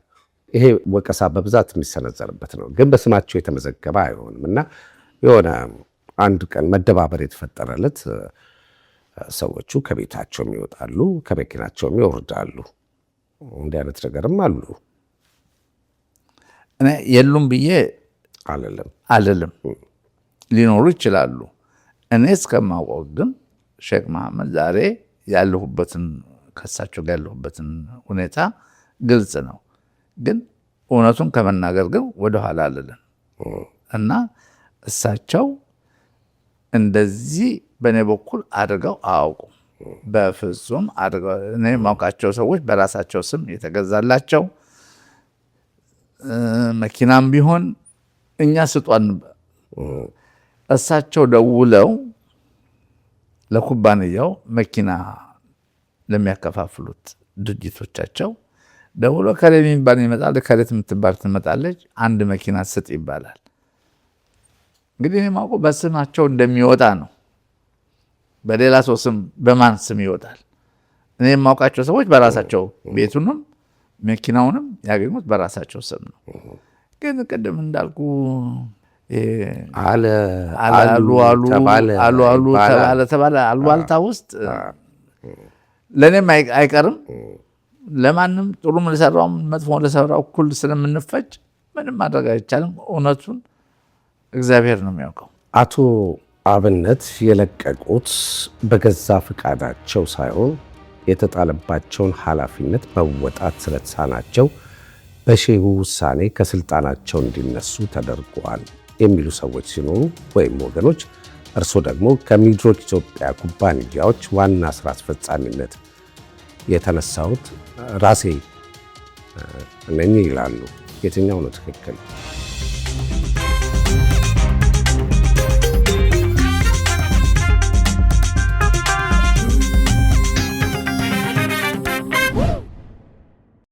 ይሄ ወቀሳ በብዛት የሚሰነዘርበት ነው፣ ግን በስማቸው የተመዘገበ አይሆንም እና የሆነ አንድ ቀን መደባበር የተፈጠረለት ሰዎቹ ከቤታቸውም ይወጣሉ፣ ከመኪናቸውም ይወርዳሉ። እንዲህ አይነት ነገርም አሉ። እኔ የሉም ብዬ አልልም፣ ሊኖሩ ይችላሉ። እኔ እስከማውቀው ግን ሼክ መሐመድ ዛሬ ያለሁበትን ከሳቸው ጋር ያለሁበትን ሁኔታ ግልጽ ነው። ግን እውነቱን ከመናገር ግን ወደኋላ አልልም እና እሳቸው እንደዚህ በእኔ በኩል አድርገው አያውቁም። በፍጹም አድርገው እኔ የማውቃቸው ሰዎች በራሳቸው ስም የተገዛላቸው መኪናም ቢሆን እኛ ስጧን፣ እሳቸው ደውለው ለኩባንያው መኪና ለሚያከፋፍሉት ድርጅቶቻቸው ደውሎ ከሌ የሚባል ይመጣል፣ ከሌት የምትባል ትመጣለች፣ አንድ መኪና ስጥ ይባላል። እንግዲህ እኔ የማውቀው በስማቸው እንደሚወጣ ነው። በሌላ ሰው ስም በማን ስም ይወጣል? እኔ የማውቃቸው ሰዎች በራሳቸው ቤቱንም መኪናውንም ያገኙት በራሳቸው ስም ነው። ግን ቅድም እንዳልኩ ተባለ አሉባልታ ውስጥ ለእኔም አይቀርም፣ ለማንም ጥሩም ለሰራውም መጥፎ ለሰራው እኩል ስለምንፈጭ ምንም ማድረግ አይቻልም። እውነቱን እግዚአብሔር ነው የሚያውቀው። አቶ አብነት የለቀቁት በገዛ ፈቃዳቸው ሳይሆን የተጣለባቸውን ኃላፊነት መወጣት ስለተሳናቸው በሼሁ ውሳኔ ከስልጣናቸው እንዲነሱ ተደርጓል የሚሉ ሰዎች ሲኖሩ ወይም ወገኖች፣ እርሶ ደግሞ ከሚድሮክ ኢትዮጵያ ኩባንያዎች ዋና ስራ አስፈጻሚነት የተነሳሁት ራሴ ነኝ ይላሉ። የትኛው ነው ትክክል?